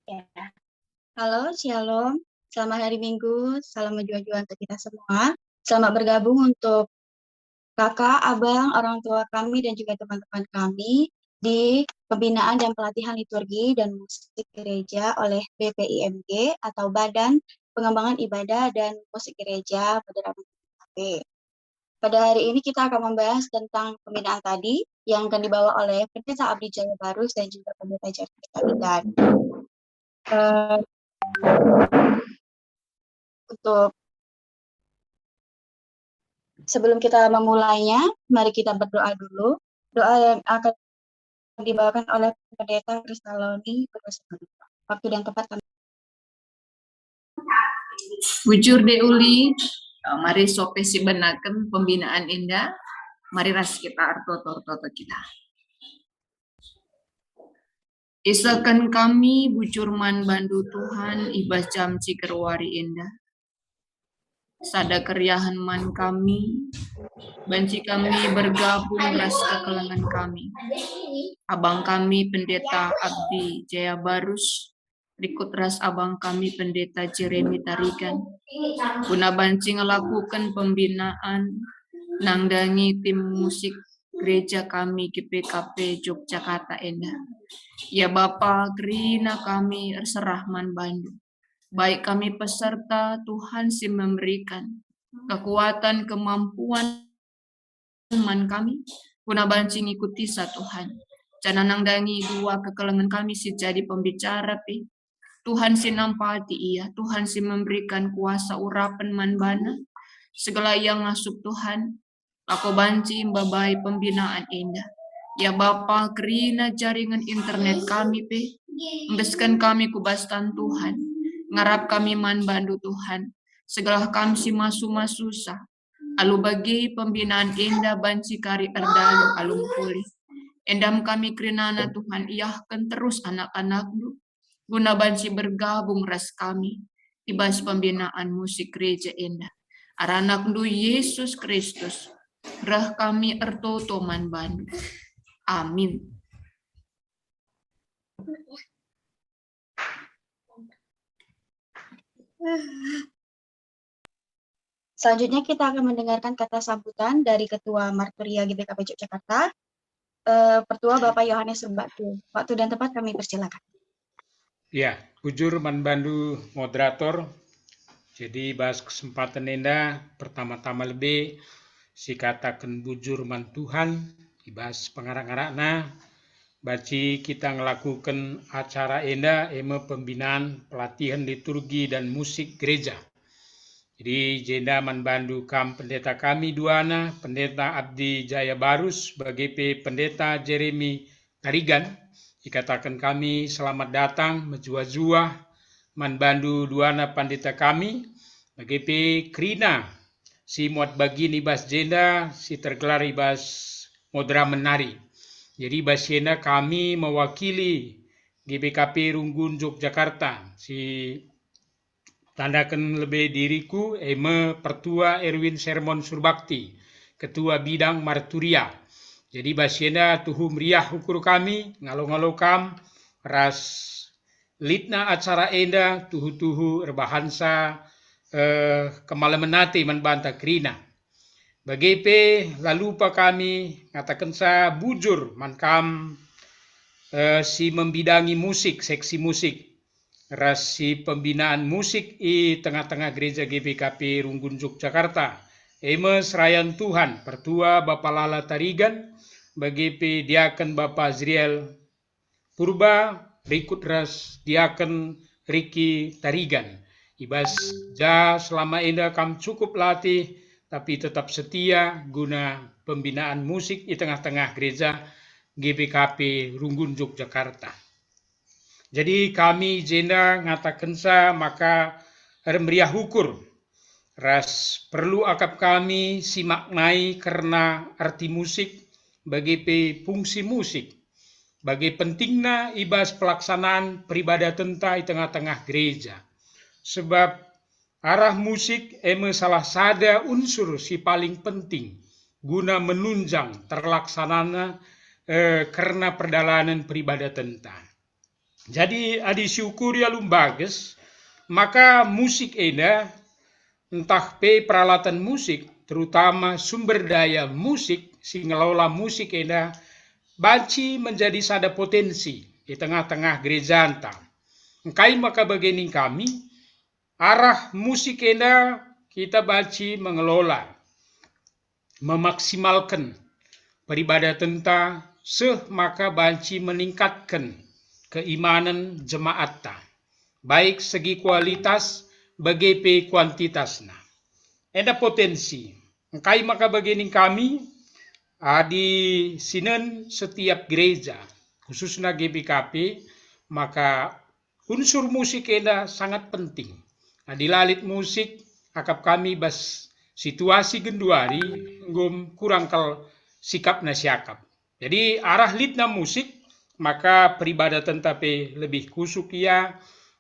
Ya. Halo, Shalom. Selamat hari Minggu. Salam berjuang untuk kita semua. Selamat bergabung untuk kakak, abang, orang tua kami, dan juga teman-teman kami di Pembinaan dan Pelatihan Liturgi dan Musik Gereja oleh BPIMG atau Badan Pengembangan Ibadah dan Musik Gereja Paderadun KP. Pada hari ini kita akan membahas tentang pembinaan tadi yang akan dibawa oleh Pendeta Abdi Jaya Barus dan juga Pendeta Jeremy Tarigan. Untuk sebelum kita memulainya, mari kita berdoa dulu. Doa yang akan dibawakan oleh Pendeta Kristaloni bersama. Waktu dan tempat kami. Bujur deuli, mari sope si benaken pembinaan indah, mari ras kita arto-toto kita. Isakan kami bujur man bandu Tuhan ibas jam cikerwari indah. Sada keryahan man kami, banci kami bergabung ras kekelengan kami. Abang kami Pendeta Abdi Jaya Barus, berikut ras abang kami Pendeta Jeremy Tarigan. Guna banci ngelakukan pembinaan, nangdangi tim musik gereja kami GPKP Yogyakarta Endah. Ya Bapa, kerina kami serahman Bandung. Baik kami peserta, Tuhan si memberikan kekuatan, kemampuan man kami, guna banci ngikuti sa Tuhan. Jana nangdangi dua kekelengan kami si jadi pembicara pi. Tuhan si nampati ia, Tuhan si memberikan kuasa urapan manbana, segala yang masuk Tuhan, aku banci mbabai pembinaan indah. Ya Bapa, kerina jaringan internet kami pe, embeskan kami kubastan Tuhan, ngarap kami manbandu Tuhan, segala kami si masu susah, alu bagi pembinaan indah banci kari erdalu alum pulih. Endam kami kerinana Tuhan, iyahkan terus anak-anakmu, guna banci bergabung ras kami, ibas pembinaan musik gereja indah. Aranak du Yesus Kristus, rah kami ertoto man bandu. Amin. Selanjutnya kita akan mendengarkan kata sambutan dari Ketua Marturia GBKP Yogyakarta, Pertua Bapak Yohanes Rumbatu. Waktu dan tempat kami persilakan. Ya, bujur manbandu moderator. Jadi bahas kesempatan enda pertama-tama lebih si katakan bujur man Tuhan, dibahas pengarang-arangna, baci kita ngelakukan acara enda eme pembinaan pelatihan liturgi dan musik gereja. Jadi jenda manbandu kam pendeta kami duana, Pendeta Abdi Jaya Barus, sebagai Pendeta Jeremy Tarigan. Dikatakan kami selamat datang menjua-jua manbandu duana pendeta kami bagi Krina si muat bagi nibas jenda si tergelar ibas modera menari. Jadi basena kami mewakili GBKP Runggun Yogyakarta si tandakan lebih diriku Pertua Erwin Sermon Surbakti, Ketua Bidang Marturia. Jadi basienda tuhu meriah ukur kami, ngalo-ngalo kam, ras litna acara enda, tuhu-tuhu rebahansa kemalaman nati manbanta krina. Bagepe lalu pa kami ngatakan sa bujur mankam si membidangi musik, seksi musik. Rasi pembinaan musik di tengah-tengah gereja GBKP Runggun Yogyakarta. Eme serayan Tuhan, Pertua Bapak Lala Tarigan, bagi Diaken Bapak Zriel Purba, berikut ras Diaken Riki Tarigan. Ibas ja selama ini kam cukup latih, tapi tetap setia guna pembinaan musik di tengah-tengah gereja GBKP Runggun Yogyakarta. Jadi kami jenda ngatakan sa maka remeriah hukur. Ras perlu akap kami simaknai karena arti musik bagi fungsi musik. Bagi pentingnya ibas pelaksanaan peribadatan di tengah-tengah gereja. Sebab arah musik salah sada unsur si paling penting guna menunjang terlaksananya karena perdalanan peribadatan. Jadi adi syukuri alum bagus, maka musik ena entah pe peralatan musik, terutama sumber daya musik, si ngelola musik ena banci menjadi sada potensi di tengah-tengah gereja anta. Engkai maka begini kami, arah musik ena kita banci mengelola, memaksimalkan peribadatan ta, maka banci meningkatkan keimanan jemaat ta, baik segi kualitas bagi kuantitasna. Ada potensi. Engkai maka begini kami di sinen setiap gereja, khususnya GBKP, maka unsur musik ena sangat penting. Di lalit musik akap kami bas situasi genduari ngom kurang kal sikap nasyakap. Jadi arah litna musik maka peribadatan tapi lebih kusuk ia,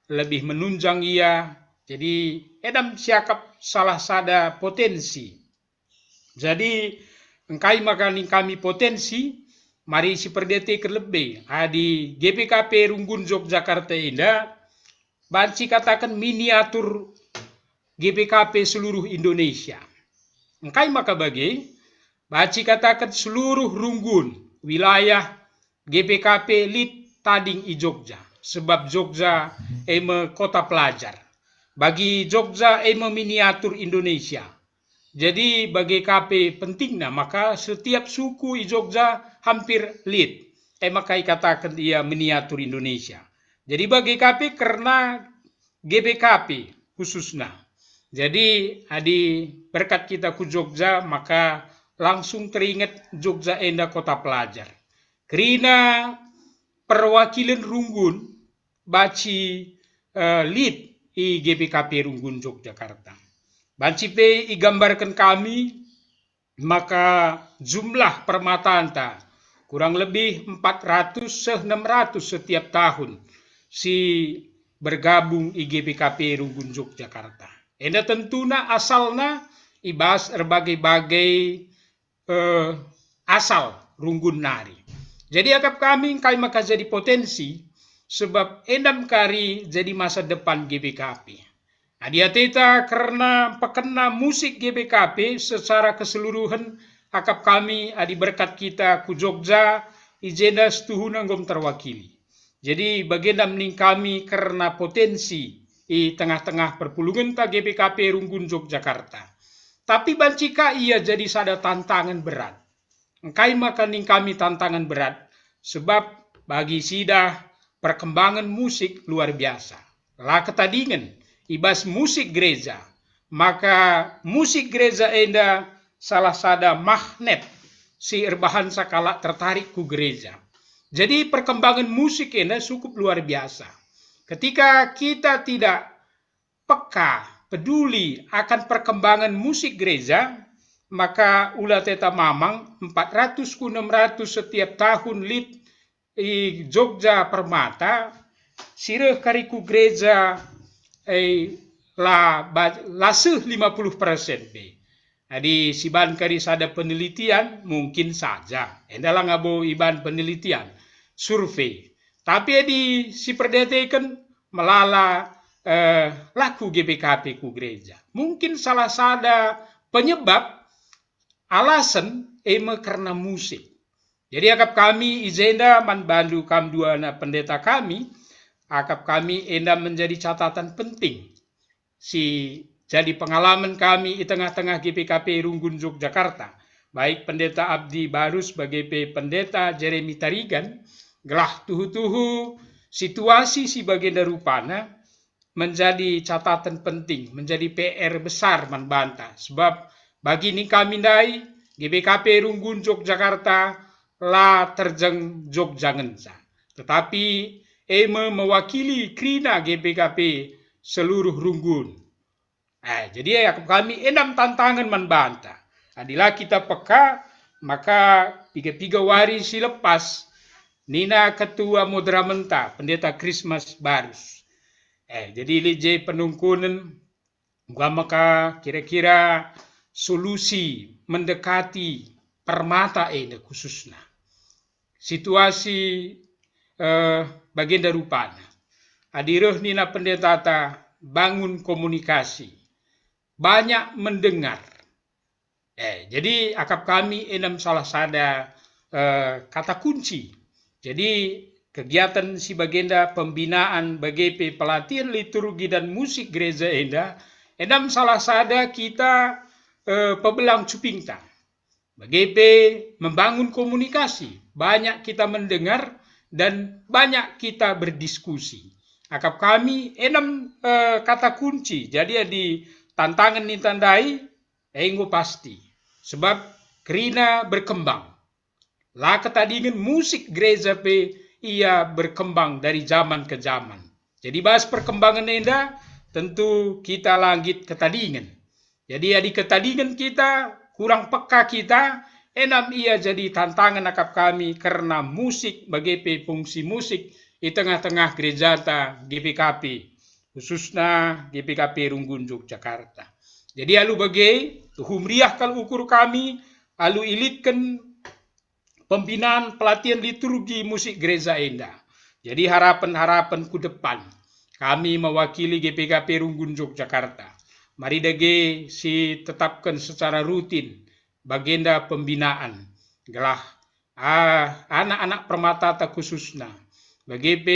lebih menunjang ia. Jadi edam siakap salah sada potensi. Jadi engkai maka ning kami potensi, mari si perdete kelebih. Di GPKP Runggun Yogyakarta indah, banci katakan miniatur GPKP seluruh Indonesia. Engkai maka bagi, banci katakan seluruh Runggun, wilayah GPKP lit tading i Jogja. Sebab Jogja eme kota pelajar. Bagi Jogja eme miniatur Indonesia. Jadi bagi KP pentingnya, maka setiap suku di Jogja hampir lit. Maka katakan dia miniatur Indonesia. Jadi bagi KP karena GBKP khususnya. Jadi berkat kita ku Jogja, maka langsung teringat Jogja enda kota pelajar. Karena perwakilan Runggun baci lit i GBKP Runggun Yogyakarta. Banci pe igambarkan kami, maka jumlah permataan ta kurang lebih 400-600 setiap tahun si bergabung i GBKP Runggun Yogyakarta. Enda tentuna asalna ibas berbagai-bagai asal Runggun nari. Jadi akap kami kai maka jadi potensi sebab endam kari jadi masa depan GBKP. Adiateta karena pekena musik GBKP secara keseluruhan akap kami adi berkat kita ku Jogja ijenda setuhuna ngom terwakili. Jadi bagendam ning kami karena potensi di tengah-tengah perpulungan ta GBKP Runggun Yogyakarta. Tapi bancika ia jadi sada tantangan berat. Engkai maka ning kami tantangan berat sebab bagi sida perkembangan musik luar biasa. Lah ketadingan ibas musik gereja, maka musik gereja enda salah sada magnet si erbahan sakala tertarik ku gereja. Jadi perkembangan musik enda cukup luar biasa. Ketika kita tidak peka, peduli akan perkembangan musik gereja, maka ulah teta mamang 400-600 setiap tahun lit i Jogja Permata sireh kariku gereja laseh 50% be. Jadi siban kari sada penelitian mungkin saja. Endalah ngabo iban penelitian survei. Tapi si perdetekan melala laku GBKP ku gereja. Mungkin salah sada penyebab alasan karena musik. Jadi akap kami izenda manbandu kam duana pendeta kami, akap kami enda menjadi catatan penting. Jadi pengalaman kami di tengah-tengah GPKP Runggun Yogyakarta, baik pendeta Abdi Baru sebagai pendeta Jeremy Tarigan, gelah tuhu-tuhu situasi si bagenda rupana menjadi catatan penting, menjadi PR besar manbanta. Sebab bagi ni kami dai GBKP Runggun Yogyakarta la terjeng Jogjangensa. Tetapi mewakili krina GBKP seluruh Runggun. Jadi kami enam tantangan manbanta. Adilah kita peka, maka 3 hari silepas Nina Ketua Modramenta, Pendeta Christmas Barus. Jadi lije penungkunan gua maka kira-kira solusi mendekati permata ini khususnya. Situasi Baginda rupana. Adireh nina pendeta bangun komunikasi, banyak mendengar. Jadi akap kami enam salah sada kata kunci. Jadi kegiatan si Baginda pembinaan BGP pelatihan liturgi dan musik gereja enam salah sada kita pebelang cupingta. BGP membangun komunikasi, banyak kita mendengar dan banyak kita berdiskusi. Akap kami enam kata kunci. Jadi di tantangan ni tandai enggo pasti. Sebab kerina berkembang. Lah ketadingan musik gereja pe ia berkembang dari zaman ke zaman. Jadi bahas perkembangan enda tentu kita langit ketadingan. Jadi di ketadingan kita kurang peka kita enam ia jadi tantangan akap kami karena musik BGP fungsi musik di tengah-tengah gereja GPKP khususnya GPKP Runggun Yogyakarta. Jadi alu bagai humriah kalau ukur kami alu ilitkan pembinaan pelatihan liturgi musik gereja enda. Jadi harapan-harapan ku depan kami mewakili GPKP Runggun Yogyakarta. Mari dage si tetapkan secara rutin Baginda pembinaan gelah anak-anak permata khususnya BGP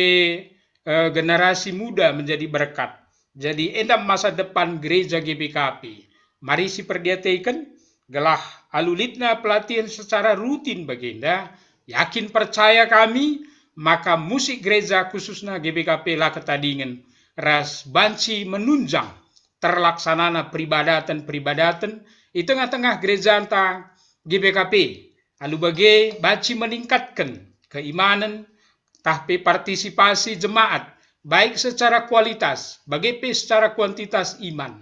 generasi muda menjadi berkat. Jadi endam masa depan gereja GPKP. Mari si perdiataikan gelah alulitna pelatihan secara rutin Baginda. Yakin percaya kami maka musik gereja khususnya GPKP lah ketadingan ras banci menunjang terlaksanana peribadatan di tengah-tengah gereja anta GPKP. Alu bagai baci meningkatkan keimanan tahpe partisipasi jemaat baik secara kualitas BGP secara kuantitas iman.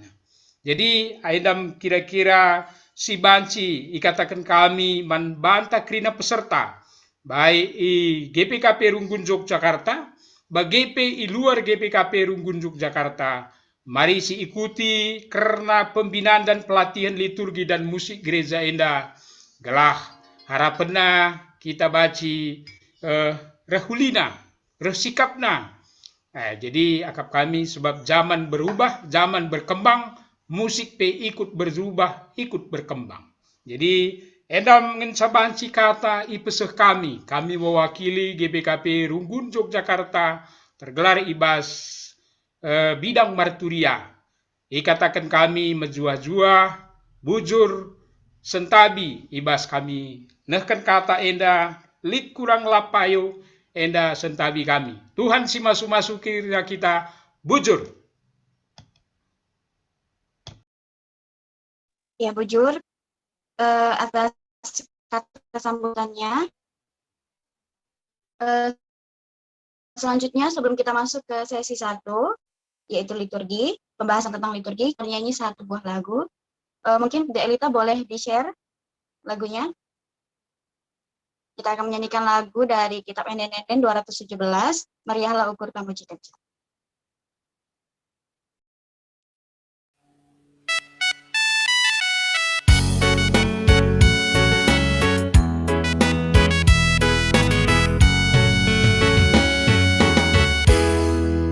Jadi aidam kira-kira si banci ikatakan kami membantah kerina peserta baik i GPKP Runggun Yogyakarta BGP i luar GPKP Runggun Yogyakarta. Mari si ikuti karena pembinaan dan pelatihan liturgi dan musik gereja enda gelah harapanna kita baci rehulina resikapna. Jadi akap kami sebab zaman berubah, zaman berkembang, musik pe ikut berubah, ikut berkembang. Jadi endam ngensabanci kata ipeseh kami mewakili GPKP Runggun Yogyakarta tergelar ibas bidang marturia. Ikatakan kami menjua-jua, bujur, sentabi ibas kami. Nehkan kata enda lit kurang lapayo enda sentabi kami. Tuhan si masuk-masuk kira kita bujur. Ya bujur atas kata sambutannya. Selanjutnya sebelum kita masuk ke sesi 1 yaitu liturgi, pembahasan tentang liturgi, bernyanyi satu buah lagu. Mungkin Dek Elita boleh di-share lagunya. Kita akan menyanyikan lagu dari kitab Enden-Enden 217, Mariahlah ukur kamu cita-cita.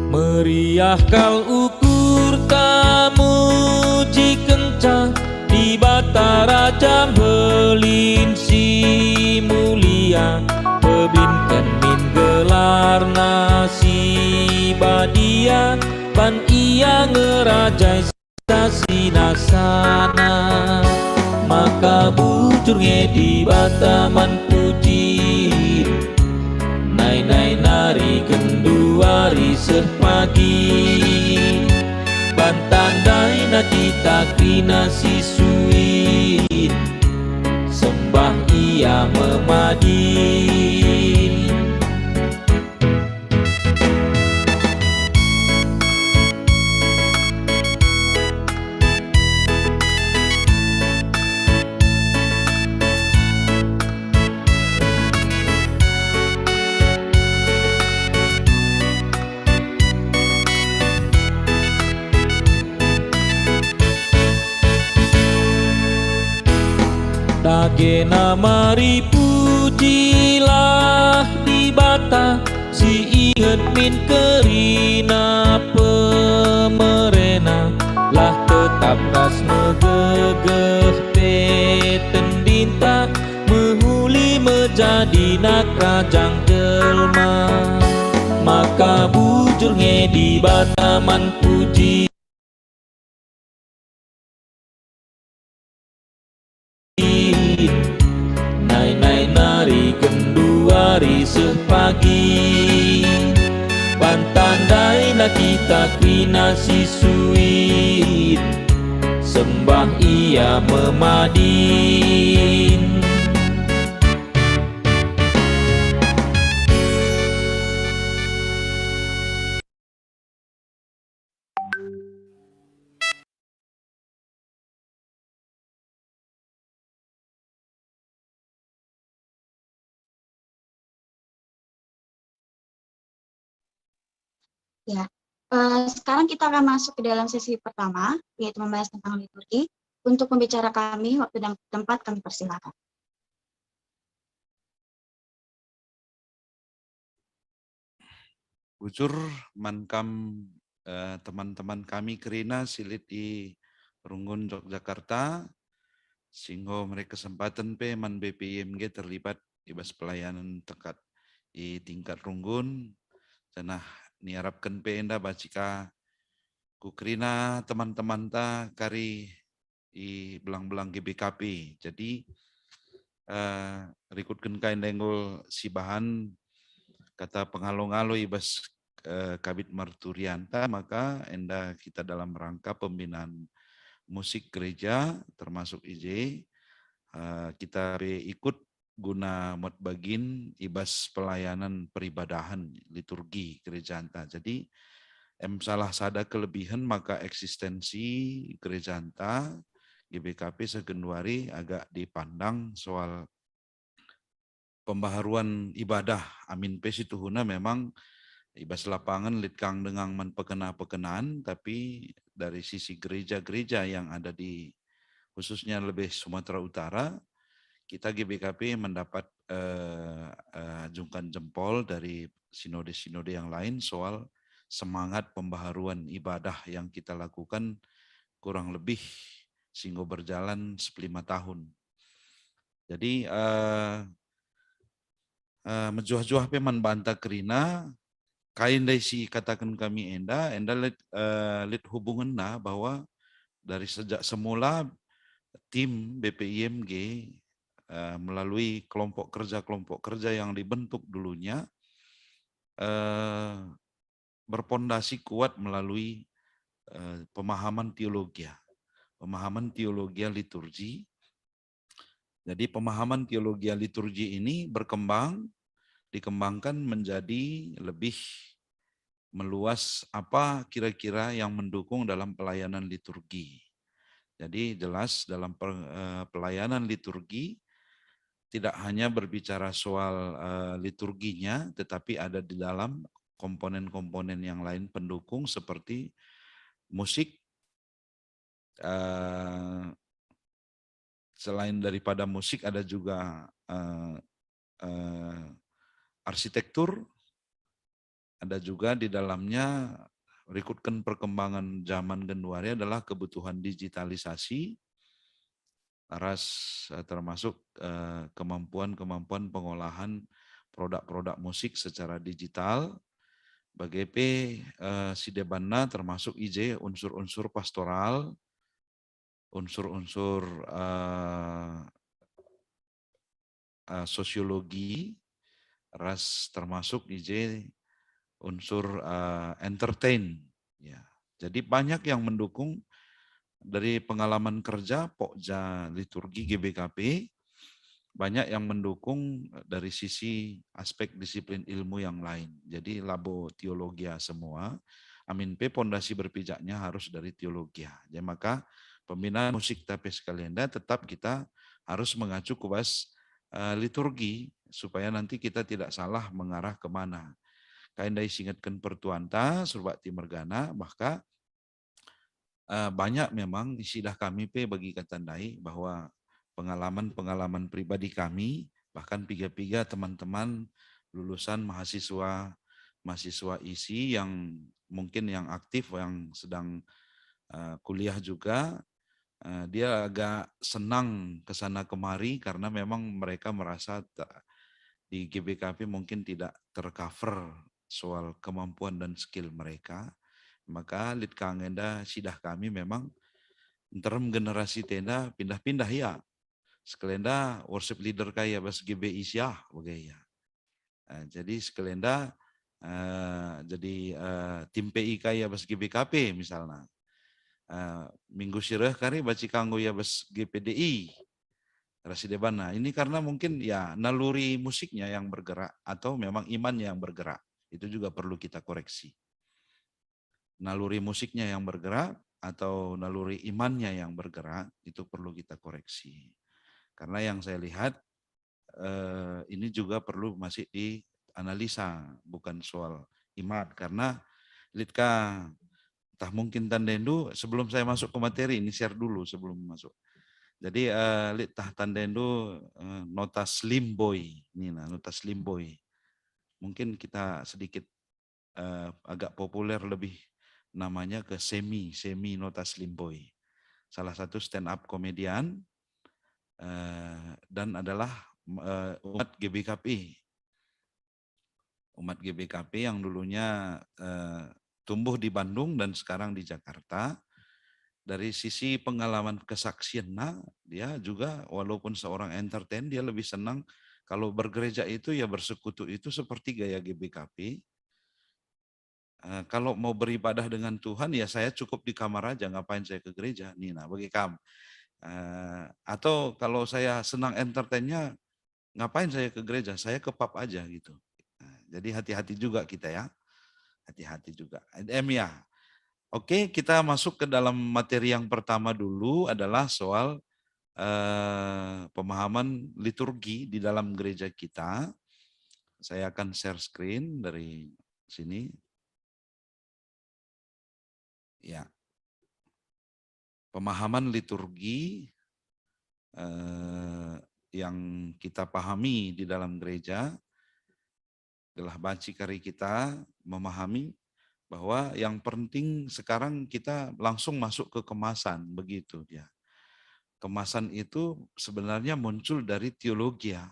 Meriah kal ukur kamu ji kencang di batara jam belin si mulia pebinkan min gelar nasi badia ban ia ngerajai stasi nasana maka bujur di bataman puji nai nari kenduari sepagi bantandai na kita krina sisuin sembah ia memadi. Dagena mari pujilah di bata si si inget min kerina pemerena lah tetap ras megegeh peten dinta mehuli menjadi nak rajang jelma maka bujur ngedi bataman puji nai nari kenduari sepagi pantandai na kita krina sisuit sembah ia memadin Ya, sekarang kita akan masuk ke dalam sesi pertama, yaitu membahas tentang liturgi. Untuk pembicara kami, waktu dan tempat kami persilakan. Bujur mankam teman-teman kami kerina silit di Runggun Yogyakarta, sehingga mereka kesempatan man BPIMG terlibat ibas pelayanan tekat di tingkat Runggun, dan niarapkan enda bacika kukrina teman-teman ta kari di belang-belang GBKP. Jadi rikutkan kain denggol si bahan kata pengalung-alung ibas Kabit Marturianta, maka enda kita dalam rangka pembinaan musik gereja termasuk IJ kita ikut guna bagin ibas pelayanan peribadahan liturgi gereja anta. Jadi salah sada kelebihan maka eksistensi gereja anta GBKP segenduari agak dipandang soal pembaharuan ibadah. Amin pes itu huna memang ibas lapangan litkang dengan menpekena-pekenaan, tapi dari sisi gereja-gereja yang ada di khususnya lebih Sumatera Utara, kita GBKP mendapat jungkan jempol dari sinode-sinode yang lain soal semangat pembaharuan ibadah yang kita lakukan kurang lebih sehingga berjalan 15 tahun. Jadi menjuah-juah peman banta kerina kain dari si katakan kami enda lit hubungan bahwa dari sejak semula tim BPIMG melalui kelompok kerja yang dibentuk dulunya berpondasi kuat melalui pemahaman teologi liturgi. Jadi pemahaman teologi liturgi ini dikembangkan menjadi lebih meluas apa kira-kira yang mendukung dalam pelayanan liturgi. Jadi jelas dalam pelayanan liturgi tidak hanya berbicara soal liturginya, tetapi ada di dalam komponen-komponen yang lain pendukung seperti musik, selain daripada musik ada juga arsitektur, ada juga di dalamnya rikutkan perkembangan zaman genduari adalah kebutuhan digitalisasi, termasuk kemampuan pengolahan produk-produk musik secara digital. Bagi sidebana termasuk IJ unsur-unsur pastoral, unsur-unsur sosiologi, termasuk IJ unsur entertain. Ya. Jadi banyak yang mendukung dari pengalaman kerja Pokja Liturgi GBKP, banyak yang mendukung dari sisi aspek disiplin ilmu yang lain. Jadi labo teologia semua. Amin P pondasi berpijaknya harus dari teologia. Jadi maka pembinaan musik tapi sekalian tetap kita harus mengacu ke liturgi supaya nanti kita tidak salah mengarah kemana. Kain dai singatkan pertuanta surbakti mergana, maka banyak memang isidah kami bagi katandai bahwa pengalaman pribadi kami, bahkan piga-piga teman-teman lulusan mahasiswa mahasiswa isi yang mungkin yang aktif, yang sedang kuliah juga, dia agak senang ke sana kemari karena memang mereka merasa di GBKP mungkin tidak tercover soal kemampuan dan skill mereka. Maka Lit Kangenda sidah kami memang interim generasi tenda pindah-pindah ya. Sekelenda worship leader kaya bas GBI syah bagaya. Jadi sekelenda jadi tim PI kaya bas GBKP misalnya. Minggu sireh kari baci kanggo ya bas GPDI. Rasidebana. Ini karena mungkin ya naluri musiknya yang bergerak atau memang imannya yang bergerak. Itu juga perlu kita koreksi. Naluri musiknya yang bergerak atau naluri imannya yang bergerak itu perlu kita koreksi. Karena yang saya lihat ini juga perlu masih dianalisa, bukan soal iman. Karena Litka, entah mungkin Tandendu, sebelum saya masuk ke materi, ini share dulu sebelum masuk. Jadi Littah Tandendu nota Slim Boy, ini nah, nota Slim Boy. Mungkin kita sedikit agak populer lebih namanya ke semi nota Slim Boy. Salah satu stand up komedian dan adalah umat GBKP. Umat GBKP yang dulunya tumbuh di Bandung dan sekarang di Jakarta. Dari sisi pengalaman kesaksian, dia juga walaupun seorang entertain, dia lebih senang kalau bergereja itu ya bersekutu itu seperti gaya GBKP. Kalau mau beribadah dengan Tuhan ya saya cukup di kamar aja, ngapain saya ke gereja? Nina, bagi kamu. Atau kalau saya senang entertainnya, ngapain saya ke gereja? Saya ke pub aja gitu. Jadi hati-hati juga kita ya, hati-hati juga. Ya. Oke, kita masuk ke dalam materi yang pertama dulu adalah soal pemahaman liturgi di dalam gereja kita. Saya akan share screen dari sini. Ya, pemahaman liturgi yang kita pahami di dalam gereja adalah bacikari kita memahami bahwa yang penting sekarang kita langsung masuk ke kemasan, begitu ya. Kemasan itu sebenarnya muncul dari teologi ya.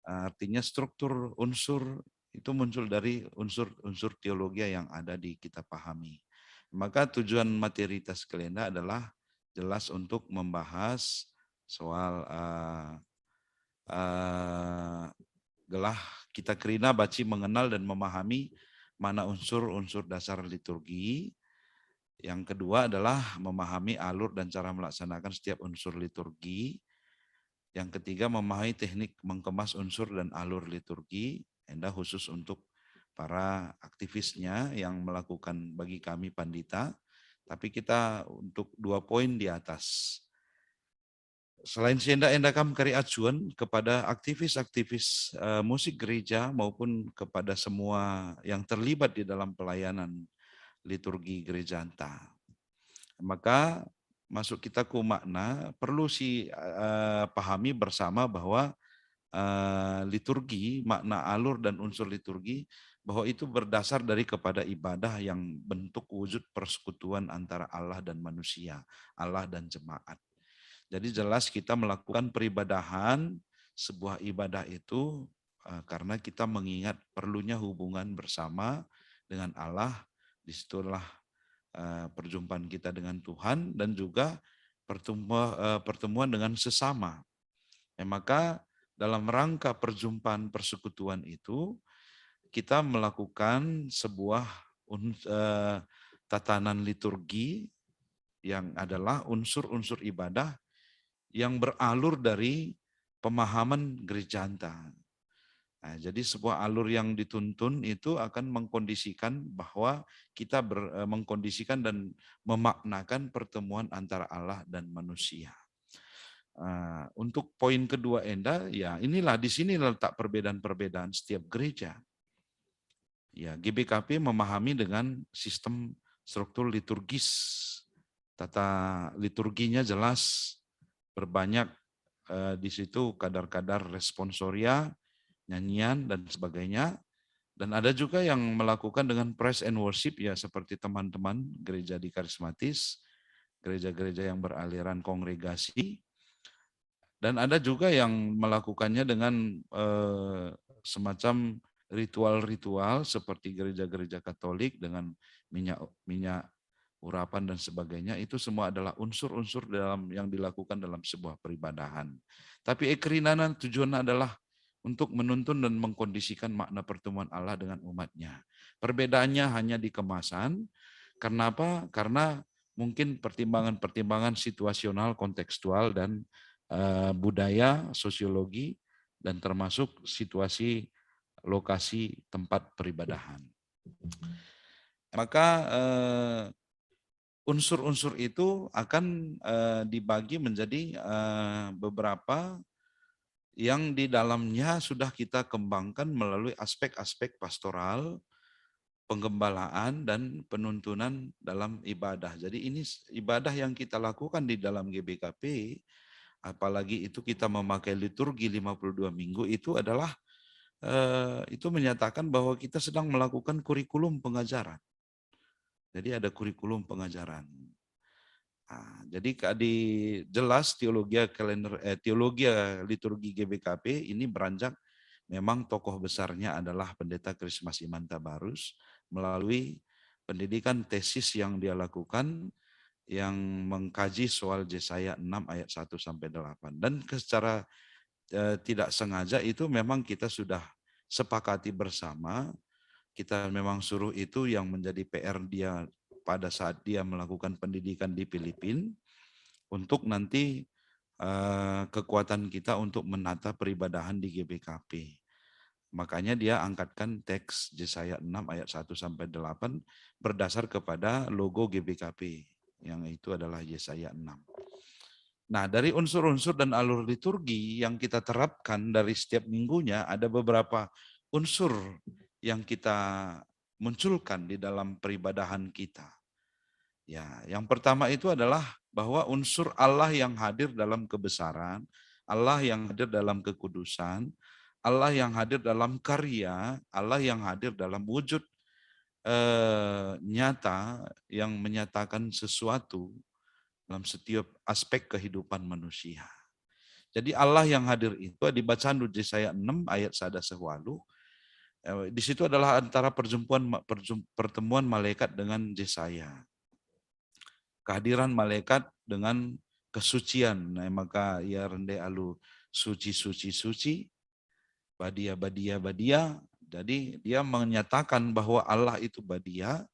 Artinya struktur unsur itu muncul dari unsur-unsur teologi yang ada di kita pahami. Maka tujuan materi tes kelenda adalah jelas untuk membahas soal gelah kita kerina baci mengenal dan memahami mana unsur-unsur dasar liturgi. Yang kedua adalah memahami alur dan cara melaksanakan setiap unsur liturgi. Yang ketiga memahami teknik mengemas unsur dan alur liturgi. Enda khusus untuk para aktivisnya yang melakukan bagi kami pandita. Tapi kita untuk 2 poin di atas. Selain enda kami kari acuan kepada aktivis-aktivis musik gereja maupun kepada semua yang terlibat di dalam pelayanan liturgi gereja anta. Maka masuk kita ke makna perlu pahami bersama bahwa liturgi, makna alur dan unsur liturgi bahwa itu berdasar dari kepada ibadah yang bentuk wujud persekutuan antara Allah dan manusia, Allah dan jemaat. Jadi jelas kita melakukan peribadahan, sebuah ibadah itu karena kita mengingat perlunya hubungan bersama dengan Allah, disitulah perjumpaan kita dengan Tuhan dan juga pertemuan dengan sesama. Maka dalam rangka perjumpaan persekutuan itu kita melakukan sebuah tatanan liturgi yang adalah unsur-unsur ibadah yang beralur dari pemahaman gereja anta. Nah, jadi sebuah alur yang dituntun itu akan mengkondisikan bahwa kita mengkondisikan dan memaknakan pertemuan antara Allah dan manusia. Untuk poin kedua enda, ya inilah di sini letak perbedaan-perbedaan setiap gereja. Ya, GBKP memahami dengan sistem struktur liturgis. Tata liturginya jelas, berbanyak di situ kadar-kadar responsoria, nyanyian dan sebagainya. Dan ada juga yang melakukan dengan praise and worship ya seperti teman-teman gereja di karismatis, gereja-gereja yang beraliran kongregasi. Dan ada juga yang melakukannya dengan semacam ritual-ritual seperti gereja-gereja Katolik dengan minyak urapan dan sebagainya. Itu semua adalah unsur-unsur dalam yang dilakukan dalam sebuah peribadahan. Tapi ekrinanan tujuannya adalah untuk menuntun dan mengkondisikan makna pertemuan Allah dengan umatnya. Perbedaannya hanya di kemasan. Kenapa? Karena mungkin pertimbangan-pertimbangan situasional, kontekstual, dan budaya, sosiologi, dan termasuk situasi lokasi tempat peribadahan. Maka unsur-unsur itu akan dibagi menjadi beberapa yang di dalamnya sudah kita kembangkan melalui aspek-aspek pastoral, penggembalaan, dan penuntunan dalam ibadah. Jadi ini ibadah yang kita lakukan di dalam GBKP, apalagi itu kita memakai liturgi 52 minggu, itu adalah itu menyatakan bahwa kita sedang melakukan kurikulum pengajaran. Jadi ada kurikulum pengajaran. Nah, jadi jelas teologi liturgi GBKP ini beranjak memang tokoh besarnya adalah Pendeta Krismas Iman Tabarus melalui pendidikan tesis yang dia lakukan yang mengkaji soal Yesaya 6 ayat 1 sampai 8. Dan secara tidak sengaja itu memang kita sudah sepakati bersama, kita memang suruh itu yang menjadi PR dia pada saat dia melakukan pendidikan di Filipina untuk nanti kekuatan kita untuk menata peribadahan di GBKP. Makanya dia angkatkan teks Yesaya 6 ayat 1 sampai 8 berdasar kepada logo GBKP yang itu adalah Yesaya 6. Nah, dari unsur-unsur dan alur liturgi yang kita terapkan dari setiap minggunya ada beberapa unsur yang kita munculkan di dalam peribadahan kita. Ya, yang pertama itu adalah bahwa unsur Allah yang hadir dalam kebesaran, Allah yang hadir dalam kekudusan, Allah yang hadir dalam karya, Allah yang hadir dalam wujud nyata yang menyatakan sesuatu dalam setiap aspek kehidupan manusia. Jadi Allah yang hadir itu dibaca di Yesaya 6 ayat 1 sewalu. Di situ adalah antara pertemuan malaikat dengan Yesaya. Kehadiran malaikat dengan kesucian. Nah, maka ya rende alu suci suci suci, badia badia badia. Jadi dia menyatakan bahwa Allah itu badia.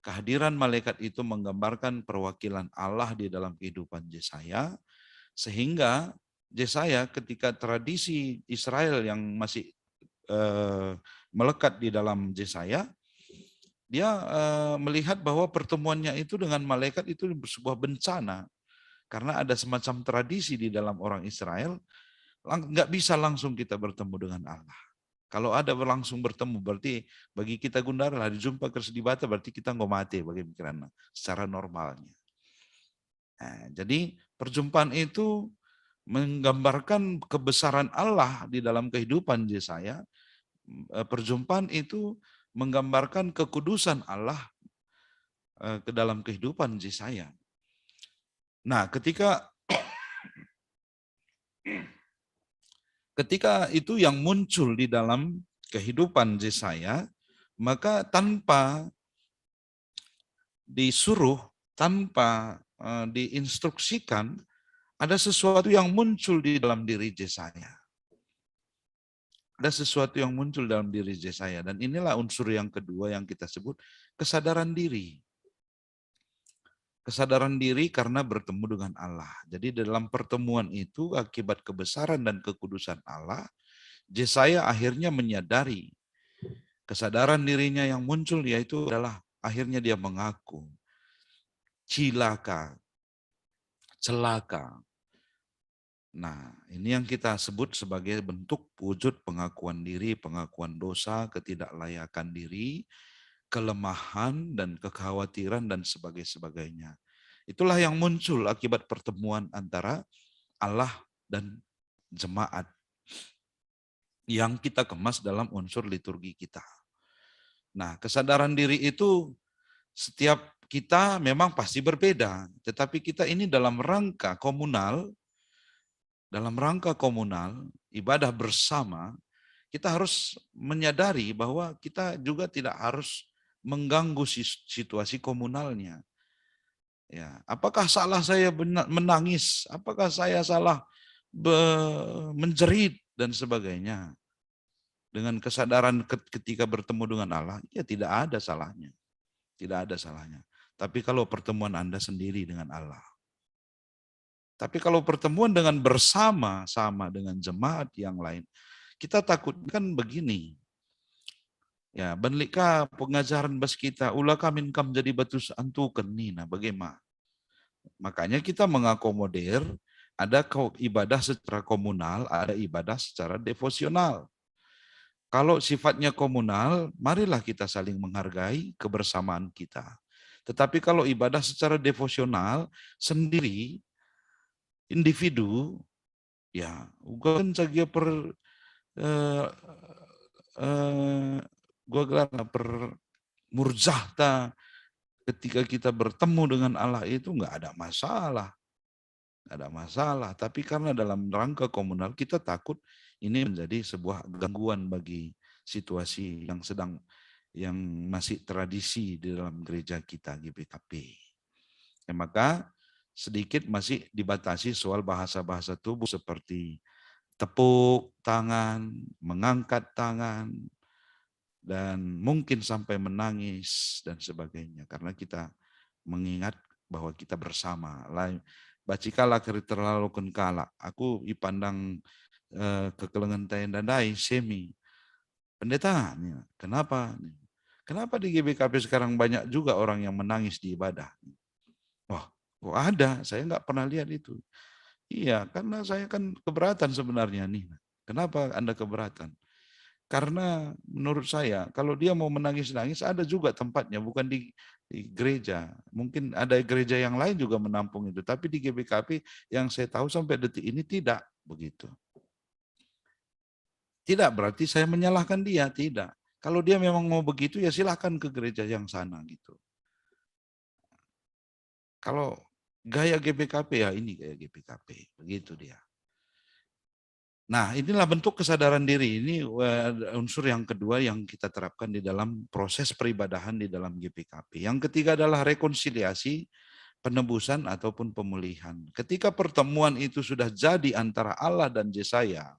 Kehadiran malaikat itu menggambarkan perwakilan Allah di dalam kehidupan Yesaya. Sehingga Yesaya ketika tradisi Israel yang masih melekat di dalam Yesaya, dia melihat bahwa pertemuannya itu dengan malaikat itu sebuah bencana. Karena ada semacam tradisi di dalam orang Israel, nggak bisa langsung kita bertemu dengan Allah. Kalau ada langsung bertemu, berarti bagi kita Gundara lah, dijumpa Kersedibata, berarti kita nggak mati bagi pikiran secara normalnya. Nah, jadi perjumpaan itu menggambarkan kebesaran Allah di dalam kehidupan Yesaya. Perjumpaan itu menggambarkan kekudusan Allah ke dalam kehidupan Yesaya. Nah, ketika itu yang muncul di dalam kehidupan Yesaya, maka tanpa disuruh, tanpa diinstruksikan, ada sesuatu yang muncul di dalam diri Yesaya. Ada sesuatu yang muncul dalam diri Yesaya, dan inilah unsur yang kedua yang kita sebut kesadaran diri. Kesadaran diri karena bertemu dengan Allah. Jadi dalam pertemuan itu akibat kebesaran dan kekudusan Allah, Yesaya akhirnya menyadari kesadaran dirinya yang muncul, yaitu adalah akhirnya dia mengaku celaka. Nah, ini yang kita sebut sebagai bentuk wujud pengakuan diri, pengakuan dosa, ketidaklayakan diri, kelemahan dan kekhawatiran dan sebagainya. Itulah yang muncul akibat pertemuan antara Allah dan jemaat yang kita kemas dalam unsur liturgi kita. Nah, kesadaran diri itu setiap kita memang pasti berbeda, tetapi kita ini dalam rangka komunal, ibadah bersama, kita harus menyadari bahwa kita juga tidak harus mengganggu situasi komunalnya. Ya, apakah salah saya menangis? Apakah saya salah menjerit dan sebagainya? Dengan kesadaran ketika bertemu dengan Allah, ya tidak ada salahnya. Tidak ada salahnya. Tapi kalau pertemuan Anda sendiri dengan Allah. Tapi kalau pertemuan dengan bersama-sama dengan jemaat yang lain, kita takutkan begini. Ya, benlika pengajaran bas kita, ulah kami kam jadi batu antukan nih, nah bagaimana? Makanya kita mengakomodir, ada ibadah secara komunal, ada ibadah secara devosional. Kalau sifatnya komunal, marilah kita saling menghargai kebersamaan kita. Tetapi kalau ibadah secara devosional, sendiri, individu, ya, bukan saja per murjahta ketika kita bertemu dengan Allah itu nggak ada masalah. Nggak ada masalah. Tapi karena dalam rangka komunal kita takut ini menjadi sebuah gangguan bagi situasi yang masih tradisi di dalam gereja kita GBKP. Ya, maka sedikit masih dibatasi soal bahasa-bahasa tubuh seperti tepuk tangan, mengangkat tangan, dan mungkin sampai menangis dan sebagainya. Karena kita mengingat bahwa kita bersama. Bacikala keri terlalu kala. Aku ipandang kekelengan tayandandai semi. Pendeta, kenapa? Kenapa di GBKP sekarang banyak juga orang yang menangis di ibadah? Wah, kok ada? Saya nggak pernah lihat itu. Iya, karena saya kan keberatan sebenarnya nih. Kenapa Anda keberatan? Karena menurut saya, kalau dia mau menangis-nangis, ada juga tempatnya, bukan di gereja. Mungkin ada gereja yang lain juga menampung itu, tapi di GBKP yang saya tahu sampai detik ini tidak begitu. Tidak berarti saya menyalahkan dia, tidak. Kalau dia memang mau begitu, ya silahkan ke gereja yang sana gitu. Kalau gaya GBKP, ya ini gaya GBKP, begitu dia. Nah, inilah bentuk kesadaran diri. Ini unsur yang kedua yang kita terapkan di dalam proses peribadahan di dalam GBKP. Yang ketiga adalah rekonsiliasi, penebusan ataupun pemulihan. Ketika pertemuan itu sudah jadi antara Allah dan Yesaya,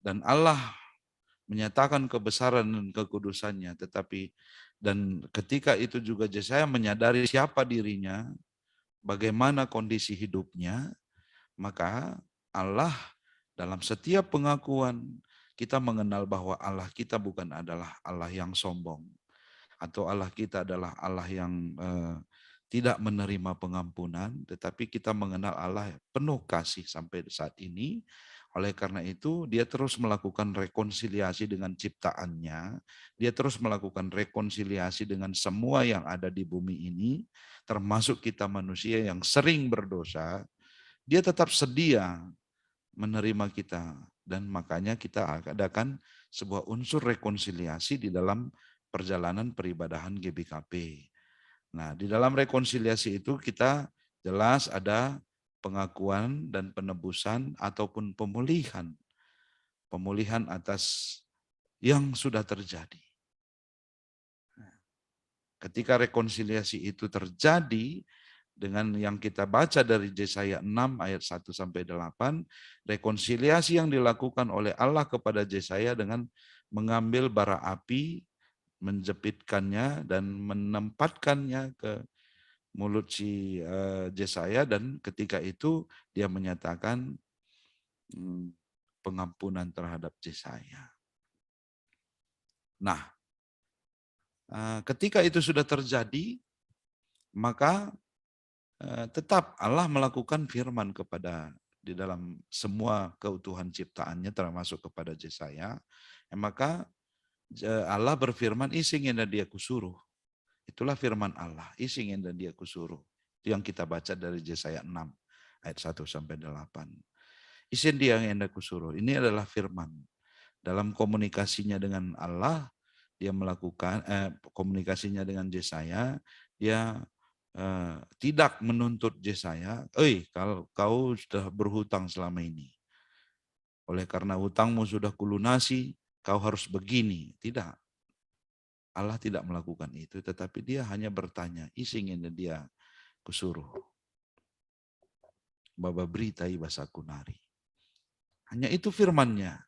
dan Allah menyatakan kebesaran dan kekudusannya, dan ketika itu juga Yesaya menyadari siapa dirinya, bagaimana kondisi hidupnya, maka Allah dalam setiap pengakuan kita mengenal bahwa Allah kita bukan adalah Allah yang sombong, atau Allah kita adalah Allah yang tidak menerima pengampunan, tetapi kita mengenal Allah penuh kasih sampai saat ini. Oleh karena itu, dia terus melakukan rekonsiliasi dengan ciptaannya, dia terus melakukan rekonsiliasi dengan semua yang ada di bumi ini, termasuk kita manusia yang sering berdosa. Dia tetap sedia menerima kita, dan makanya kita adakan sebuah unsur rekonsiliasi di dalam perjalanan peribadahan GBKP. Nah, di dalam rekonsiliasi itu kita jelas ada pengakuan dan penebusan ataupun pemulihan. Pemulihan atas yang sudah terjadi. Ketika rekonsiliasi itu terjadi dengan yang kita baca dari Yesaya 6 ayat 1 sampai 8, rekonsiliasi yang dilakukan oleh Allah kepada Yesaya dengan mengambil bara api, menjepitkannya dan menempatkannya ke mulut si Yesaya, dan ketika itu dia menyatakan pengampunan terhadap Yesaya. Nah, ketika itu sudah terjadi, maka tetap Allah melakukan firman kepada di dalam semua keutuhan ciptaannya termasuk kepada Yesaya. Maka Allah berfirman, isingin dan dia kusuruh. Itulah firman Allah, isingin dan dia kusuruh. Itu yang kita baca dari Yesaya 6 ayat 1 sampai 8. Isin dia yang hendak kusuruh. Ini adalah firman. Dalam komunikasinya dengan Allah, dia melakukan komunikasinya dengan Yesaya, dia tidak menuntut Yesaya, kalau kau sudah berhutang selama ini, oleh karena hutangmu sudah kulunasi, kau harus begini. Tidak. Allah tidak melakukan itu, tetapi dia hanya bertanya, isingin dia kusuruh. Baba berita ibasaku nari. Hanya itu firman-Nya.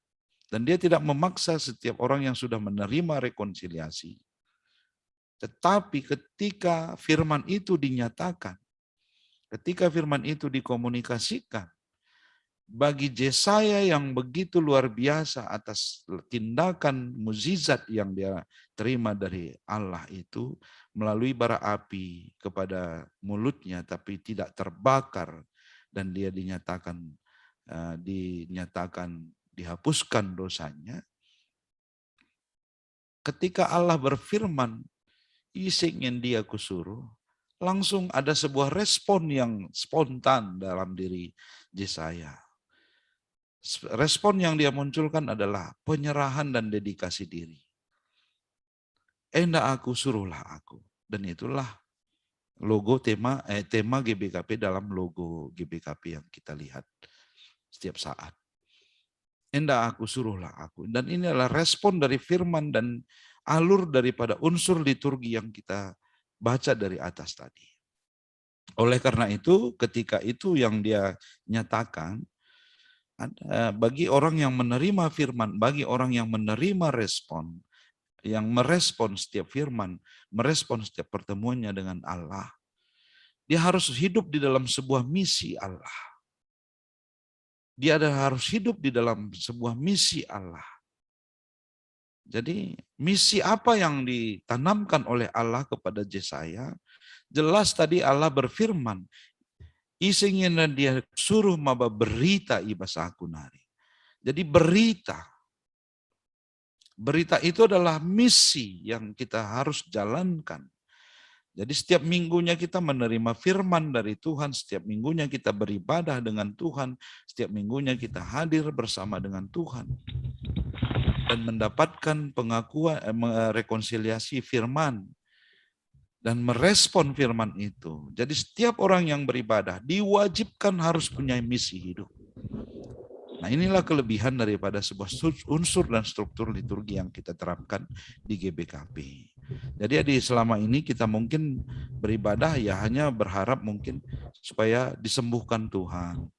Dan dia tidak memaksa setiap orang yang sudah menerima rekonsiliasi. Tetapi ketika firman itu dinyatakan, ketika firman itu dikomunikasikan, bagi Yesaya yang begitu luar biasa atas tindakan mukjizat yang dia terima dari Allah itu, melalui bara api kepada mulutnya tapi tidak terbakar, dan dia dinyatakan dihapuskan dosanya. Ketika Allah berfirman, isingin dia kusuruh, langsung ada sebuah respon yang spontan dalam diri Yesaya. Respon yang dia munculkan adalah penyerahan dan dedikasi diri. Endak aku, suruhlah aku. Dan itulah logo tema GBKP dalam logo GBKP yang kita lihat setiap saat. Endak aku, suruhlah aku. Dan ini adalah respon dari firman dan alur daripada unsur liturgi yang kita baca dari atas tadi. Oleh karena itu, ketika itu yang dia nyatakan, bagi orang yang menerima firman, bagi orang yang menerima respon, yang merespon setiap firman, merespon setiap pertemuannya dengan Allah, dia harus hidup di dalam sebuah misi Allah. Dia harus hidup di dalam sebuah misi Allah. Jadi misi apa yang ditanamkan oleh Allah kepada Yesaya? Jelas tadi Allah berfirman, isingin dia suruh maba berita ibasaku nari. Jadi berita itu adalah misi yang kita harus jalankan. Jadi setiap minggunya kita menerima firman dari Tuhan, setiap minggunya kita beribadah dengan Tuhan, setiap minggunya kita hadir bersama dengan Tuhan dan mendapatkan pengakuan, rekonsiliasi firman dan merespon firman itu. Jadi setiap orang yang beribadah diwajibkan harus punya misi hidup. Nah, inilah kelebihan daripada sebuah unsur dan struktur liturgi yang kita terapkan di GBKP. Jadi selama ini kita mungkin beribadah ya hanya berharap mungkin supaya disembuhkan Tuhan.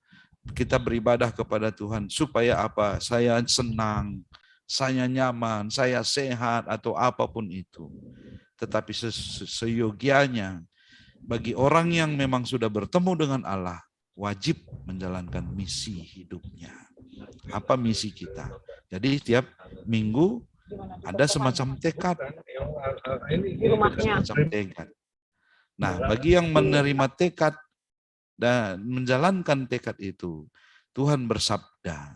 Kita beribadah kepada Tuhan supaya apa? Saya senang, saya nyaman, saya sehat atau apapun itu. Tetapi seyogianya bagi orang yang memang sudah bertemu dengan Allah, wajib menjalankan misi hidupnya. Apa misi kita? Jadi setiap minggu ada semacam tekad. Nah, bagi yang menerima tekad dan menjalankan tekad itu, Tuhan bersabda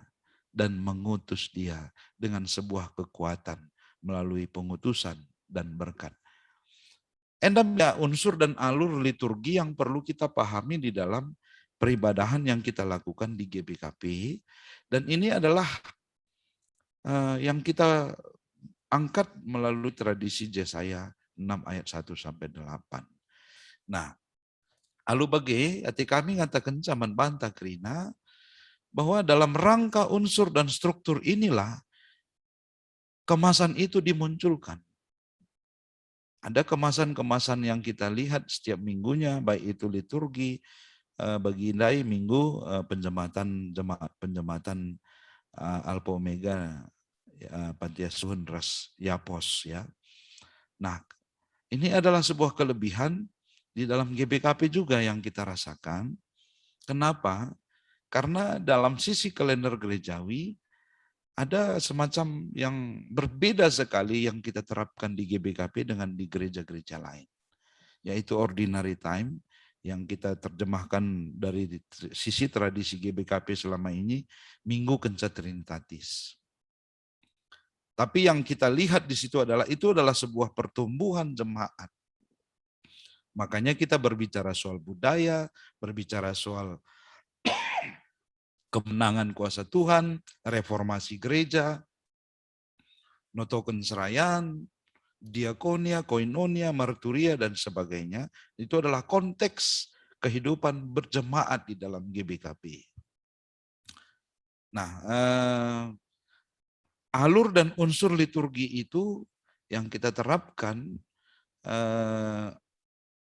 dan mengutus dia dengan sebuah kekuatan melalui pengutusan dan berkat. Ada unsur dan alur liturgi yang perlu kita pahami di dalam peribadahan yang kita lakukan di GBKP, dan ini adalah yang kita angkat melalui tradisi Yesaya 6 ayat 1 sampai 8. Nah, alu bagi ati kami ngatakan zaman bantah krina bahwa dalam rangka unsur dan struktur inilah kemasan itu dimunculkan. Ada kemasan-kemasan yang kita lihat setiap minggunya, baik itu liturgi, bagi Indai minggu penjematan Alpha Omega Pantiasuhan Ras Yapos ya. Nah, ini adalah sebuah kelebihan di dalam GBKP juga yang kita rasakan. Kenapa? Karena dalam sisi kalender gerejawi ada semacam yang berbeda sekali yang kita terapkan di GBKP dengan di gereja-gereja lain. Yaitu ordinary time yang kita terjemahkan dari sisi tradisi GBKP selama ini, Minggu Kenca Trinitatis. Tapi yang kita lihat di situ adalah itu adalah sebuah pertumbuhan jemaat. Makanya kita berbicara soal budaya, berbicara soal kemenangan kuasa Tuhan, reformasi gereja, notoken serayan, diakonia, koinonia, marturia, dan sebagainya. Itu adalah konteks kehidupan berjemaat di dalam GBKP. Nah, alur dan unsur liturgi itu yang kita terapkan,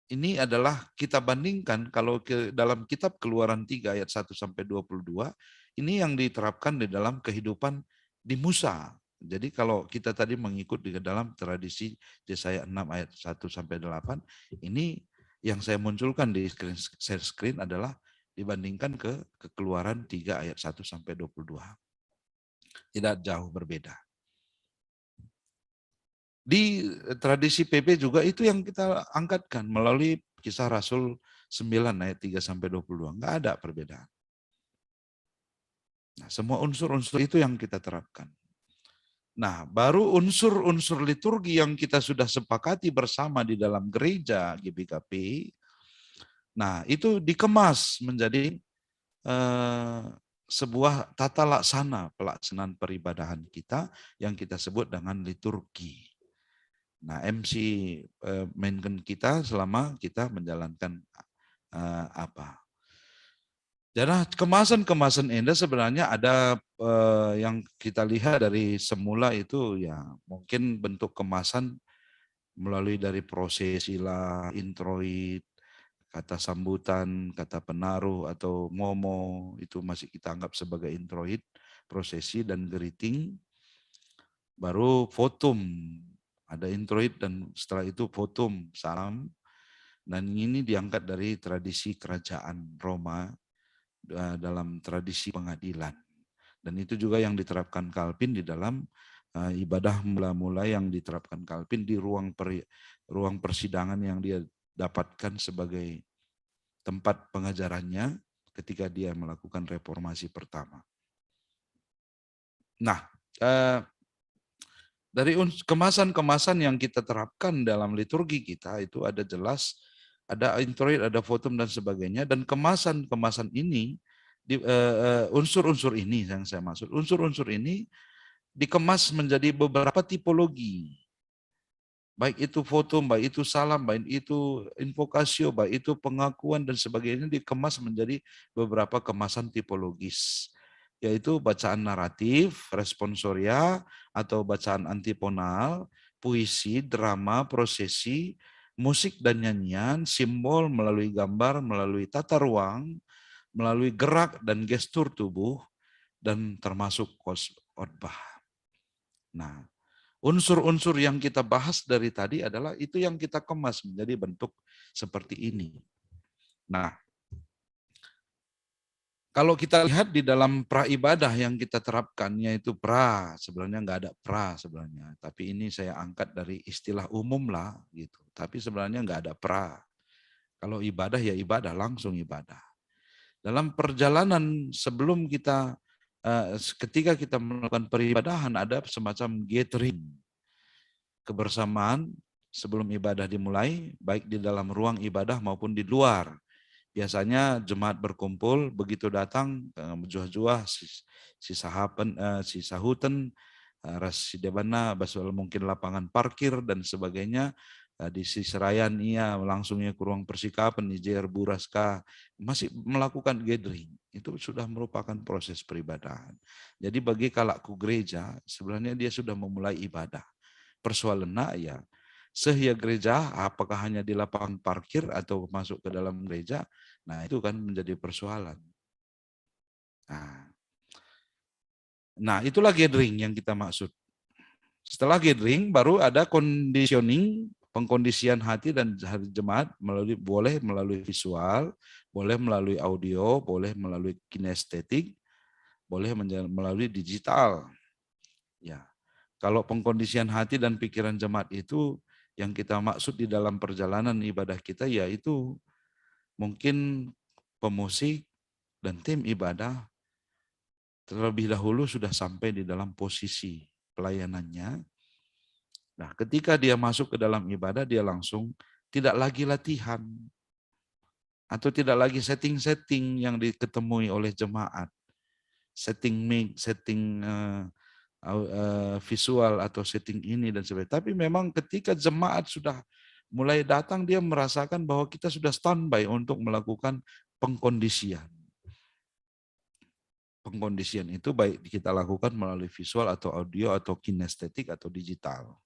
ini adalah kita bandingkan kalau dalam kitab Keluaran 3 ayat 1-22, ini yang diterapkan di dalam kehidupan di Musa. Jadi kalau kita tadi mengikut di dalam tradisi Yesaya 6 ayat 1-8, ini yang saya munculkan di share screen adalah dibandingkan ke Keluaran 3 ayat 1-22. Tidak jauh berbeda. Di tradisi PP juga itu yang kita angkatkan melalui Kisah Rasul 9 ayat 3-22. Enggak ada perbedaan. Nah, semua unsur-unsur itu yang kita terapkan. Nah, baru unsur-unsur liturgi yang kita sudah sepakati bersama di dalam gereja GBKP, nah itu dikemas menjadi sebuah tata laksana pelaksanaan peribadahan kita yang kita sebut dengan liturgi. Nah, MC mainkan kita selama kita menjalankan apa. Jadi kemasan-kemasan Anda sebenarnya ada yang kita lihat dari semula itu ya mungkin bentuk kemasan melalui dari prosesi lah, introit, kata sambutan, kata penaruh atau momo itu masih kita anggap sebagai introit, prosesi dan greeting. Baru votum, ada introit dan setelah itu votum, salam. Dan ini diangkat dari tradisi kerajaan Roma dalam tradisi pengadilan. Dan itu juga yang diterapkan Calvin di dalam ibadah mula-mula yang diterapkan Calvin di ruang persidangan yang dia dapatkan sebagai tempat pengajarannya ketika dia melakukan reformasi pertama. Nah, dari kemasan-kemasan yang kita terapkan dalam liturgi kita itu ada jelas, ada introit, ada votum dan sebagainya, dan kemasan-kemasan ini, unsur-unsur ini yang saya maksud, unsur-unsur ini dikemas menjadi beberapa tipologi. Baik itu votum, baik itu salam, baik itu invokasio, baik itu pengakuan dan sebagainya dikemas menjadi beberapa kemasan tipologis. Yaitu bacaan naratif, responsoria, atau bacaan antiponal, puisi, drama, prosesi, musik dan nyanyian, simbol melalui gambar, melalui tata ruang, melalui gerak dan gestur tubuh, dan termasuk khotbah. Nah, unsur-unsur yang kita bahas dari tadi adalah itu yang kita kemas menjadi bentuk seperti ini. Nah, kalau kita lihat di dalam praibadah yang kita terapkan, yaitu sebenarnya nggak ada sebenarnya. Tapi ini saya angkat dari istilah umum lah, gitu. Tapi sebenarnya nggak ada Kalau ibadah ya ibadah, langsung ibadah. Dalam perjalanan sebelum kita, ketika kita melakukan peribadahan, ada semacam gathering, kebersamaan sebelum ibadah dimulai, baik di dalam ruang ibadah maupun di luar. Biasanya jemaat berkumpul, begitu datang juah-juah si sahutan, ras debana, basal mungkin lapangan parkir dan sebagainya. Di siserayan ia langsungnya ke ruang persikapan, ijer buraska, masih melakukan gathering. Itu sudah merupakan proses peribadahan. Jadi bagi kalakku gereja, sebenarnya dia sudah memulai ibadah. Persoalannya ya, sehia gereja apakah hanya di lapangan parkir atau masuk ke dalam gereja, nah itu kan menjadi persoalan. Nah itulah gathering yang kita maksud. Setelah gathering baru ada conditioning, pengkondisian hati dan jemaat boleh melalui visual, boleh melalui audio, boleh melalui kinestetik, boleh melalui digital. Ya. Kalau pengkondisian hati dan pikiran jemaat itu yang kita maksud di dalam perjalanan ibadah kita yaitu mungkin pemusik dan tim ibadah terlebih dahulu sudah sampai di dalam posisi pelayanannya. Nah, ketika dia masuk ke dalam ibadah dia langsung tidak lagi latihan atau tidak lagi setting-setting yang diketemui oleh jemaat. Setting mic, setting visual atau setting ini dan sebagainya. Tapi memang ketika jemaat sudah mulai datang, dia merasakan bahwa kita sudah standby untuk melakukan pengkondisian. Pengkondisian itu baik kita lakukan melalui visual atau audio atau kinestetik atau digital.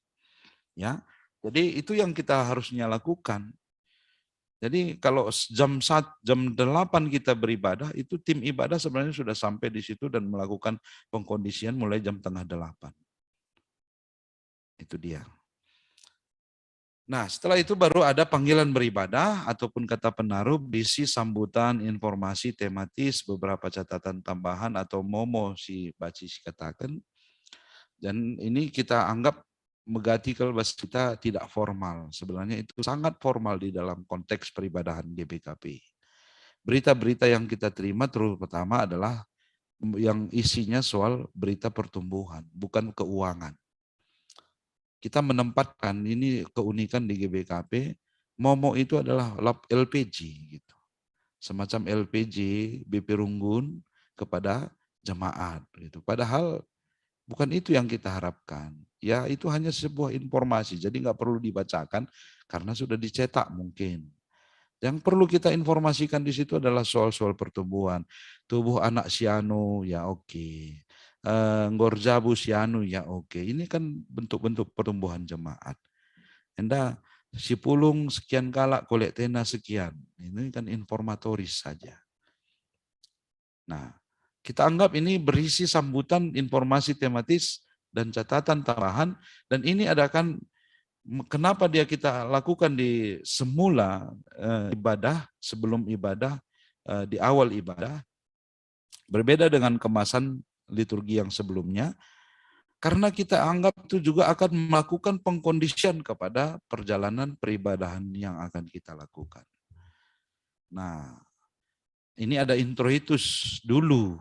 Ya. Jadi itu yang kita harusnya lakukan. Jadi kalau jam 8 kita beribadah, itu tim ibadah sebenarnya sudah sampai di situ dan melakukan pengkondisian mulai jam 7:30. Itu dia. Nah, setelah itu baru ada panggilan beribadah ataupun kata penaruh berisi sambutan, informasi tematis, beberapa catatan tambahan atau momo si bacis katakan. Dan ini kita anggap megati kalau bahasa kita tidak formal. Sebenarnya itu sangat formal di dalam konteks peribadahan GBKP. Berita-berita yang kita terima terutama adalah yang isinya soal berita pertumbuhan, bukan keuangan. Kita menempatkan, ini keunikan di GBKP, momo itu adalah LPG gitu. Semacam LPG BP Runggun kepada jemaat gitu. Padahal bukan itu yang kita harapkan. Ya itu hanya sebuah informasi, jadi nggak perlu dibacakan karena sudah dicetak mungkin. Yang perlu kita informasikan di situ adalah soal-soal pertumbuhan. Tubuh anak sianu, ya oke. Ngorjabu sianu, ya oke. Ini kan bentuk-bentuk pertumbuhan jemaat. Enda si pulung sekian kala kolek tena sekian. Ini kan informatoris saja. Nah, kita anggap ini berisi sambutan informasi tematis dan catatan tambahan. Dan ini adakan kenapa dia kita lakukan di semula ibadah, sebelum ibadah, di awal ibadah. Berbeda dengan kemasan liturgi yang sebelumnya. Karena kita anggap itu juga akan melakukan pengkondisian kepada perjalanan peribadahan yang akan kita lakukan. Nah, ini ada introitus dulu.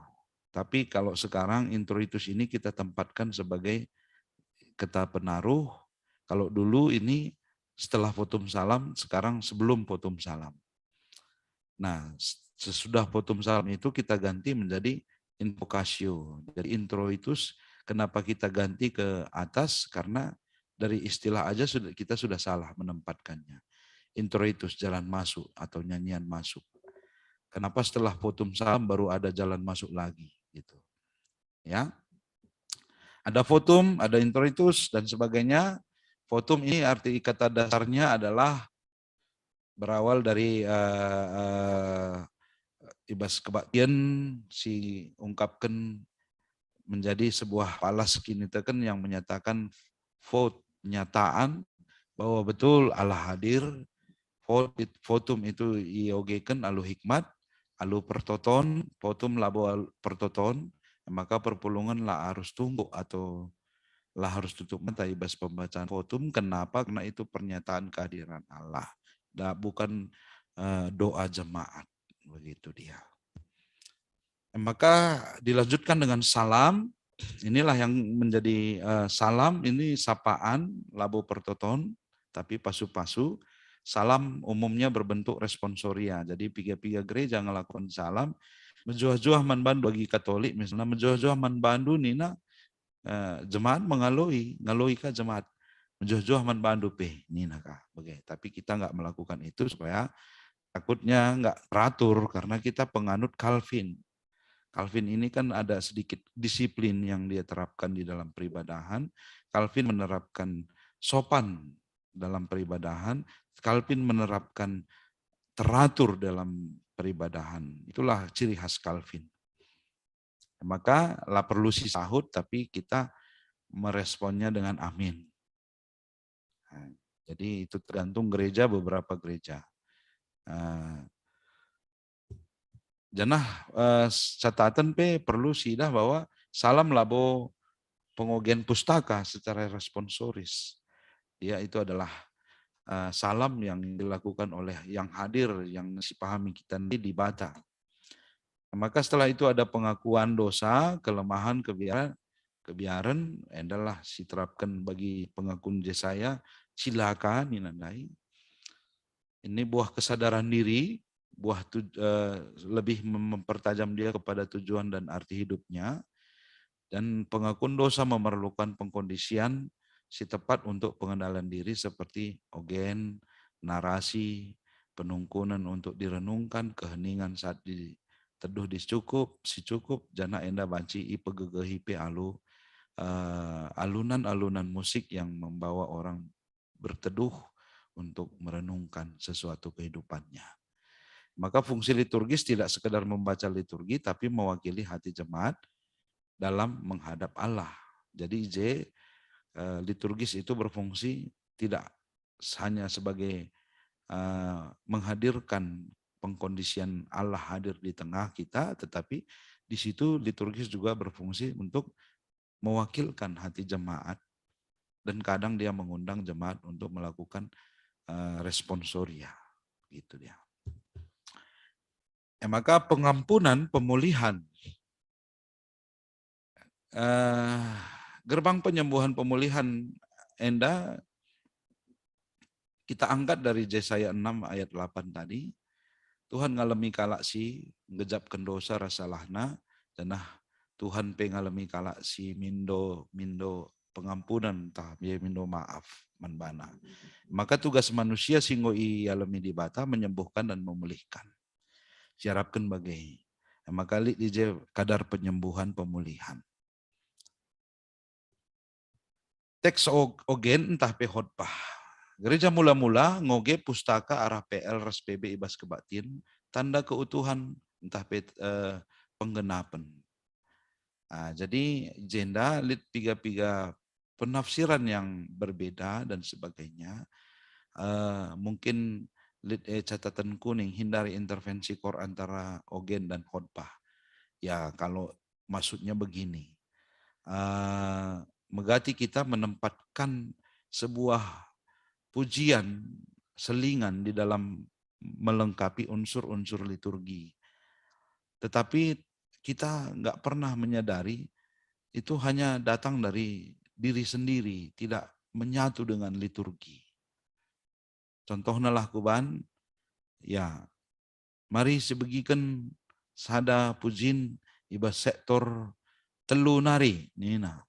Tapi kalau sekarang introitus ini kita tempatkan sebagai kata penaruh. Kalau dulu ini setelah potum salam, sekarang sebelum potum salam. Nah, sesudah potum salam itu kita ganti menjadi invocatio. Jadi introitus, kenapa kita ganti ke atas? Karena dari istilah aja kita sudah salah menempatkannya. Introitus, jalan masuk atau nyanyian masuk. Kenapa setelah potum salam baru ada jalan masuk lagi gitu. Ya. Ada fotum, ada introitus dan sebagainya. Fotum ini arti kata dasarnya adalah berawal dari ibas kebaktian si ungkapkan menjadi sebuah palas kini teken yang menyatakan nyataan bahwa betul Allah hadir. Fotum itu iogekan alu hikmat, alu pertoton, fotum labo pertoton, maka perpulungan lah harus tunggu atau lah harus tutup mata ibas pembacaan fotum. Kenapa? Karena itu pernyataan kehadiran Allah. Bukan doa jemaat. Begitu dia. Maka dilanjutkan dengan salam. Inilah yang menjadi salam. Ini sapaan, labo pertoton, tapi pasu-pasu. Salam umumnya berbentuk responsoria. Jadi piga-piga gereja ngelakukan salam. Menjuah-juah man bandu bagi Katolik. Misalnya menjuah-juah man bandu nina jemaat ngaloi kah jemaat. Menjuah-juah man bandu pe nina kah. Begitu. Tapi kita nggak melakukan itu supaya takutnya nggak teratur karena kita penganut Calvin. Calvin ini kan ada sedikit disiplin yang dia terapkan di dalam peribadahan. Calvin menerapkan sopan dalam peribadahan. Calvin menerapkan teratur dalam peribadahan. Itulah ciri khas Calvin. Maka lah perlu si sahut tapi kita meresponnya dengan amin. Nah, jadi itu tergantung gereja, beberapa gereja. Janah catatan perlu sidah bahwa salam labo pengogian pustaka secara responsoris. Ya itu adalah salam yang dilakukan oleh yang hadir, yang dipahami kita dibaca. Maka setelah itu ada pengakuan dosa, kelemahan, kebiaran, adalah diterapkan bagi pengakuan Yesaya, silakan dinandai. Ini buah kesadaran diri, lebih mempertajam dia kepada tujuan dan arti hidupnya. Dan pengakuan dosa memerlukan pengkondisian si tepat untuk pengenalan diri seperti ogen, narasi, penungkunan untuk direnungkan, keheningan saat diteduh si cukup, jana enda banci ipegegehipe alunan-alunan musik yang membawa orang berteduh untuk merenungkan sesuatu kehidupannya. Maka fungsi liturgis tidak sekedar membaca liturgi, tapi mewakili hati jemaat dalam menghadap Allah. Jadi liturgis itu berfungsi tidak hanya sebagai menghadirkan pengkondisian Allah hadir di tengah kita, tetapi di situ liturgis juga berfungsi untuk mewakilkan hati jemaat, dan kadang dia mengundang jemaat untuk melakukan responsoria, gitu dia. Maka pengampunan, pemulihan, gerbang penyembuhan pemulihan enda kita angkat dari Yesaya 6 ayat 8 tadi. Tuhan ngalami kalak si ngejapkan dosa rasalahna, janah Tuhan pengalami kalak si mindo pengampunan tah mindo maaf manbana. Maka tugas manusia singgo i alami di bata menyembuhkan dan memulihkan. Siarapkan bagai. Maka di kadar penyembuhan pemulihan. Teks ogen entah pe khotbah. Gereja mula-mula ngoge pustaka arah PL res PB ibas kebatin, tanda keutuhan entah pe penggenapan. Nah, jadi jenda lit piga-piga penafsiran yang berbeda dan sebagainya. Mungkin lit catatan kuning, hindari intervensi kor antara ogen dan khotbah. Ya kalau maksudnya begini. Megati kita menempatkan sebuah pujian, selingan di dalam melengkapi unsur-unsur liturgi. Tetapi kita nggak pernah menyadari itu hanya datang dari diri sendiri, tidak menyatu dengan liturgi. Contohnya lah kuban, ya mari sebegikan sada pujin iba sektor telu nari nina.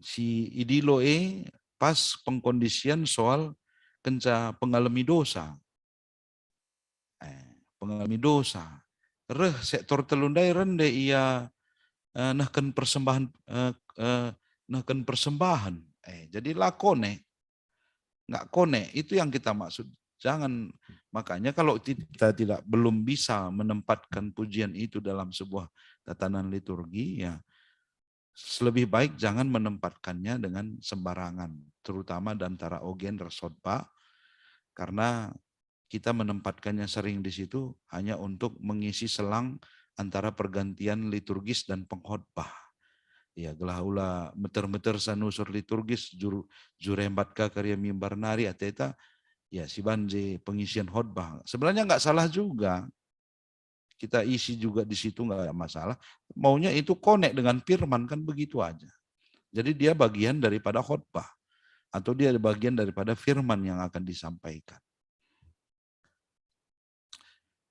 Si idilo pas pengkondisian soal kenca pengalami dosa. Pengalami dosa. Reh sektor telundai rende ia nahkan persembahan jadi lakone. Nggak kone, itu yang kita maksud. Jangan, makanya kalau kita belum bisa menempatkan pujian itu dalam sebuah tatanan liturgi, ya lebih baik jangan menempatkannya dengan sembarangan, terutama di antara ogen resotba, karena kita menempatkannya sering di situ hanya untuk mengisi selang antara pergantian liturgis dan pengkhotbah. Ya gelahula meter-meter sanusur liturgis jurembat ka karya mimbar nari ateta ya si banje pengisian khotbah. Sebenarnya nggak salah juga. Kita isi juga di situ nggak ada masalah. Maunya itu connect dengan firman kan begitu aja. Jadi dia bagian daripada khotbah atau dia bagian daripada firman yang akan disampaikan.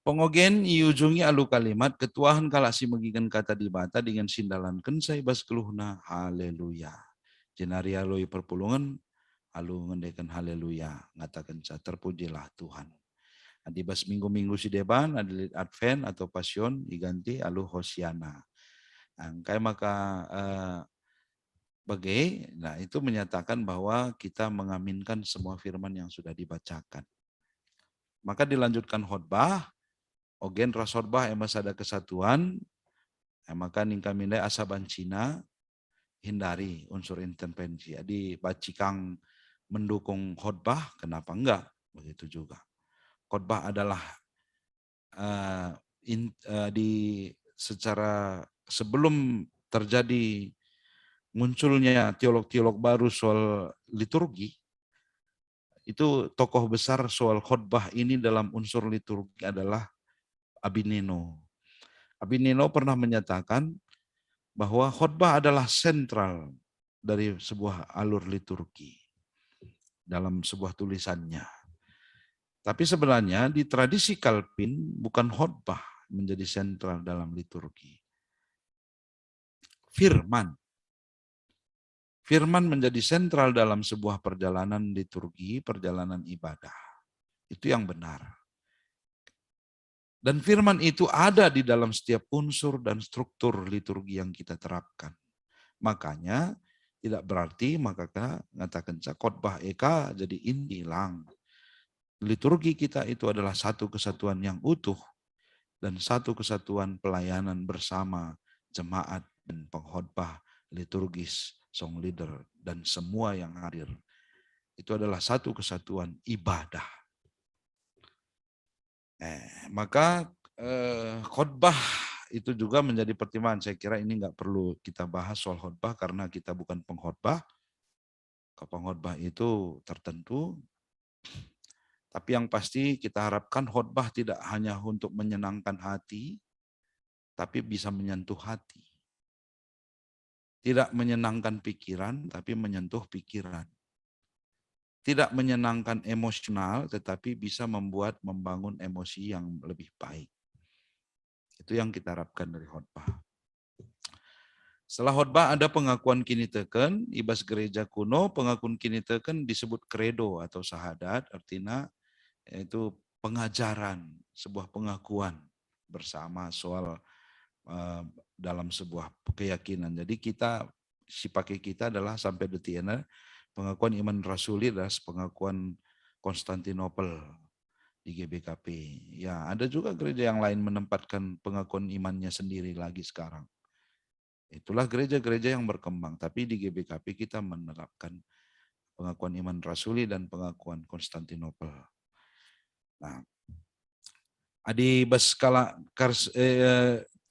Pengogen iujungi alu kalimat ketuahan kalasi megikan kata dibata dengan sindalan kensai bas keluhna haleluya. Jenari aloi perpulungan alu ngendekan haleluya ngatakan terpujilah Tuhan. Adi bas minggu-minggu si depan adilit Advent atau Passion diganti alu Hosiana. Angkai maka nah itu menyatakan bahwa kita mengaminkan semua firman yang sudah dibacakan. Maka dilanjutkan khotbah. Ogen rasotbah emas ada kesatuan, maka ningkamindai asaban Cina, hindari unsur intervensi. Jadi bacikang mendukung khotbah, kenapa enggak? Begitu juga. Khotbah adalah secara sebelum terjadi munculnya teolog-teolog baru soal liturgi, itu tokoh besar soal khotbah ini dalam unsur liturgi adalah Abineno. Abineno pernah menyatakan bahwa khotbah adalah sentral dari sebuah alur liturgi dalam sebuah tulisannya. Tapi sebenarnya di tradisi Calvin bukan khotbah menjadi sentral dalam liturgi. firman. Firman menjadi sentral dalam sebuah perjalanan liturgi, perjalanan ibadah. Itu yang benar. Dan firman itu ada di dalam setiap unsur dan struktur liturgi yang kita terapkan. Makanya tidak berarti maka ngatakan khotbah eka jadi hilang. Liturgi kita itu adalah satu kesatuan yang utuh dan satu kesatuan pelayanan bersama jemaat dan pengkhotbah, liturgis, song leader, dan semua yang hadir. Itu adalah satu kesatuan ibadah. Maka khotbah itu juga menjadi pertimbangan. Saya kira ini nggak perlu kita bahas soal khotbah karena kita bukan pengkhotbah. Pengkhotbah itu tertentu. Tapi yang pasti kita harapkan khotbah tidak hanya untuk menyenangkan hati, tapi bisa menyentuh hati. Tidak menyenangkan pikiran, tapi menyentuh pikiran. Tidak menyenangkan emosional, tetapi bisa membangun emosi yang lebih baik. Itu yang kita harapkan dari khotbah. Setelah khotbah ada pengakuan kiniteken, ibas gereja kuno, pengakuan kiniteken disebut kredo atau sahadat, artinya yaitu pengajaran, sebuah pengakuan bersama soal dalam sebuah keyakinan. Jadi si pakai kita adalah sampai detik ini pengakuan iman rasuli adalah pengakuan Konstantinopel di GBKP. Ya, ada juga gereja yang lain menempatkan pengakuan imannya sendiri lagi sekarang. Itulah gereja-gereja yang berkembang, tapi di GBKP kita menerapkan pengakuan iman rasuli dan pengakuan Konstantinopel. Nah, adi baskala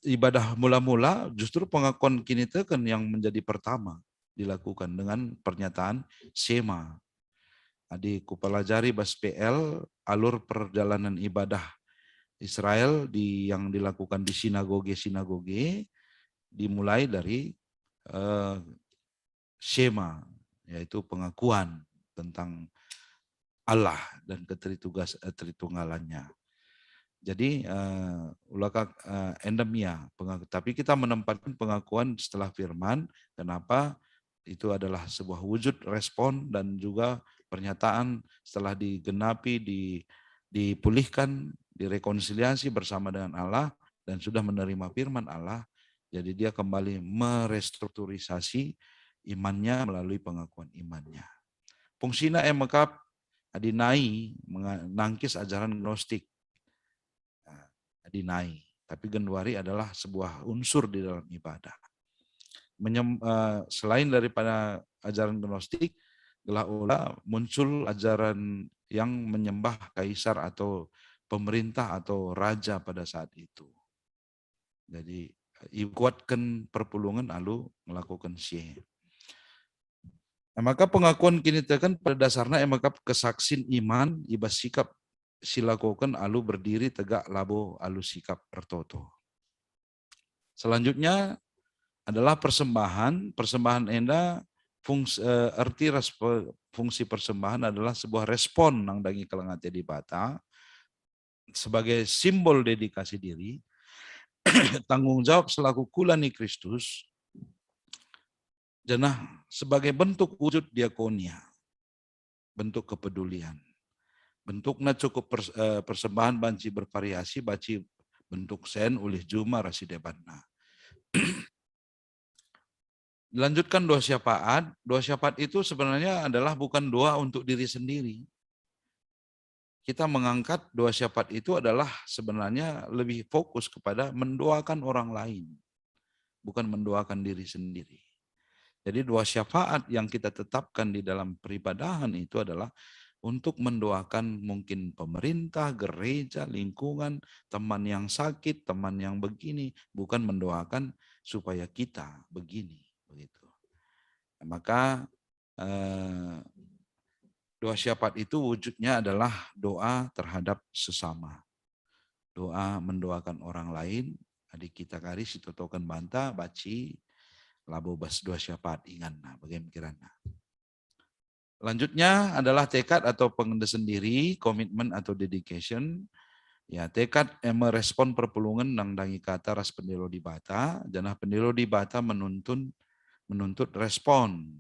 ibadah mula-mula justru pengakuan kiniteken yang menjadi pertama dilakukan dengan pernyataan Shema. Adi kupelajari bas PL alur perjalanan ibadah Israel yang dilakukan di sinagoge dimulai dari Shema, yaitu pengakuan tentang Allah dan ketritunggalannya. Jadi endemia, tapi kita menempatkan pengakuan setelah firman. Kenapa? Itu adalah sebuah wujud respon dan juga pernyataan setelah digenapi, dipulihkan, direkonsiliasi bersama dengan Allah dan sudah menerima firman Allah. Jadi dia kembali merestrukturisasi imannya melalui pengakuan imannya. Fungsina emekap adinai menangkis ajaran gnostik. Adinai, tapi genwari adalah sebuah unsur di dalam ibadah. Selain daripada ajaran gnostik, gelah muncul ajaran yang menyembah kaisar atau pemerintah atau raja pada saat itu. Jadi kuatkan perpulungan lalu melakukan syih. Maka pengakuan kiniteken pada dasarnya maka kesaksin iman ibas sikap silakukan alu berdiri tegak labo alu sikap tertoto. Selanjutnya adalah persembahan. Persembahan enda fungsi persembahan adalah sebuah respon nang dangi kelengat jadi bata sebagai simbol dedikasi diri, tanggung jawab selaku kulani Kristus, jenah sebagai bentuk wujud diakonia, bentuk kepedulian. Bentuknya cukup persembahan banci bervariasi, banci bentuk sen ulih juma rasi debatna. Dilanjutkan doa syafaat. Doa syafaat itu sebenarnya adalah bukan doa untuk diri sendiri. Kita mengangkat doa syafaat itu adalah sebenarnya lebih fokus kepada mendoakan orang lain, bukan mendoakan diri sendiri. Jadi doa syafaat yang kita tetapkan di dalam peribadahan itu adalah untuk mendoakan mungkin pemerintah, gereja, lingkungan, teman yang sakit, teman yang begini, bukan mendoakan supaya kita begini, begitu. Maka doa syafaat itu wujudnya adalah doa terhadap sesama. Doa mendoakan orang lain, adik kita kari situtokan banta, baci, labo bas doa syafaat ingan, nah bagaimana kirana. Lanjutnya adalah tekad atau pengendes sendiri, komitmen atau dedication, Ya, tekad merespon perpulungan nang dangi kata ras pendelo di bata, janah pendelo di bata menuntut respon.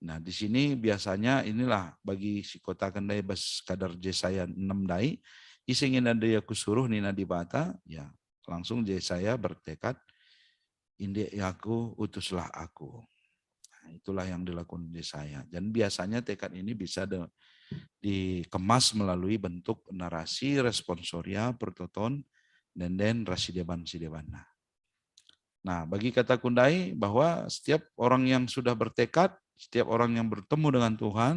Nah, di sini biasanya inilah bagi si kota kendai bas kadar Jesaya 6 dai, isingin ada ya kusuruh nina di bata, ya langsung Jesaya bertekad, indi aku utuslah aku. Nah, itulah yang dilakukan Jesaya. Dan biasanya tekad ini bisa dikemas melalui bentuk narasi, responsoria, pertoton, dan rasideban-sidebana. Nah, bagi kata Kundai bahwa setiap orang yang sudah bertekad, setiap orang yang bertemu dengan Tuhan,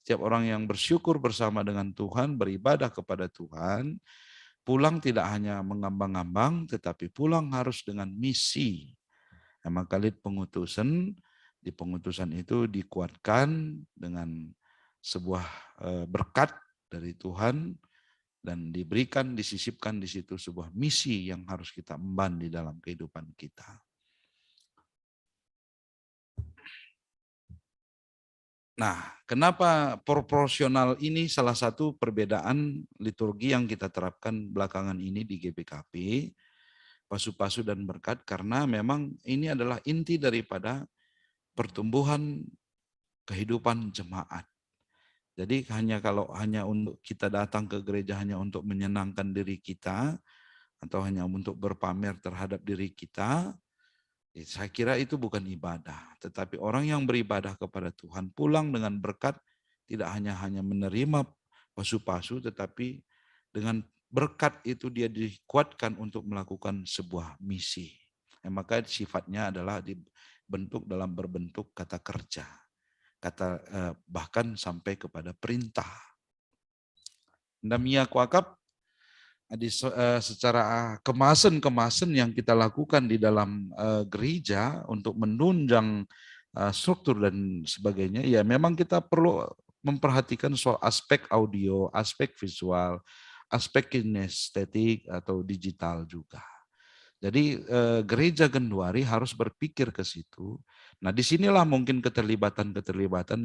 setiap orang yang bersyukur bersama dengan Tuhan, beribadah kepada Tuhan, pulang tidak hanya mengambang-ambang, tetapi pulang harus dengan misi. Emang kalit pengutusan, di pengutusan itu dikuatkan dengan sebuah berkat dari Tuhan, dan diberikan, disisipkan di situ sebuah misi yang harus kita emban di dalam kehidupan kita. Nah, kenapa proporsional ini salah satu perbedaan liturgi yang kita terapkan belakangan ini di GBKP, pasu-pasu dan berkat, karena memang ini adalah inti daripada pertumbuhan kehidupan jemaat. Jadi kalau hanya untuk kita datang ke gereja hanya untuk menyenangkan diri kita, atau hanya untuk berpamer terhadap diri kita, saya kira itu bukan ibadah. Tetapi orang yang beribadah kepada Tuhan pulang dengan berkat, tidak hanya menerima pasu-pasu, tetapi dengan berkat itu dia dikuatkan untuk melakukan sebuah misi. Maka sifatnya adalah dibentuk dalam berbentuk kata kerja. Bahkan sampai kepada perintah. Ndamia kuakap secara kemasan yang kita lakukan di dalam gereja untuk menunjang struktur dan sebagainya, ya memang kita perlu memperhatikan soal aspek audio, aspek visual, aspek kinestetik atau digital juga. Jadi gereja Genduari harus berpikir ke situ. Nah, disinilah mungkin keterlibatan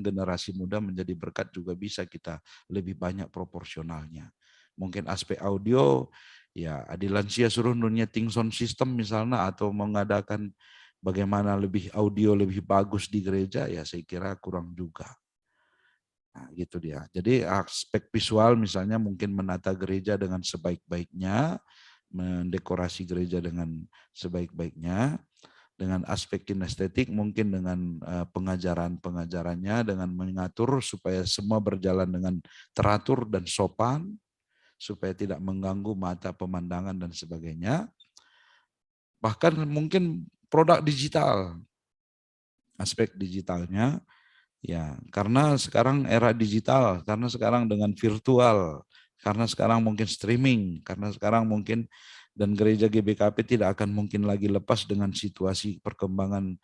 generasi muda menjadi berkat juga bisa kita lebih banyak proporsionalnya. Mungkin aspek audio, ya adilansia suruh nyeting sound system misalnya, atau mengadakan bagaimana lebih audio lebih bagus di gereja, ya saya kira kurang juga. Nah, gitu dia. Jadi aspek visual misalnya mungkin menata gereja dengan sebaik-baiknya, mendekorasi gereja dengan sebaik-baiknya, dengan aspek kinestetik mungkin dengan pengajarannya, dengan mengatur supaya semua berjalan dengan teratur dan sopan, supaya tidak mengganggu mata pemandangan dan sebagainya. Bahkan mungkin produk digital, aspek digitalnya, ya karena sekarang era digital, karena sekarang dengan virtual, karena sekarang mungkin streaming, karena sekarang mungkin, dan gereja GBKP tidak akan mungkin lagi lepas dengan situasi perkembangan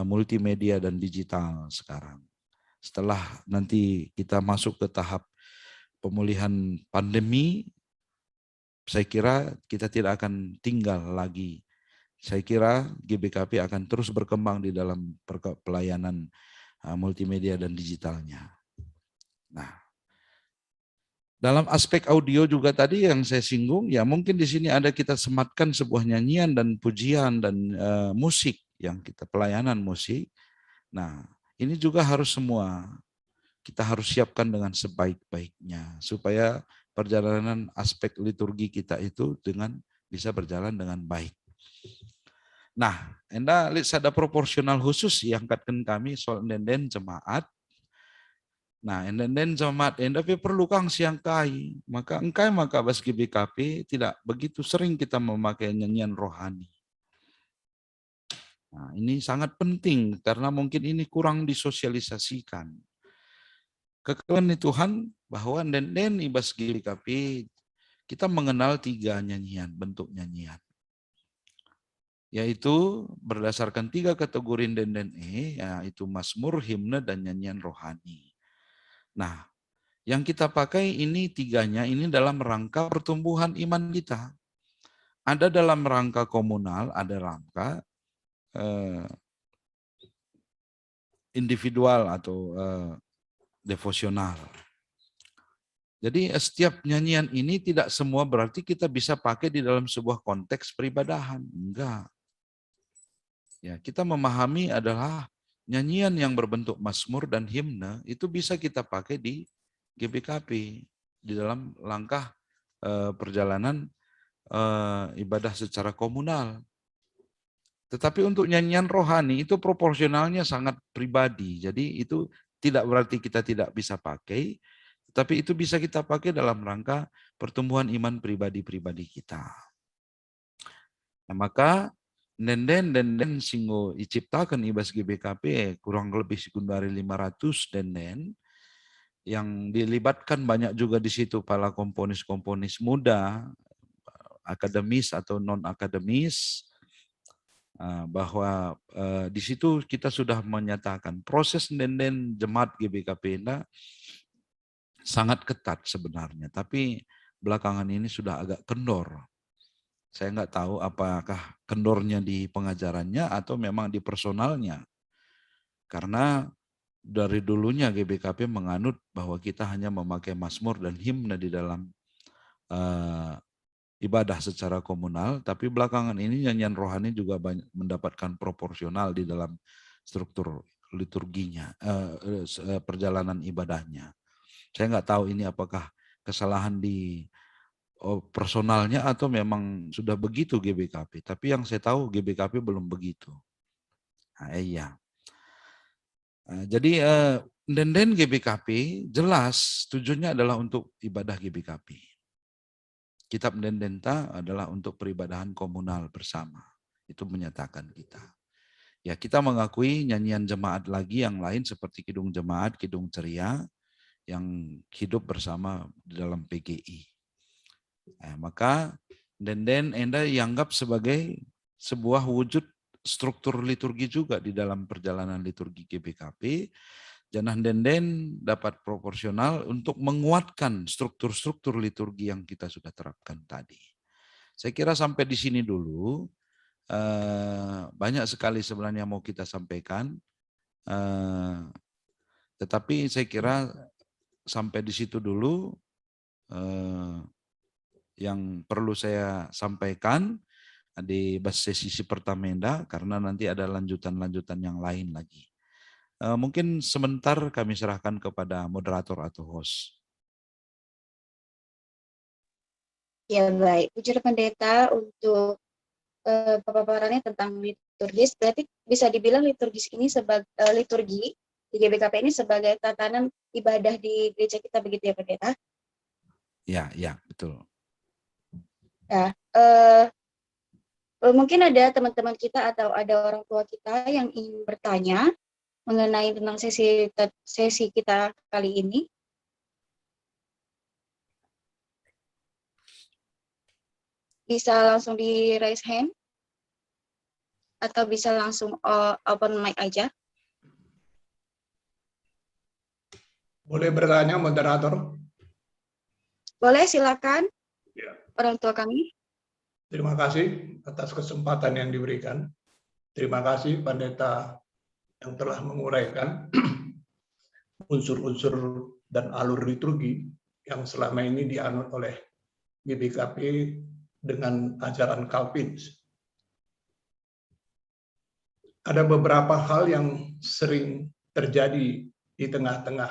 multimedia dan digital sekarang. Setelah nanti kita masuk ke tahap pemulihan pandemi, saya kira kita tidak akan tinggal lagi. Saya kira GBKP akan terus berkembang di dalam pelayanan multimedia dan digitalnya. Nah, dalam aspek audio juga tadi yang saya singgung, ya mungkin di sini ada kita sematkan sebuah nyanyian dan pujian dan musik yang kita pelayanan musik. Nah, ini juga harus semua kita harus siapkan dengan sebaik-baiknya supaya perjalanan aspek liturgi kita itu bisa berjalan dengan baik. Nah, enda ada proporsional khusus yang angkatkan kami soal den jemaat. Nah, dan jemaat enda perlu kang siang kai, maka bas GBKP tidak begitu sering kita memakai nyanyian rohani. Nah, ini sangat penting karena mungkin ini kurang disosialisasikan. Kekeluhan Tuhan bahwa den ibas GBKP kita mengenal 3 nyanyian, bentuk nyanyian. Yaitu berdasarkan 3 kategori den yaitu mazmur, himne, dan nyanyian rohani. Nah, yang kita pakai ini 3-nya ini dalam rangka pertumbuhan iman kita. Ada dalam rangka komunal, ada rangka individual atau devosional. Jadi setiap nyanyian ini tidak semua berarti kita bisa pakai di dalam sebuah konteks peribadahan. Enggak. Ya, kita memahami adalah nyanyian yang berbentuk mazmur dan himne itu bisa kita pakai di GBKP di dalam langkah perjalanan ibadah secara komunal. Tetapi untuk nyanyian rohani itu proporsionalnya sangat pribadi. Jadi itu tidak berarti kita tidak bisa pakai, tapi itu bisa kita pakai dalam rangka pertumbuhan iman pribadi-pribadi kita. Nah, maka denden singgo diciptakan ibas GBKP kurang lebih sekundari 500 denden yang dilibatkan banyak juga di situ para komponis-komponis muda, akademis atau non akademis, bahwa di situ kita sudah menyatakan proses denden jemaat GBKP sangat ketat sebenarnya, tapi belakangan ini sudah agak kendor. Saya nggak tahu apakah kendornya di pengajarannya atau memang di personalnya. Karena dari dulunya GBKP menganut bahwa kita hanya memakai mazmur dan himne di dalam ibadah secara komunal, tapi belakangan ini nyanyian rohani juga banyak mendapatkan proporsional di dalam struktur liturginya, perjalanan ibadahnya. Saya nggak tahu ini apakah kesalahan di personalnya atau memang sudah begitu GBKP. Tapi yang saya tahu GBKP belum begitu. Nah, iya. Jadi denden GBKP jelas tujuannya adalah untuk ibadah GBKP. Kitab Dendenta adalah untuk peribadahan komunal bersama. Itu menyatakan kita. Ya, kita mengakui nyanyian jemaat lagi yang lain seperti Kidung Jemaat, Kidung Ceria yang hidup bersama di dalam PGI. Maka denden enda dianggap sebagai sebuah wujud struktur liturgi juga di dalam perjalanan liturgi GBKP. Janah denden dapat proporsional untuk menguatkan struktur-struktur liturgi yang kita sudah terapkan tadi. Saya kira sampai di sini dulu. Banyak sekali sebenarnya mau kita sampaikan. Tetapi saya kira sampai di situ dulu yang perlu saya sampaikan di sesi pertama karena nanti ada lanjutan-lanjutan yang lain lagi. Mungkin sebentar kami serahkan kepada moderator atau host. Ya baik, Bujur Pendeta untuk pemaparannya tentang liturgis, berarti bisa dibilang liturgis ini sebagai liturgi di GBKP ini sebagai tatanan ibadah di gereja kita, begitu ya Pendeta? Ya, betul. Ya, mungkin ada teman-teman kita atau ada orang tua kita yang ingin bertanya mengenai tentang sesi kita kali ini. Bisa langsung di raise hand atau bisa langsung open mic aja. Boleh bertanya moderator? Boleh, silakan. Ya. Orang tua kami. Terima kasih atas kesempatan yang diberikan. Terima kasih Pendeta yang telah menguraikan unsur-unsur dan alur liturgi yang selama ini dianut oleh GBKP dengan ajaran Calvinis. Ada beberapa hal yang sering terjadi di tengah-tengah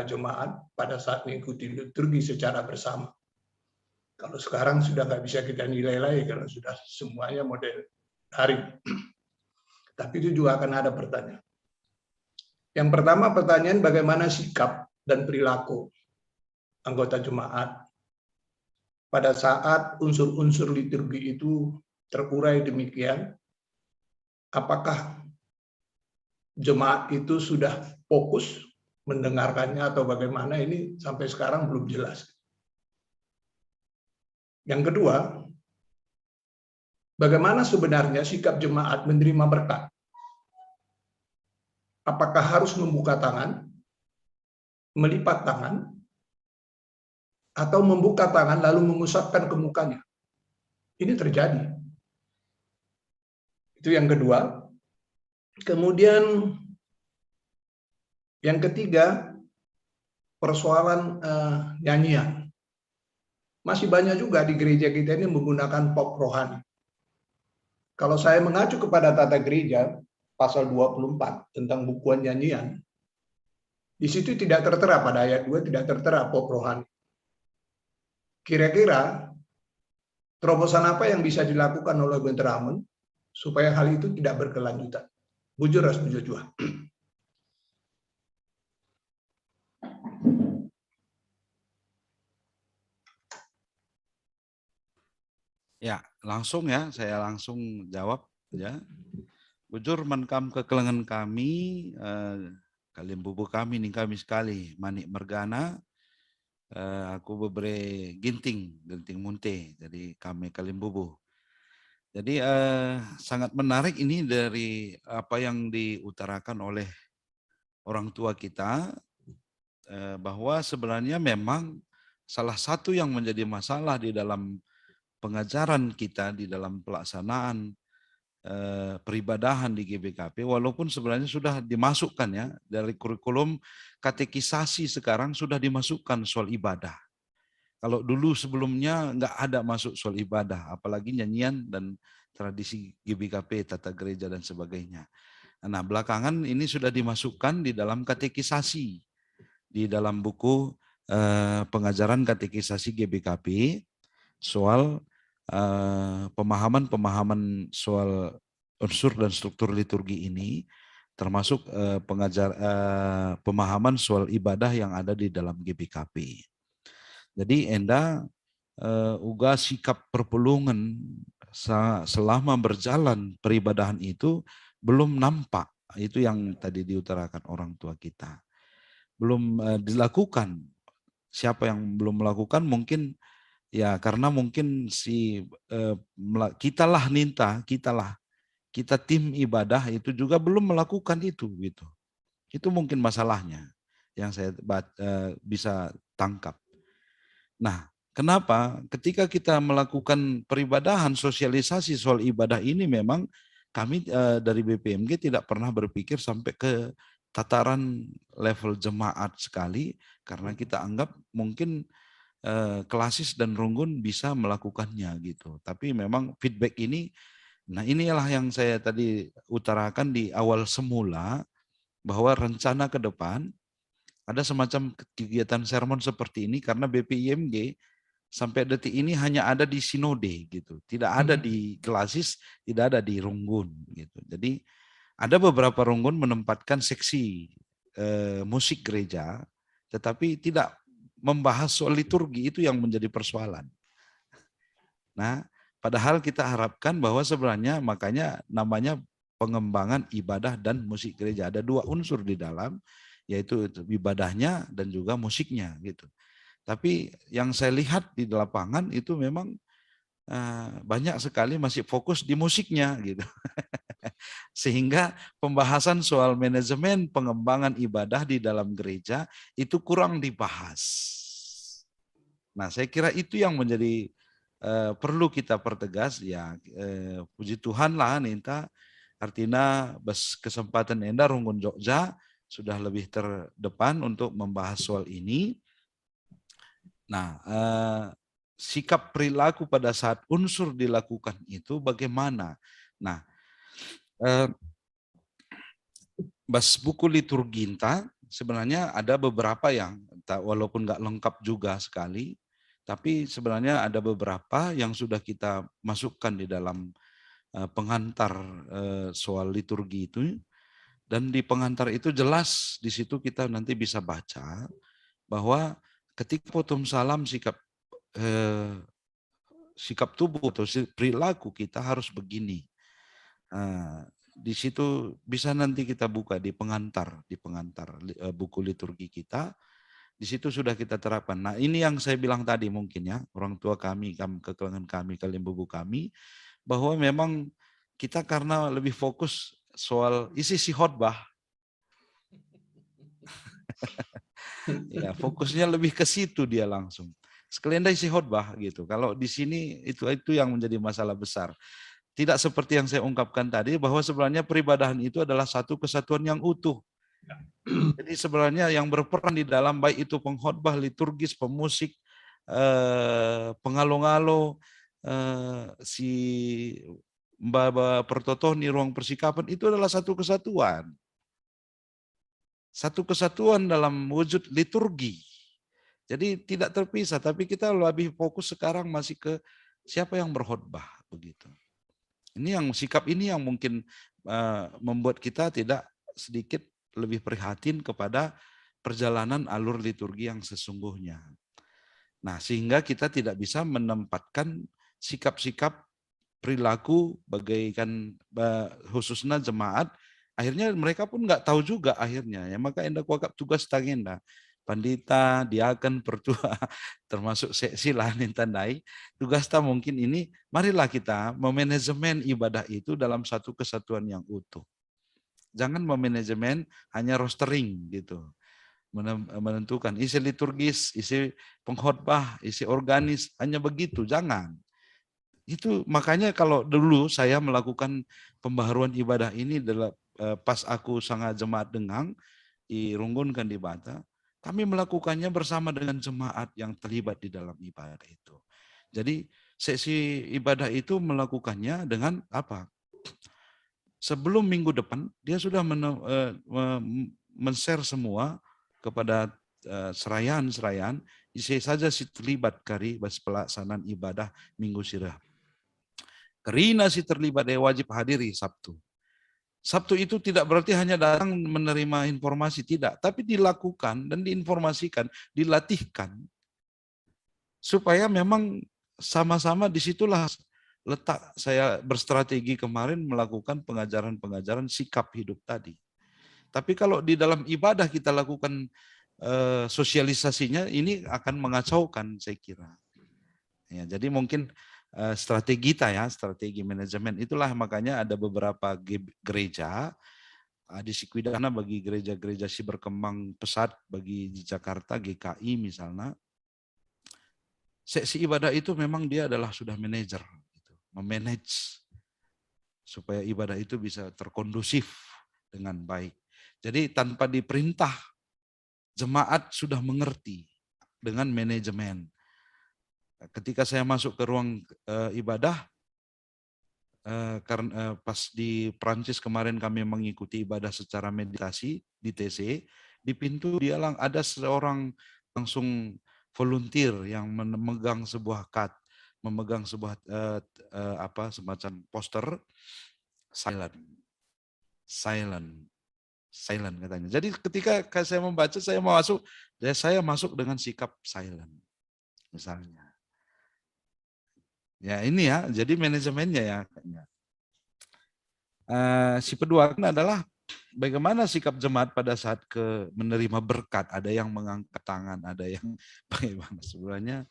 jemaat pada saat mengikuti liturgi secara bersama. Kalau sekarang sudah nggak bisa kita nilai lagi karena sudah semuanya model daring. Tapi itu juga akan ada pertanyaan. Yang pertama pertanyaan bagaimana sikap dan perilaku anggota jemaat pada saat unsur-unsur liturgi itu terurai demikian. Apakah jemaat itu sudah fokus mendengarkannya atau bagaimana, ini sampai sekarang belum jelas. Yang kedua, bagaimana sebenarnya sikap jemaat menerima berkat? Apakah harus membuka tangan, melipat tangan, atau membuka tangan lalu mengusapkan ke mukanya? Ini terjadi. Itu yang kedua. Kemudian yang ketiga, persoalan nyanyian. Masih banyak juga di gereja kita ini menggunakan pop rohani. Kalau saya mengacu kepada tata gereja, pasal 24 tentang bukuan nyanyian, di situ tidak tertera, pada ayat 2 tidak tertera pop rohani. Kira-kira terobosan apa yang bisa dilakukan oleh Bentramen supaya hal itu tidak berkelanjutan? Bujur Ras Joshua. Ya, langsung ya, saya langsung jawab ya. Bujur menkam kekelengan kami, kalian bubu kami nih kami sekali, manik mergana, aku bebre ginting munte, jadi kami kalian bubu. Jadi sangat menarik ini dari apa yang diutarakan oleh orang tua kita, bahwa sebenarnya memang salah satu yang menjadi masalah di dalam pengajaran kita, di dalam pelaksanaan peribadahan di GBKP, walaupun sebenarnya sudah dimasukkan ya, dari kurikulum katekisasi sekarang sudah dimasukkan soal ibadah. Kalau dulu sebelumnya nggak ada masuk soal ibadah, apalagi nyanyian dan tradisi GBKP, tata gereja dan sebagainya. Nah, belakangan ini sudah dimasukkan di dalam katekisasi, di dalam buku pengajaran katekisasi GBKP soal pemahaman soal unsur dan struktur liturgi ini, termasuk pemahaman soal ibadah yang ada di dalam GBKP. Jadi enda uga sikap perpulungan selama berjalan peribadahan itu belum nampak, itu yang tadi diutarakan orang tua kita. Belum dilakukan. Siapa yang belum melakukan mungkin ya karena mungkin kita tim ibadah itu juga belum melakukan itu gitu. Itu mungkin masalahnya yang saya bisa tangkap. Nah, kenapa? Ketika kita melakukan peribadahan, sosialisasi soal ibadah ini memang kami dari BPMG tidak pernah berpikir sampai ke tataran level jemaat sekali, karena kita anggap mungkin klasis dan runggun bisa melakukannya gitu. Tapi memang feedback ini, nah inilah yang saya tadi utarakan di awal semula, bahwa rencana ke depan ada semacam kegiatan sermon seperti ini karena BPIMG sampai detik ini hanya ada di sinode gitu, tidak ada di klasis, tidak ada di runggun gitu. Jadi ada beberapa runggun menempatkan seksi musik gereja, tetapi tidak membahas soal liturgi, itu yang menjadi persoalan. Nah, padahal kita harapkan bahwa sebenarnya makanya namanya pengembangan ibadah dan musik gereja. Ada dua unsur di dalam, yaitu ibadahnya dan juga musiknya gitu. Tapi yang saya lihat di lapangan itu memang banyak sekali masih fokus di musiknya gitu. Sehingga pembahasan soal manajemen pengembangan ibadah di dalam gereja itu kurang dibahas. Nah, saya kira itu yang menjadi perlu kita pertegas ya. Puji Tuhan lah Ninta, artinya kesempatan enda Runggun Jogja sudah lebih terdepan untuk membahas soal ini. Nah, sikap perilaku pada saat unsur dilakukan itu bagaimana? Nah, buku liturgi sebenarnya ada beberapa yang walaupun nggak lengkap juga sekali, tapi sebenarnya ada beberapa yang sudah kita masukkan di dalam pengantar soal liturgi itu. Dan di pengantar itu jelas di situ kita nanti bisa baca bahwa ketika potom salam sikap tubuh atau perilaku kita harus begini. Di situ bisa nanti kita buka di pengantar buku liturgi kita. Di situ sudah kita terapkan. Nah, ini yang saya bilang tadi mungkin ya, orang tua kami, kekelengan kami, kalian bubu kami, bahwa memang kita karena lebih fokus soal isi khotbah. Ya, fokusnya lebih ke situ dia langsung. Sekalian isi khotbah gitu. Kalau di sini itu yang menjadi masalah besar. Tidak seperti yang saya ungkapkan tadi bahwa sebenarnya peribadahan itu adalah satu kesatuan yang utuh. Jadi sebenarnya yang berperan di dalam baik itu pengkhotbah, liturgis, pemusik, pengalo-ngalo, si Mbak Pertotoh di ruang persikapan itu adalah satu kesatuan. Satu kesatuan dalam wujud liturgi. Jadi tidak terpisah, tapi kita lebih fokus sekarang masih ke siapa yang berkhotbah begitu. Ini yang sikap ini yang mungkin membuat kita tidak sedikit lebih prihatin kepada perjalanan alur liturgi yang sesungguhnya. Nah, sehingga kita tidak bisa menempatkan sikap-sikap perilaku bagaikan khususnya jemaat, akhirnya mereka pun nggak tahu juga akhirnya. Ya, maka endak wakap tugas tangenda. Pandita, diaken, pertua, termasuk seksi lain tandai, tugas ta mungkin ini, marilah kita memanajemen ibadah itu dalam satu kesatuan yang utuh. Jangan memanajemen hanya rostering gitu, menentukan isi liturgis, isi pengkhotbah, isi organis, hanya begitu, jangan. Itu makanya kalau dulu saya melakukan pembaharuan ibadah ini adalah pas aku sangat jemaat Dengang, dirunggunkan di Bata, kami melakukannya bersama dengan jemaat yang terlibat di dalam ibadah itu. Jadi sesi ibadah itu melakukannya dengan apa? Sebelum minggu depan dia sudah men-share semua kepada serayaan-serayaan, isi saja si terlibat kari bas pelaksanaan ibadah minggu sirah. Karena si terlibat dia wajib hadiri Sabtu. Sabtu itu tidak berarti hanya datang menerima informasi, tidak. Tapi dilakukan dan diinformasikan, dilatihkan. Supaya memang sama-sama disitulah letak saya berstrategi kemarin melakukan pengajaran-pengajaran sikap hidup tadi. Tapi kalau di dalam ibadah kita lakukan sosialisasinya, ini akan mengacaukan saya kira. Ya, jadi mungkin strategi kita ya, strategi manajemen itulah makanya ada beberapa gereja di Sikwidana bagi gereja-gereja si berkembang pesat bagi di Jakarta GKI misalnya. Seksi ibadah itu memang dia adalah sudah manajer, gitu, memanage supaya ibadah itu bisa terkondusif dengan baik. Jadi tanpa diperintah, jemaat sudah mengerti dengan manajemen. Ketika saya masuk ke ruang ibadah, karena pas di Prancis kemarin kami mengikuti ibadah secara meditasi di TC, di pintu dia ada seorang langsung volunteer yang memegang sebuah memegang sebuah semacam poster silent katanya. Jadi ketika saya membaca, saya masuk dengan sikap silent misalnya. Ya ini ya, jadi manajemennya ya. Si kedua adalah bagaimana sikap jemaat pada saat menerima berkat. Ada yang mengangkat tangan, ada yang bagaimana. Sebenarnya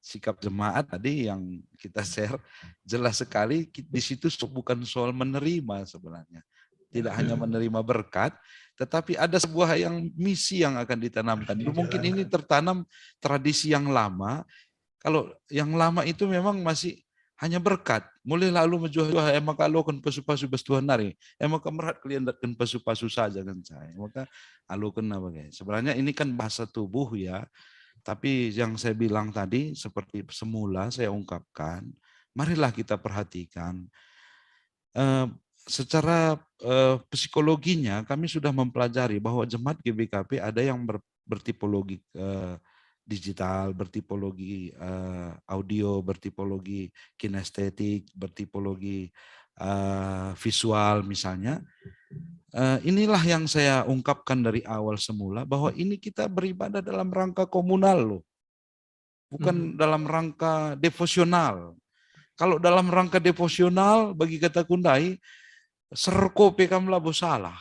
sikap jemaat tadi yang kita share jelas sekali di situ bukan soal menerima sebenarnya. Tidak hanya menerima berkat, tetapi ada sebuah misi yang akan ditanamkan. Mungkin ini tertanam tradisi yang lama. Kalau yang lama itu memang masih hanya berkat. Mulai lalu menjual emak alukan pasu-pasu bestuhan nari. Emak kemerat kalian datkan pasu-pasu saja kan saya. Maka alukan apa guys. Sebenarnya ini kan bahasa tubuh ya. Tapi yang saya bilang tadi seperti semula saya ungkapkan, marilah kita perhatikan. Secara psikologinya kami sudah mempelajari bahwa jemaat GBKP ada yang bertipologi digital, bertipologi audio, bertipologi kinestetik, bertipologi visual misalnya. Inilah yang saya ungkapkan dari awal semula bahwa ini kita beribadah dalam rangka komunal loh. Bukan dalam rangka devosional. Kalau dalam rangka devosional bagi kata Kundai, serko pekam labo salah.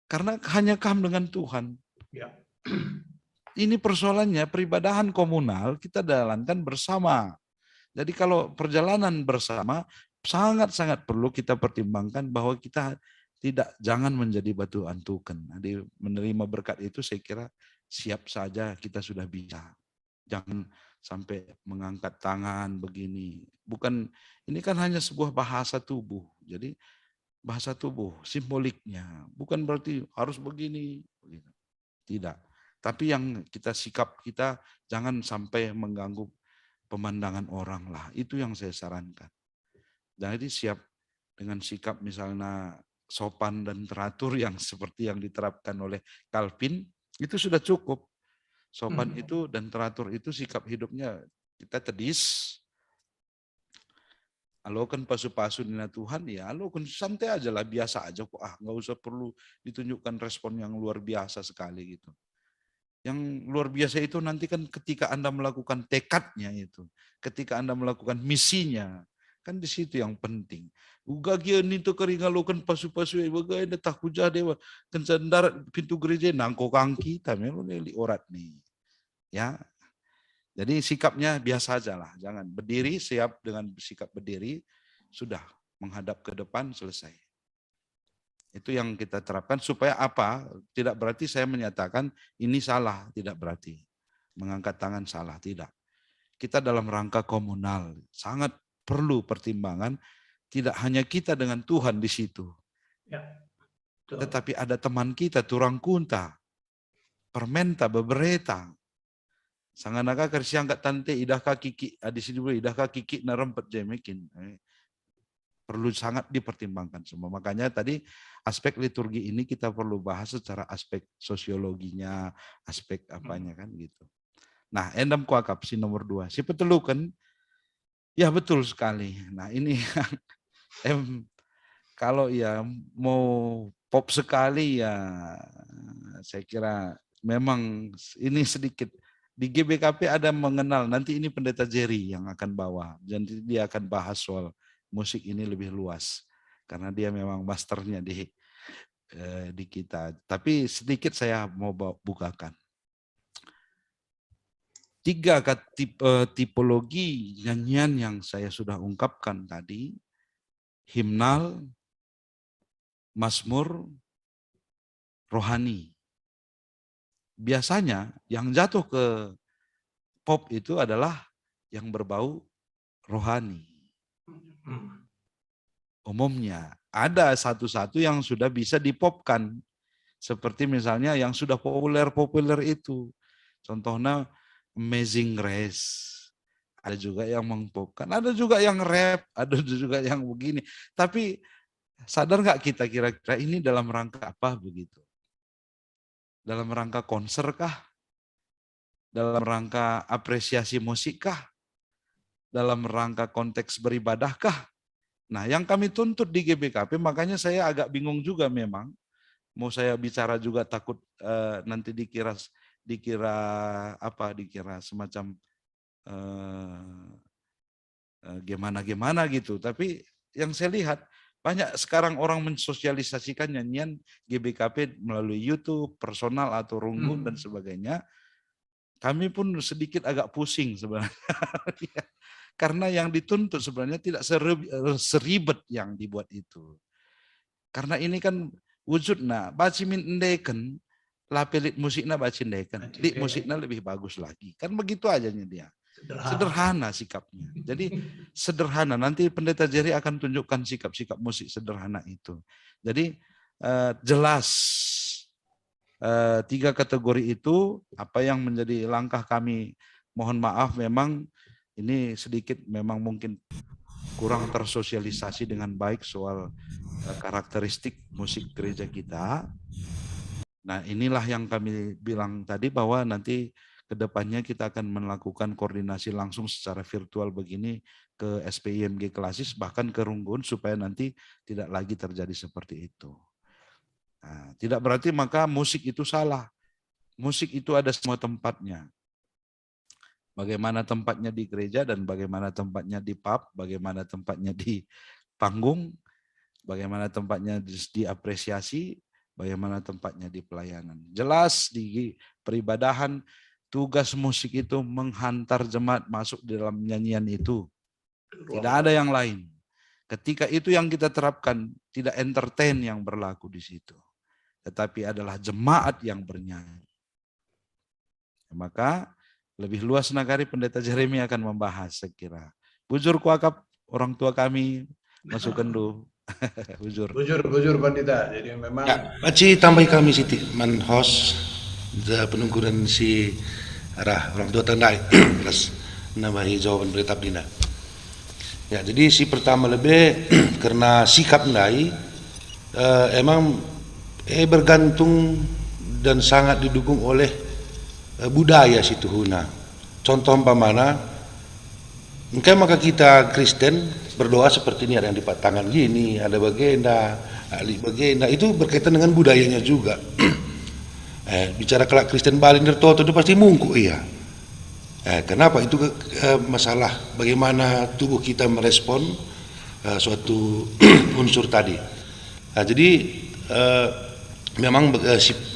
Karena hanya kam dengan Tuhan. Ya. Ini persoalannya peribadahan komunal kita jalankan bersama. Jadi kalau perjalanan bersama sangat-sangat perlu kita pertimbangkan bahwa kita jangan menjadi batu antukan. Jadi menerima berkat itu saya kira siap saja kita sudah bisa. Jangan sampai mengangkat tangan begini. Bukan, ini kan hanya sebuah bahasa tubuh. Jadi bahasa tubuh, simboliknya. Bukan berarti harus begini. Tidak. Tapi yang kita sikap kita jangan sampai mengganggu pemandangan orang lah. Itu yang saya sarankan. Jadi siap dengan sikap misalnya sopan dan teratur yang seperti yang diterapkan oleh Calvin, itu sudah cukup. Sopan itu dan teratur itu sikap hidupnya kita tedis. Alokan pasu-pasu nina Tuhan, ya alokan santai aja lah, biasa aja kok. Nggak usah perlu ditunjukkan respon yang luar biasa sekali gitu. Yang luar biasa itu nanti kan ketika Anda melakukan tekadnya itu, ketika Anda melakukan misinya, kan di situ yang penting. Ugagian itu keringalokan pasu-pasu bagai ada tak hujah dewa kencan darat pintu gereja nangko kangki tamelo neli orat nih. Ya. Jadi sikapnya biasa aja lah, jangan berdiri, siap dengan sikap berdiri, sudah menghadap ke depan, selesai. Itu yang kita terapkan supaya apa? Tidak berarti saya menyatakan ini salah, tidak berarti. Mengangkat tangan salah, tidak. Kita dalam rangka komunal, sangat perlu pertimbangan, tidak hanya kita dengan Tuhan di situ. Ya, tetapi ada teman kita, turang kunta, permenta, bebereta. Sanganaka kersi angkat tante, idahkah kiki, di sini boleh, idahkah kiki narempet jemekin. Perlu sangat dipertimbangkan semua. Makanya tadi aspek liturgi ini kita perlu bahas secara aspek sosiologinya, aspek apanya kan gitu. Nah, endam kuakap si nomor 2. Si petelukan, ya betul sekali. Nah ini kalau ya mau pop sekali ya saya kira memang ini sedikit. Di GBKP ada mengenal, nanti ini Pendeta Jerry yang akan bawa. Jadi dia akan bahas soal musik ini lebih luas. Karena dia memang masternya di kita. Tapi sedikit saya mau bukakan. 3 tipologi nyanyian yang saya sudah ungkapkan tadi. Himnal, mazmur, rohani. Biasanya yang jatuh ke pop itu adalah yang berbau rohani. Umumnya ada satu-satu yang sudah bisa dipopkan. Seperti misalnya yang sudah populer itu. Contohnya Amazing Grace. Ada juga yang mengpopkan, ada juga yang rap, ada juga yang begini. Tapi sadar nggak kita kira-kira ini dalam rangka apa begitu? Dalam rangka konser kah? Dalam rangka apresiasi musik kah? Dalam rangka konteks beribadah kah? Nah, yang kami tuntut di GBKP, makanya saya agak bingung juga memang. Mau saya bicara juga takut nanti dikira semacam gimana gitu. Tapi yang saya lihat banyak sekarang orang mensosialisasikan nyanyian GBKP melalui YouTube, personal atau runggun dan sebagainya. Kami pun sedikit agak pusing sebenarnya. Karena yang dituntut sebenarnya tidak seribet yang dibuat itu. Karena ini kan wujudnya bacimin endeken, lapelit musiknya bacin deken, di musiknya lebih bagus lagi. Kan begitu aja dia. Sederhana sikapnya. Jadi sederhana. Nanti Pendeta Jerry akan tunjukkan sikap-sikap musik sederhana itu. Jadi jelas 3 kategori itu apa yang menjadi langkah kami. Mohon maaf memang ini sedikit memang mungkin kurang tersosialisasi dengan baik soal karakteristik musik gereja kita. Nah inilah yang kami bilang tadi bahwa nanti kedepannya kita akan melakukan koordinasi langsung secara virtual begini ke SPIMG Klasis bahkan ke Runggun supaya nanti tidak lagi terjadi seperti itu. Nah, tidak berarti maka musik itu salah. Musik itu ada semua tempatnya. Bagaimana tempatnya di gereja dan bagaimana tempatnya di pub, bagaimana tempatnya di panggung, bagaimana tempatnya diapresiasi, bagaimana tempatnya di pelayanan. Jelas di peribadahan tugas musik itu menghantar jemaat masuk di dalam nyanyian itu. Tidak ada yang lain. Ketika itu yang kita terapkan, tidak entertain yang berlaku di situ. Tetapi adalah jemaat yang bernyanyi. Maka lebih luas nagari Pendeta Jeremy akan membahas saya kira. Bujur kuakap orang tua kami masukkan dulu Bujur. Bujur Pandita. Jadi memang Ya, Paci tambahi kami Siti man host penungguran si arah orang tua tandai plus nambahi jawaban berita Dina. Ya, jadi si pertama lebih karena sikap ndai emang bergantung dan sangat didukung oleh budaya situ huna. Contoh umpamana, maka kita Kristen berdoa seperti ini, ada yang lipat tangan gini, ada bagenda, ahli bagenda, itu berkaitan dengan budayanya juga. Bicara kelak Kristen Bali Nirtoto itu pasti mungku iya. Kenapa? Itu masalah bagaimana tubuh kita merespon suatu unsur tadi. Jadi memang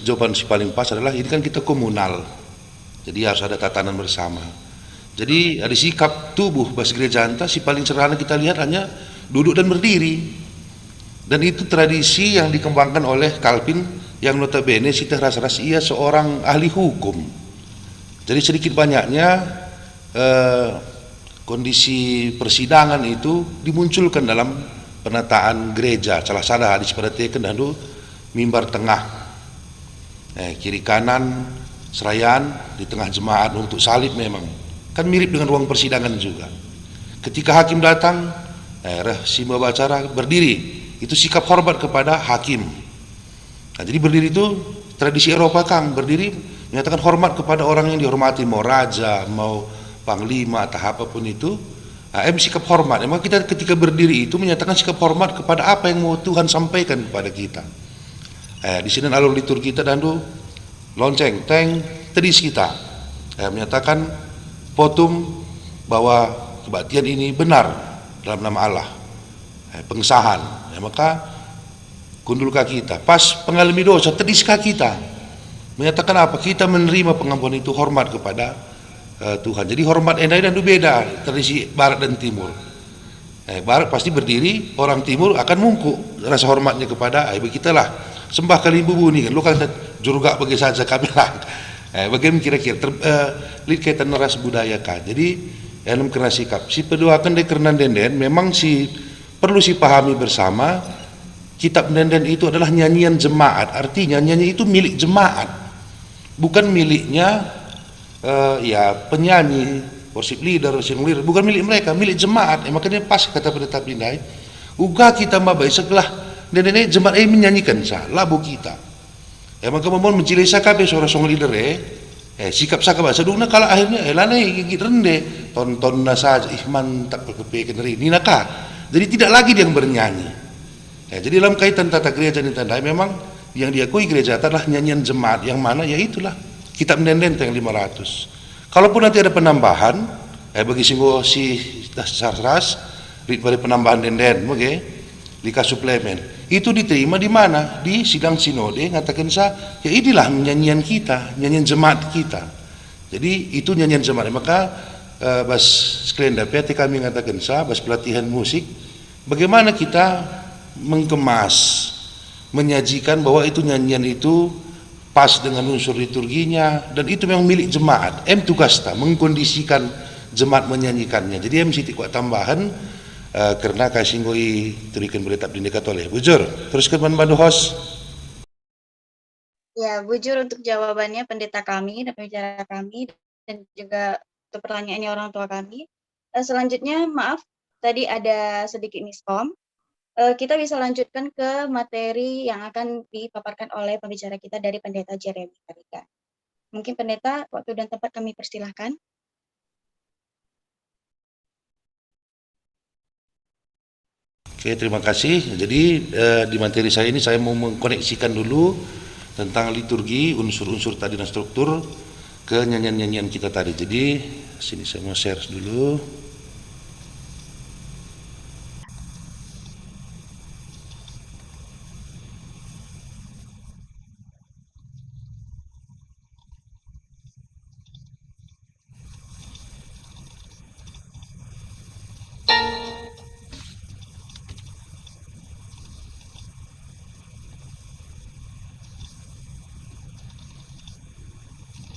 jawaban si paling pas adalah ini kan kita komunal, jadi harus ada tatanan bersama. Jadi ada sikap tubuh bahasa gereja anta si paling sederhana kita lihat hanya duduk dan berdiri, dan itu tradisi yang dikembangkan oleh Calvin yang notabene si ras ia seorang ahli hukum. Jadi sedikit banyaknya kondisi persidangan itu dimunculkan dalam penataan gereja. Salah hadis pada teken dahulu mimbar tengah, kiri kanan serayan, di tengah jemaat untuk salib. Memang kan mirip dengan ruang persidangan juga. Ketika hakim datang, si pembicara berdiri, itu sikap hormat kepada hakim. Nah, jadi berdiri itu tradisi Eropa, Kang, berdiri menyatakan hormat kepada orang yang dihormati, mau raja, mau panglima atau apapun itu. Sikap hormat. Emang kita ketika berdiri itu menyatakan sikap hormat kepada apa yang mau Tuhan sampaikan kepada kita. Di sini alur liturgi kita dan lonceng, teng, tedis kita menyatakan potum bahwa kebaktian ini benar dalam nama Allah, pengesahan. Maka kundul kaki kita, pas pengalami dosa, tedis kaki kita, menyatakan apa? Kita menerima pengampunan itu, hormat kepada Tuhan. Jadi hormat endai dan beda tradisi Barat dan Timur. Barat pasti berdiri, orang Timur akan mungku rasa hormatnya kepada begitulah sembah kali ibu buni kan, lu kan juruga bagi saja kami lah. Bagaimana kira-kira lihat kaitan ras budaya kan. Jadi dalam kena sikap si pedoakan de kernan denden memang si perlu si pahami bersama. Kitab denden itu adalah nyanyian jemaat, artinya nyanyi itu milik jemaat, bukan miliknya penyanyi, worship leader, bukan milik mereka, milik jemaat. Makanya pas kata pendeta Pindai, uga kita mabai setelah denden jemaat menyanyikan sah labu kita. Maka mohon mencilai sakabe seorang song leader sikap saka bahasa duna kalau akhirnya lana gigit rende tonton saja mantap kepekan ini naka. Jadi tidak lagi dia yang bernyanyi. Jadi dalam kaitan tata gereja dan tandai memang yang diakui gereja adalah nyanyian jemaat, yang mana ya itulah kitab denden yang 500. Kalaupun nanti ada penambahan bagi singgo si dasar ras pada penambahan denden, oke, lika suplemen itu diterima di mana? Di sidang sinode ngatakan ya inilah nyanyian kita, nyanyian jemaat kita. Jadi itu nyanyian jemaat. Maka bas sekalian dapat kami ngatakan bas pelatihan musik, bagaimana kita mengemas, menyajikan bahwa itu nyanyian itu pas dengan unsur liturginya, dan itu memang milik jemaat. Tugasnya mengkondisikan jemaat menyanyikannya. Jadi mesti kuat tambahan karena kasih ngoi turikan berita dindekat oleh bujur. Teruskan bantu host. Ya, bujur untuk jawabannya pendeta kami dan pembicara kami, dan juga untuk pertanyaannya orang tua kami. Selanjutnya, maaf, tadi ada sedikit miskom. Kita bisa lanjutkan ke materi yang akan dipaparkan oleh pembicara kita dari pendeta Jeremy Karika. Mungkin pendeta, waktu dan tempat kami persilahkan. Oke, terima kasih. Jadi di materi saya ini saya mau mengkoneksikan dulu tentang liturgi, unsur-unsur tadi dan struktur ke nyanyian-nyanyian kita tadi. Jadi sini saya mau share dulu.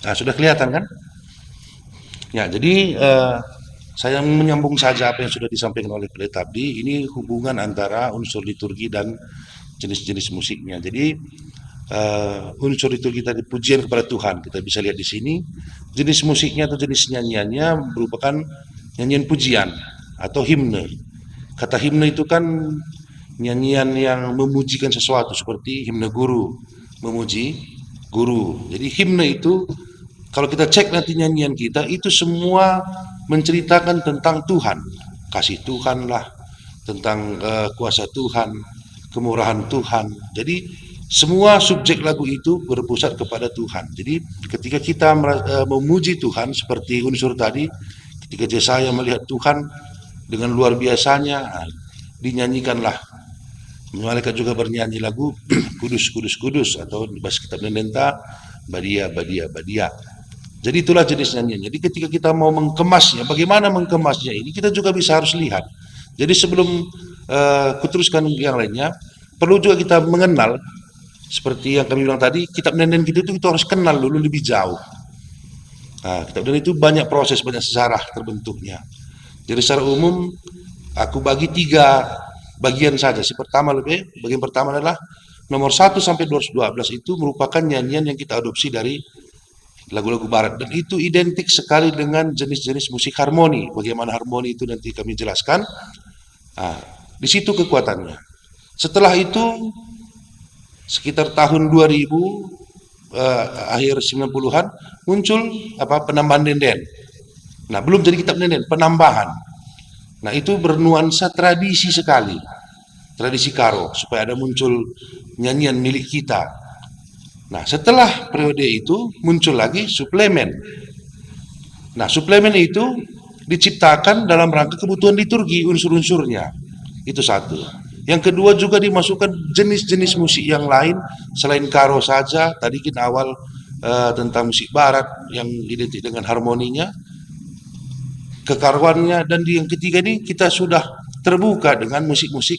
Nah, sudah kelihatan kan? Ya, jadi Saya menyambung saja apa yang sudah disampaikan oleh Pendeta Abdi. Ini hubungan antara unsur liturgi dan jenis-jenis musiknya. Jadi unsur liturgi tadi pujian kepada Tuhan, kita bisa lihat di sini. Jenis musiknya atau jenis nyanyiannya merupakan nyanyian pujian atau himne. Kata himne itu kan nyanyian yang memujikan sesuatu, seperti himne guru, memuji guru. Jadi himne itu kalau kita cek nanti nyanyian kita, itu semua menceritakan tentang Tuhan, kasih Tuhan lah, tentang kuasa Tuhan, kemurahan Tuhan. Jadi semua subjek lagu itu berpusat kepada Tuhan. Jadi ketika kita memuji Tuhan seperti unsur tadi, ketika Yesaya melihat Tuhan dengan luar biasanya, dinyanyikanlah. Malaikat juga bernyanyi lagu kudus, kudus, kudus, atau di bahasa kitab Nendenta, badia, badia, badia. Jadi itulah jenis nyanyian. Jadi ketika kita mau mengemasnya, bagaimana mengemasnya ini kita juga bisa harus lihat. Jadi sebelum kuteruskan yang lainnya, perlu juga kita mengenal, seperti yang kami bilang tadi, kitab Nenden kita itu kita harus kenal dulu lebih jauh. Nah, kitab Nenden itu banyak proses, banyak sejarah terbentuknya. Jadi secara umum aku bagi 3 bagian saja. Bagian pertama adalah nomor 1 sampai 212 itu merupakan nyanyian yang kita adopsi dari lagu-lagu barat, dan itu identik sekali dengan jenis-jenis musik harmoni. Bagaimana harmoni itu nanti kami jelaskan. Nah, di situ kekuatannya. Setelah itu sekitar tahun 2000 akhir 90-an muncul penambahan Nenden. Nah, belum jadi kitab Nenden, penambahan. Nah, itu bernuansa tradisi sekali. Tradisi Karo, supaya ada muncul nyanyian milik kita. Nah, setelah periode itu muncul lagi suplemen. Nah, suplemen itu diciptakan dalam rangka kebutuhan liturgi, unsur-unsurnya. Itu satu. Yang kedua juga dimasukkan jenis-jenis musik yang lain selain Karo saja. Tadi kita awal tentang musik barat yang identik dengan harmoninya, kekaruannya, dan yang ketiga ini kita sudah terbuka dengan musik-musik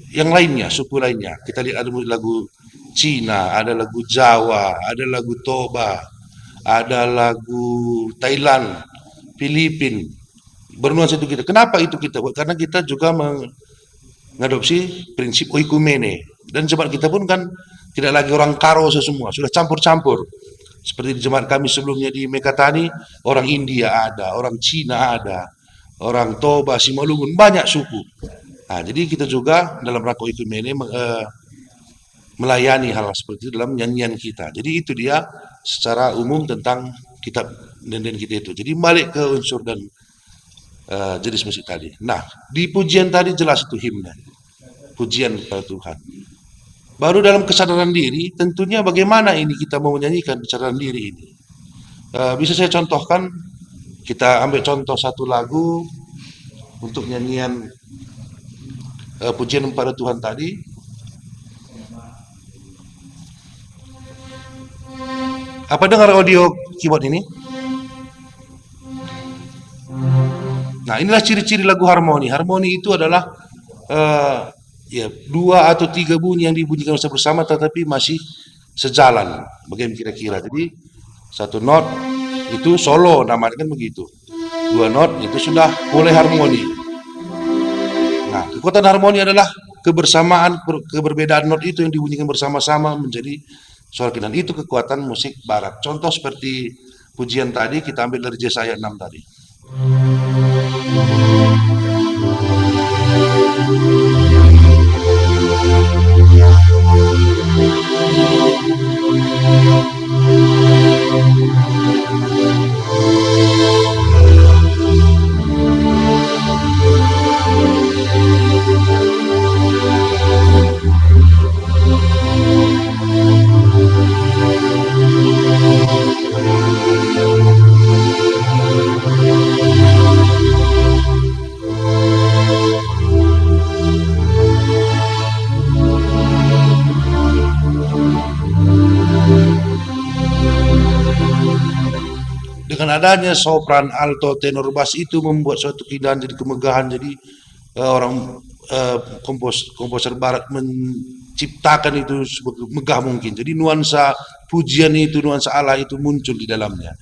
yang lainnya, suku lainnya. Kita lihat ada lagu Cina, ada lagu Jawa, ada lagu Toba, ada lagu Thailand, Filipina. Bernuansa itu kita. Kenapa itu kita buat? Karena kita juga mengadopsi prinsip oikumene. Dan jemaat kita pun kan tidak lagi orang Karo semua, sudah campur-campur. Seperti di jemaat kami sebelumnya di Mekatani, orang India ada, orang Cina ada, orang Toba, Simalungun, banyak suku. Nah, jadi kita juga dalam rangka oikumene melayani hal seperti itu dalam nyanyian kita. Jadi itu dia secara umum tentang kitab Nenden kita itu. Jadi balik ke unsur dan jenis musik tadi. Nah, di pujian tadi jelas itu himne, pujian kepada Tuhan. Baru dalam kesadaran diri, tentunya bagaimana ini kita mau menyanyikan kesadaran diri ini. Bisa saya contohkan, kita ambil contoh satu lagu untuk nyanyian pujian kepada Tuhan tadi. Apa dengar audio keyboard ini? Nah, inilah ciri-ciri lagu harmoni. Harmoni itu adalah 2 atau 3 bunyi yang dibunyikan bersama tetapi masih sejalan. Bagaimana kira-kira? Jadi 1 not itu solo, namanya kan begitu. 2 not itu sudah mulai harmoni. Nah, kekuatan harmoni adalah kebersamaan, keberbedaan not itu yang dibunyikan bersama-sama menjadi suara, dan itu kekuatan musik barat. Contoh seperti pujian tadi kita ambil dari Yesaya 6 tadi. Dengan adanya sopran, alto, tenor, bass itu membuat suatu keindahan, jadi kemegahan. Jadi orang komposer barat menciptakan itu megah mungkin. Jadi nuansa pujian itu, nuansa Allah itu muncul di dalamnya.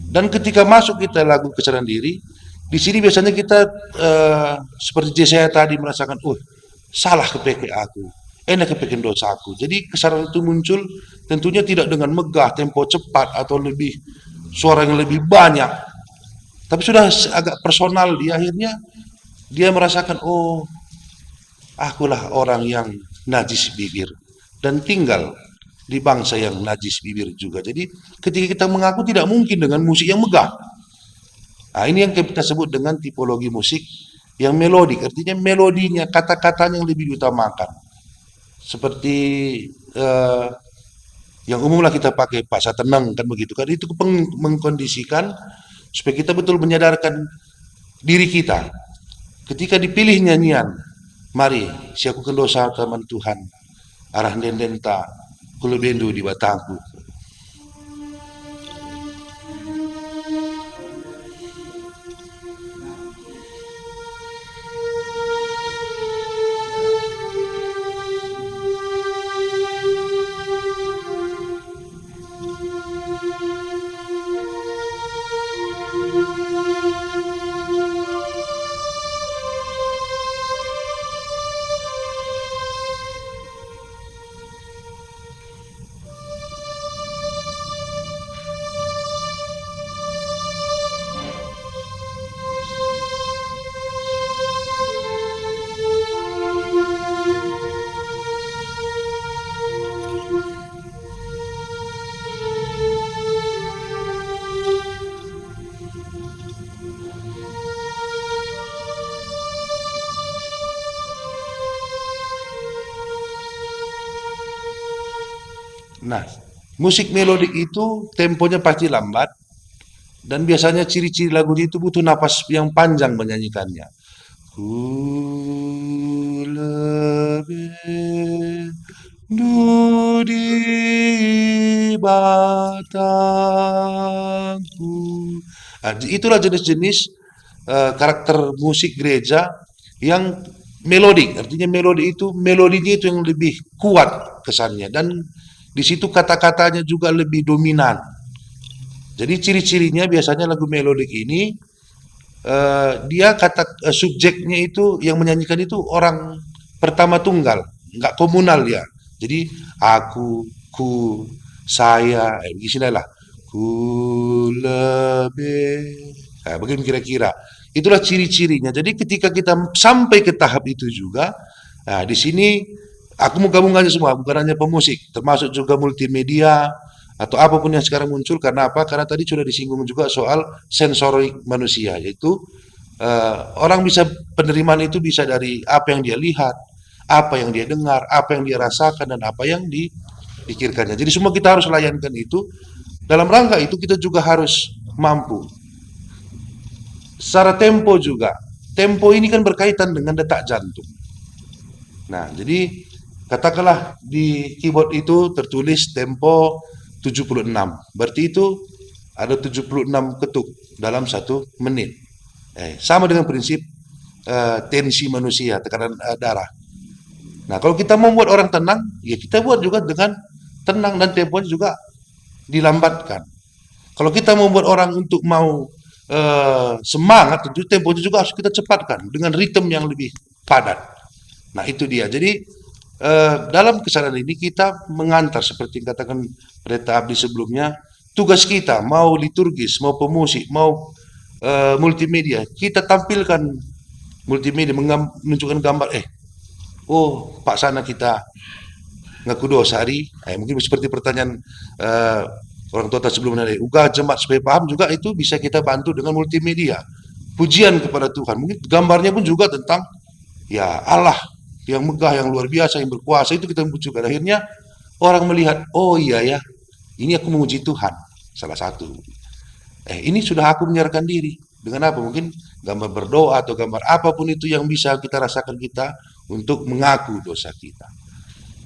Dan ketika masuk kita lagu kesadaran diri, Di sini biasanya kita seperti saya tadi merasakan, oh salah kepeke aku, enak kepeke dosa aku. Jadi kesadaran itu muncul tentunya tidak dengan megah, tempo cepat atau lebih suara yang lebih banyak, tapi sudah agak personal. Di akhirnya dia merasakan, oh akulah orang yang najis bibir dan tinggal di bangsa yang najis bibir juga. Jadi ketika kita mengaku tidak mungkin dengan musik yang megah. Nah, ini yang kita sebut dengan tipologi musik yang melodik. Artinya melodinya, kata-katanya yang lebih diutamakan. Seperti yang umumlah kita pakai paksa tenang kan begitu kan. Itu mengkondisikan supaya kita betul menyadarkan diri kita. Ketika dipilih nyanyian, mari siaku kendosa teman Tuhan, arah dendenta, kulubendu di batangku. Nah, musik melodik itu temponya pasti lambat dan biasanya ciri-ciri lagu itu butuh napas yang panjang menyanyikannya. Ku lebih di batangku. Nah, itulah jenis-jenis karakter musik gereja yang melodik. Artinya melodinya itu yang lebih kuat kesannya dan di situ kata-katanya juga lebih dominan. Jadi ciri-cirinya biasanya lagu melodik ini dia subjeknya itu yang menyanyikan itu orang pertama tunggal, nggak komunal ya. Jadi aku, ku, saya, beginilah. Ku lebih, nah, begini kira-kira. Itulah ciri-cirinya. Jadi ketika kita sampai ke tahap itu juga, nah di sini aku mau gabung aja semua, bukan hanya pemusik, termasuk juga multimedia atau apapun yang sekarang muncul. Karena apa? Karena tadi sudah disinggung juga soal sensorik manusia, yaitu orang bisa penerimaan itu bisa dari apa yang dia lihat, apa yang dia dengar, apa yang dia rasakan, dan apa yang dipikirkannya. Jadi semua kita harus layankan itu. Dalam rangka itu kita juga harus mampu. Secara tempo juga. Tempo ini kan berkaitan dengan detak jantung. Nah, jadi katakanlah di keyboard itu tertulis tempo 76. Berarti itu ada 76 ketuk dalam 1 menit. Sama dengan prinsip tensi manusia, tekanan darah. Nah, kalau kita mau buat orang tenang, ya kita buat juga dengan tenang dan temponya juga dilambatkan. Kalau kita mau buat orang untuk mau semangat, tentu temponya juga harus kita cepatkan dengan ritme yang lebih padat. Nah, itu dia. Jadi dalam kesadaran ini kita mengantar seperti yang katakan Pendeta Abdi sebelumnya, tugas kita mau liturgis, mau pemusik, mau multimedia, kita tampilkan multimedia menunjukkan gambar. Oh, Pak sana kita ngaku dosa hari. Mungkin seperti pertanyaan orang tua sebelumnya, uga jemaat supaya paham juga, itu bisa kita bantu dengan multimedia. Pujian kepada Tuhan. Mungkin gambarnya pun juga tentang ya Allah yang megah, yang luar biasa, yang berkuasa, itu kita munculkan. Akhirnya orang melihat, oh iya ya, ini aku memuji Tuhan. Salah satu. Ini sudah aku menyerahkan diri. Dengan apa? Mungkin gambar berdoa atau gambar apapun itu yang bisa kita rasakan kita untuk mengaku dosa kita.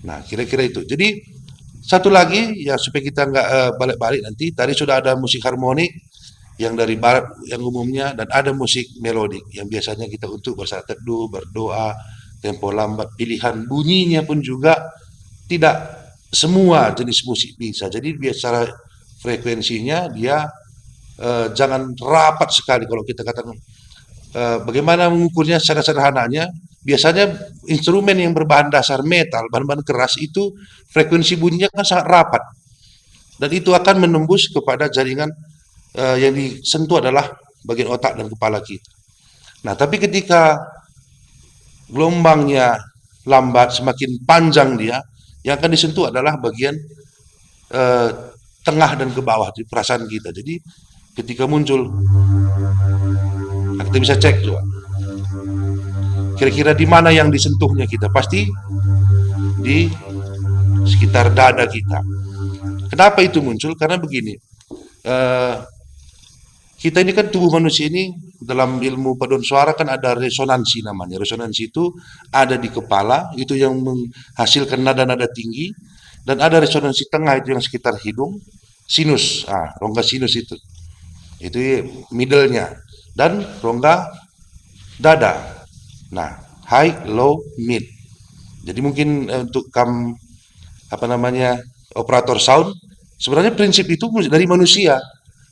Nah, kira-kira itu. Jadi satu lagi ya supaya kita nggak balik-balik nanti. Tadi sudah ada musik harmonik yang dari barat yang umumnya, dan ada musik melodik yang biasanya kita untuk bersaat teduh, berdoa, tempo lambat, pilihan bunyinya pun juga tidak semua jenis musik bisa. Jadi biasa frekuensinya dia jangan rapat sekali. Kalau kita katakan bagaimana mengukurnya secara sederhananya? Biasanya instrumen yang berbahan dasar metal, bahan-bahan keras itu frekuensi bunyinya kan sangat rapat dan itu akan menembus kepada jaringan yang disentuh adalah bagian otak dan kepala kita. Nah, tapi ketika gelombangnya lambat, semakin panjang dia, yang akan disentuh adalah bagian tengah dan ke bawah di perasaan kita. Jadi ketika muncul, nah kita bisa cek juga. Kira-kira di mana yang disentuhnya kita? Pasti di sekitar dada kita. Kenapa itu muncul? Karena begini, kita ini kan tubuh manusia ini dalam ilmu paduan suara kan ada resonansi namanya. Resonansi itu ada di kepala, itu yang menghasilkan nada-nada tinggi, dan ada resonansi tengah itu yang sekitar hidung, sinus, rongga sinus itu middle-nya, dan rongga dada. Nah, high, low, mid. Jadi mungkin untuk operator sound, sebenarnya prinsip itu dari manusia.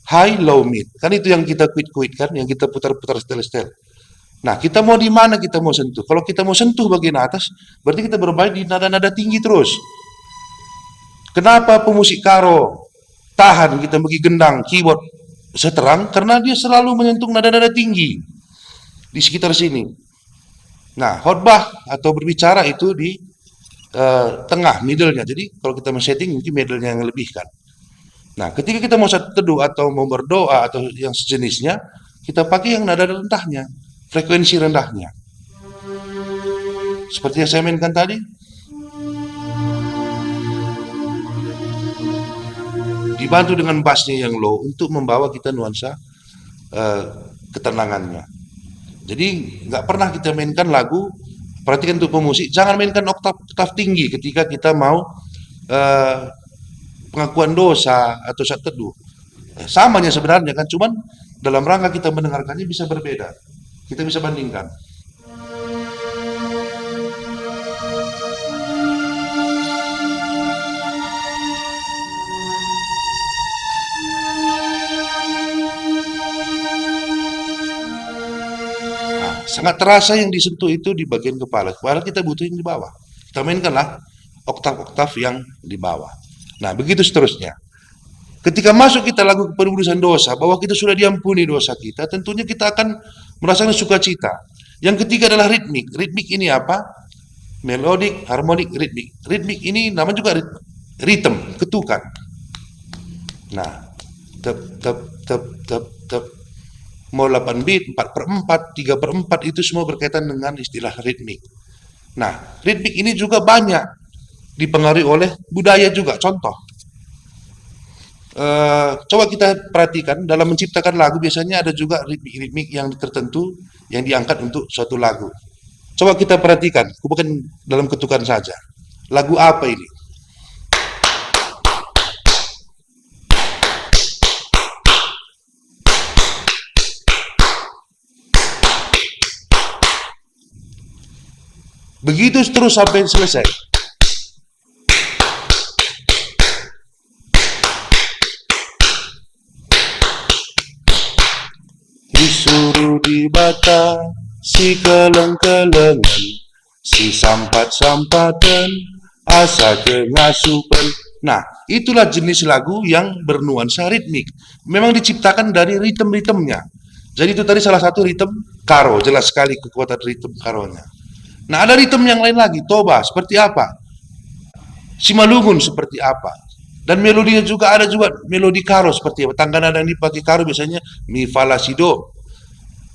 High, low, mid. Kan itu yang kita kuit-kuitkan, yang kita putar-putar setel-setel. Nah, kita mau di mana kita mau sentuh? Kalau kita mau sentuh bagian atas, berarti kita bermain di nada-nada tinggi terus. Kenapa pemusik karo tahan kita bagi gendang, keyboard seterang? Karena dia selalu menyentuh nada-nada tinggi di sekitar sini. Nah, khotbah atau berbicara itu di tengah, middle-nya. Jadi kalau kita men-setting mungkin middle-nya yang lebihkan. Nah, ketika kita mau teduh atau mau berdoa atau yang sejenisnya, kita pakai yang nada rendahnya, frekuensi rendahnya. Seperti yang saya mainkan tadi, dibantu dengan bassnya yang low untuk membawa kita nuansa ketenangannya. Jadi nggak pernah kita mainkan lagu, perhatikan untuk pemusik, jangan mainkan oktav tinggi ketika kita mau pengakuan dosa atau saat teduh. Samanya sebenarnya kan, cuman dalam rangka kita mendengarkannya bisa berbeda. Kita bisa bandingkan. Sangat terasa yang disentuh itu di bagian kepala. Kepala kita butuh yang di bawah. Kita mainkanlah oktav-oktav yang di bawah. Nah, begitu seterusnya. Ketika masuk kita lagu penebusan dosa, bahwa kita sudah diampuni dosa kita, tentunya kita akan merasakan sukacita. Yang ketiga adalah ritmik. Ritmik ini apa? Melodik, harmonik, ritmik. Ritmik ini namanya juga ritme, ketukan. Nah, tep, tep, tep, tep, tep. Mau 8 beat, 4/4, 3/4 itu semua berkaitan dengan istilah ritmik. Nah, ritmik ini juga banyak dipengaruhi oleh budaya juga. Contoh, coba kita perhatikan dalam menciptakan lagu biasanya ada juga ritmik yang tertentu yang diangkat untuk suatu lagu. Coba kita perhatikan, bukan dalam ketukan saja. Lagu apa ini? Begitu terus sampai selesai. Disuruh dibata si keleng-kelengan, si sampat-sampatan, asa kengasupan. Nah, itulah jenis lagu yang bernuansa ritmik. Memang diciptakan dari ritme-ritmenya. Jadi itu tadi salah satu ritme karo, jelas sekali kekuatan ritme karonya. Nah, ada ritme yang lain lagi, toba, seperti apa? Simalungun seperti apa? Dan melodinya juga ada juga melodi karo seperti apa? Tangga nada yang dipakai karo biasanya mi, fa, la, si, do.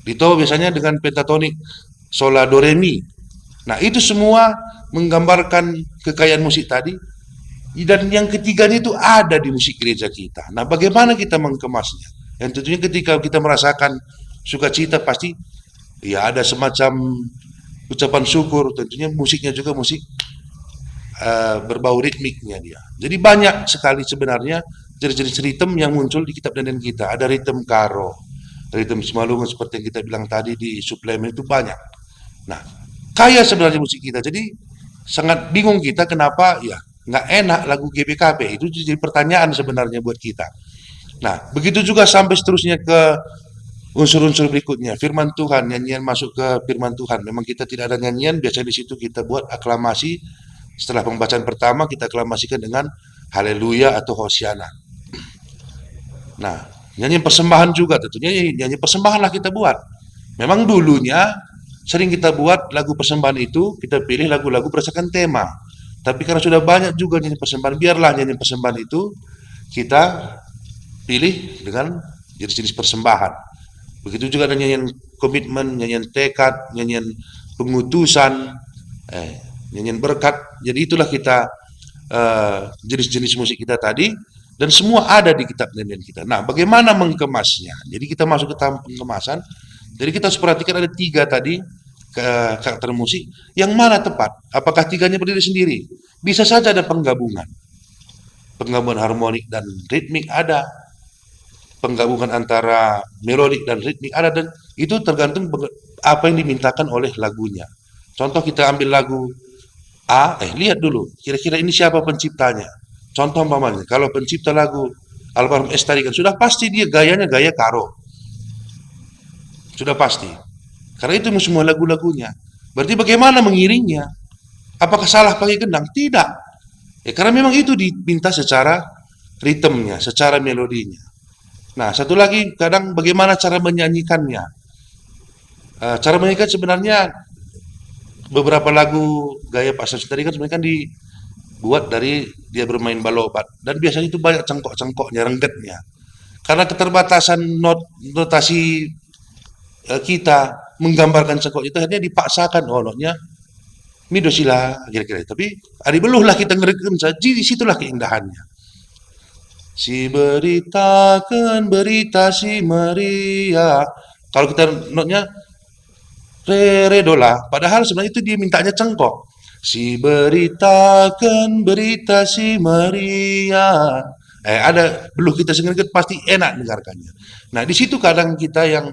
Di toba biasanya dengan pentatonik sol, la, do, re, mi. Nah, itu semua menggambarkan kekayaan musik tadi. Dan yang ketiganya itu ada di musik gereja kita. Nah, bagaimana kita mengemasnya? Yang tentunya ketika kita merasakan sukacita pasti ya ada semacam ucapan syukur, tentunya musiknya juga musik berbau ritmiknya dia. Jadi banyak sekali sebenarnya jenis-jenis ritme yang muncul di kitab dandan kita. Ada ritme karo, ritme simalungun seperti yang kita bilang tadi di suplemen itu banyak. Nah, kaya sebenarnya musik kita. Jadi sangat bingung kita kenapa ya nggak enak lagu GBKP. Itu jadi pertanyaan sebenarnya buat kita. Nah, begitu juga sampai seterusnya ke unsur-unsur berikutnya, firman Tuhan, nyanyian masuk ke firman Tuhan. Memang kita tidak ada nyanyian, biasanya di situ kita buat aklamasi. Setelah pembacaan pertama kita aklamasikan dengan haleluya atau hosiana. Nah, nyanyian persembahan juga tentunya nyanyian persembahan lah kita buat. Memang dulunya sering kita buat lagu persembahan itu, kita pilih lagu-lagu berdasarkan tema. Tapi karena sudah banyak juga nyanyian persembahan, biarlah nyanyian persembahan itu kita pilih dengan jenis-jenis persembahan. Begitu juga ada nyanyian komitmen, nyanyian tekad, nyanyian pengutusan, nyanyian berkat. Jadi itulah kita jenis-jenis musik kita tadi, dan semua ada di kitab nyanyian kita. Nah, bagaimana mengemasnya? Jadi kita masuk ke tahap pengemasan. Jadi kita harus perhatikan ada 3 tadi karakter musik. Yang mana tepat? Apakah 3-nya berdiri sendiri? Bisa saja ada penggabungan. Penggabungan harmonik dan ritmik ada. Penggabungan antara melodik dan ritmik ada, dan itu tergantung apa yang dimintakan oleh lagunya. Contoh kita ambil lagu A, lihat dulu kira-kira ini siapa penciptanya. Contoh umpamanya, kalau pencipta lagu almarhum S tadi kan sudah pasti dia gayanya gaya karo. Sudah pasti. Karena itu semua lagu-lagunya. Berarti bagaimana mengiringnya? Apakah salah pakai gendang? Tidak. Karena memang itu diminta secara ritmenya, secara melodinya. Nah, satu lagi kadang bagaimana cara menyanyikannya. Cara menyanyikan sebenarnya beberapa lagu gaya Pak Sas tadi kan sebenarnya kan dibuat dari dia bermain balobat, dan biasanya itu banyak cengkok-cengkoknya, renggetnya. Karena keterbatasan notasi kita menggambarkan cengkok itu, akhirnya dipaksakan notnya midosila kira-kira. Tapi ada beluhlah kita ngerekam saja, di situlah keindahannya. Si beritakan berita si Maria. Kalau kita notnya re do la, padahal sebenarnya itu dia mintanya cengkok. Si beritakan berita si Maria. Ada beluh kita sendiri pasti enak dengarkannya. Nah, di situ kadang kita yang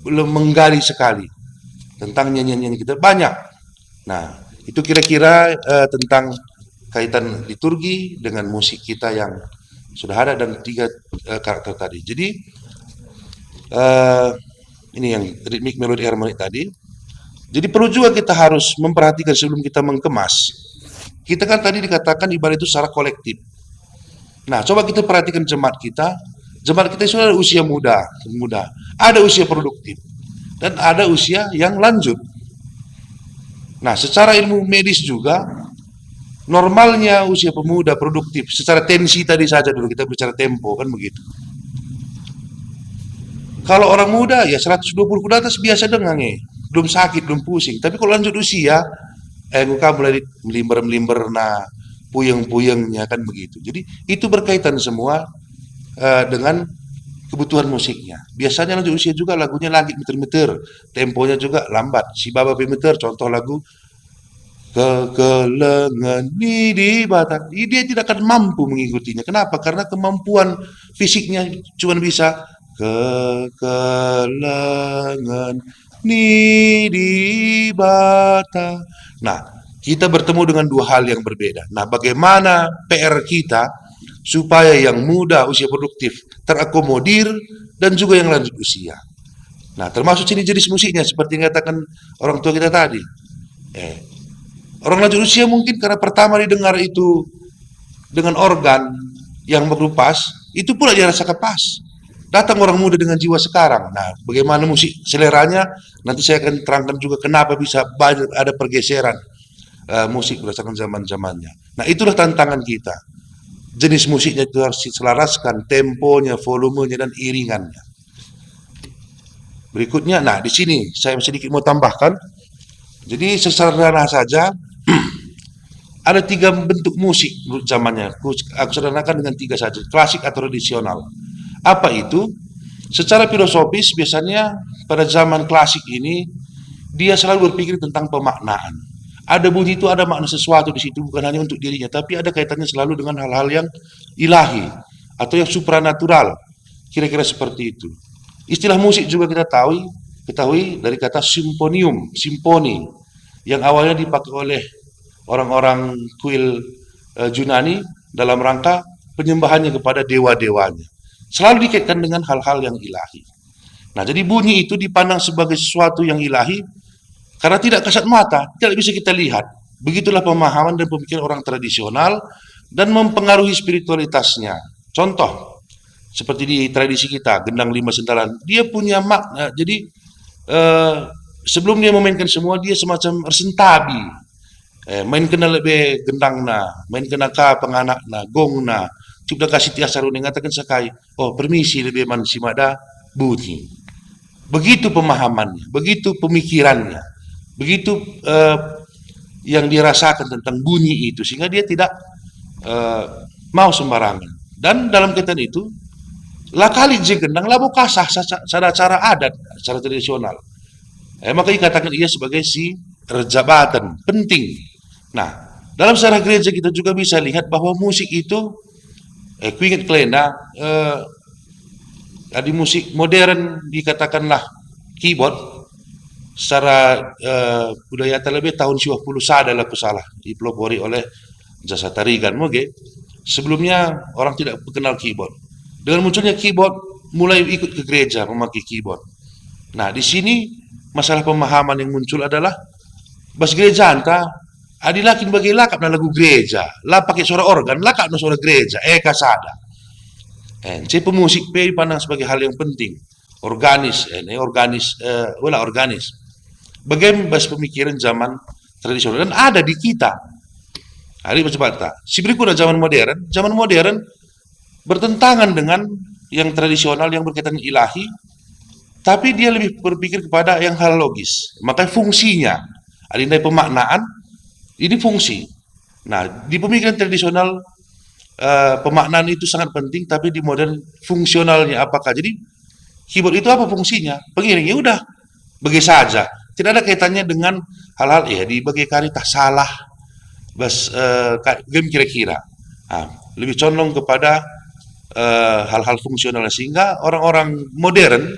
belum menggali sekali tentang nyanyian kita banyak. Nah, itu kira-kira tentang kaitan liturgi dengan musik kita yang sudah ada, dan 3 karakter tadi. Jadi ini yang ritmik, melodi, harmonik tadi. Jadi perlu juga kita harus memperhatikan sebelum kita mengemas. Kita kan tadi dikatakan ibadah itu secara kolektif. Nah, coba kita perhatikan jemaat kita. Jemaat kita sudah ada usia muda, ada usia produktif, dan ada usia yang lanjut. Nah, secara ilmu medis juga normalnya usia pemuda produktif secara tensi tadi saja dulu kita bicara tempo kan begitu. Kalau orang muda ya 120 ke atas biasa dengar belum sakit, belum pusing. Tapi kalau lanjut usia muka mulai melimber-melimber, nah puyeng-puyengnya kan begitu. Jadi itu berkaitan semua dengan kebutuhan musiknya. Biasanya lanjut usia juga lagunya lagi meter-meter, temponya juga lambat. Si Baba Pemeter contoh lagu kekelengan di Batak, dia tidak akan mampu mengikutinya. Kenapa? Karena kemampuan fisiknya cuma bisa kekelengan di Batak. Nah, kita bertemu dengan 2 hal yang berbeda. Nah, bagaimana PR kita supaya yang muda usia produktif terakomodir dan juga yang lanjut usia. Nah, termasuk sini jenis musiknya seperti yang katakan orang tua kita tadi. Orang lanjut usia mungkin karena pertama didengar itu dengan organ yang berupas, itu pula dia rasakan pas. Datang orang muda dengan jiwa sekarang. Nah, bagaimana musik seleranya, nanti saya akan terangkan juga kenapa bisa banyak ada pergeseran musik berdasarkan zaman-zamannya. Nah, itulah tantangan kita. Jenis musiknya itu harus diselaraskan, temponya, volumenya, dan iringannya. Berikutnya, nah di sini saya sedikit mau tambahkan. Jadi sesederhana saja, ada 3 bentuk musik menurut zamannya. Aku sederhanakan dengan 3 saja, klasik atau tradisional. Apa itu? Secara filosofis biasanya pada zaman klasik ini dia selalu berpikir tentang pemaknaan. Ada bunyi itu ada makna sesuatu di situ, bukan hanya untuk dirinya, tapi ada kaitannya selalu dengan hal-hal yang ilahi atau yang supranatural. Kira-kira seperti itu. Istilah musik juga kita ketahui dari kata simfonium, simponi, yang awalnya dipakai oleh orang-orang kuil Yunani dalam rangka penyembahannya kepada dewa-dewanya. Selalu dikaitkan dengan hal-hal yang ilahi. Nah, jadi bunyi itu dipandang sebagai sesuatu yang ilahi karena tidak kasat mata, tidak bisa kita lihat. Begitulah pemahaman dan pemikiran orang tradisional dan mempengaruhi spiritualitasnya. Contoh, seperti di tradisi kita, gendang lima sentalan, dia punya makna. Jadi sebelum dia memainkan semua, dia semacam ersentabi. Main kena lebih gendang na, main kena ka penganak na, gong na, cipta kasih tiasarun yang ngatakan sakai, oh permisi lebih mansimada bunyi. Begitu pemahamannya, begitu pemikirannya, begitu yang dirasakan tentang bunyi itu, sehingga dia tidak mau sembarangan. Dan dalam kaitan itu, lah kali je gendang, lah kasah secara cara adat, secara tradisional. Maka dikatakan ia sebagai si jabatan penting. Nah, dalam sejarah gereja kita juga bisa lihat bahwa musik itu, kuingat kelena, di musik modern dikatakanlah keyboard secara budaya terlebih tahun 90 sada lah salah dipelopori oleh jasa tarigan moge. Sebelumnya orang tidak mengenal keyboard. Dengan munculnya keyboard mulai ikut ke gereja memakai keyboard. Nah, di sini masalah pemahaman yang muncul adalah bas gereja anta adilakin bagi lakap na lagu gereja, lah pakai suara organ, lakap na suara gereja, kasada. Pemusik dipandang sebagai hal yang penting, organis, organis. Bagaimana bahas pemikiran zaman tradisional dan ada di kita. Hari macam si berikutnya zaman modern bertentangan dengan yang tradisional yang berkaitan ilahi, tapi dia lebih berpikir kepada yang hal logis. Maka fungsinya, ada pemaknaan, ini fungsi. Nah, di pemikiran tradisional pemaknaan itu sangat penting, tapi di modern fungsionalnya apakah? Jadi keyboard itu apa fungsinya? Pengiring, ya udah, bagi saja. Tidak ada kaitannya dengan hal-hal ya di bagi karita salah, bas game kira-kira. Lebih condong kepada hal-hal fungsional sehingga orang-orang modern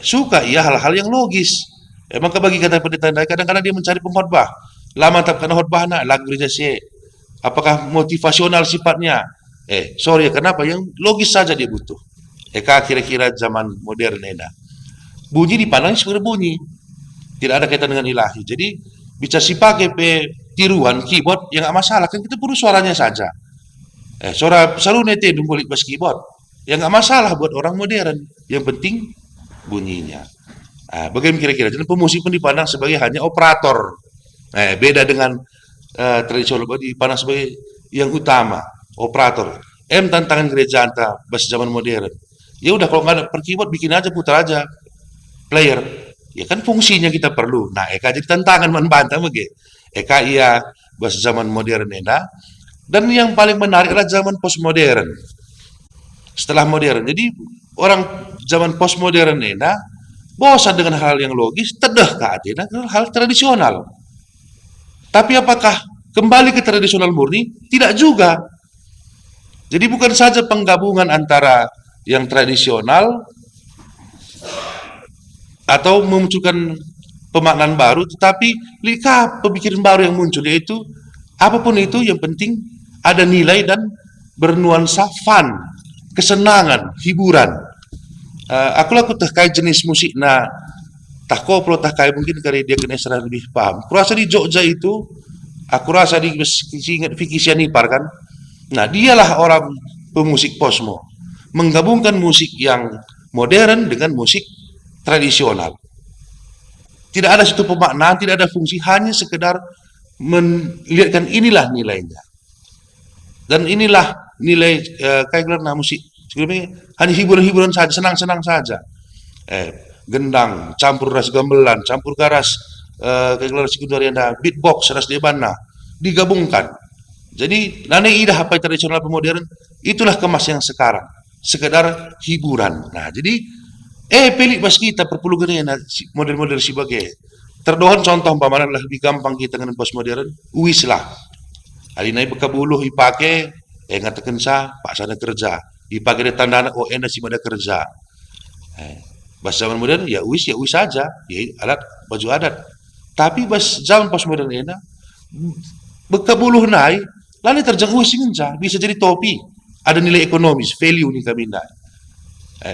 suka ya hal-hal yang logis. Maka bagi kata pendeta kadang-kadang dia mencari pengkhotbah. Lama tak kena khotbah nak lagu gereja sih. Apakah motivasional sifatnya? Sorry, kenapa? Yang logis saja dia butuh. Kira-kira zaman modern ini. Bunyi dipandang sebagai bunyi. Tidak ada kaitan dengan ilahi. Jadi, bisa pakai tiruan keyboard yang nggak masalah. Kan kita perlu suaranya saja. Suara selalu nete dunggulik bas keyboard. Yang nggak masalah buat orang modern. Yang penting bunyinya. Bagaimana kira-kira? Jadi pemusik pun dipandang sebagai hanya operator. Beda dengan tradisional dipandang sebagai yang utama, operator. Tantangan gereja anta bahasa zaman modern. Ya udah kalau nggak ada per keyboard bikin aja putar aja player. Ya kan fungsinya kita perlu. Nah, jadi tantangan membantah begitu. Iya bahasa zaman modern ena. Dan yang paling menarik adalah zaman postmodern. Setelah modern. Jadi orang zaman postmodern ena bosan dengan hal yang logis, tedah ke hal tradisional. Tapi apakah kembali ke tradisional murni? Tidak juga. Jadi bukan saja penggabungan antara yang tradisional atau memunculkan pemaknaan baru, tetapi lihat pemikiran baru yang muncul, yaitu apapun itu yang penting ada nilai dan bernuansa fun, kesenangan, hiburan. Aku terkait jenis musik na tak koplo tak kaya mungkin karena dia kena serah lebih paham. Aku rasa di Jogja itu, aku rasa di ingat Vicky Sianipar kan. Nah, dialah orang pemusik posmo, menggabungkan musik yang modern dengan musik tradisional. Tidak ada satu pemaknaan, tidak ada fungsi, hanya sekedar melihatkan inilah nilainya. Dan inilah nilai kayak karena musik sebelumnya hanya hiburan-hiburan saja, senang-senang saja. Gendang, campur ras gamelan, campur garas kayak sekundarianda, beatbox, ras debana, digabungkan. Jadi nane idah apa tradisional pemodern, itulah kemas yang sekarang, sekedar hiburan. Nah, jadi pelik bas kita perpuluhan model-model sebagai terdohon contoh pamanah lebih gampang kita dengan postmodern, uis lah. Alinai bekabuluh ipake, ngatakan sa, pak sana kerja, ipake de tanda anak, enak si ada kerja. Bas zaman modern ya uis saja, ya alat baju adat. Tapi bas zaman postmodern enak, bekabuluh naik, lalu terjang uis ngenca, bisa jadi topi, ada nilai ekonomis, value nih kami naik.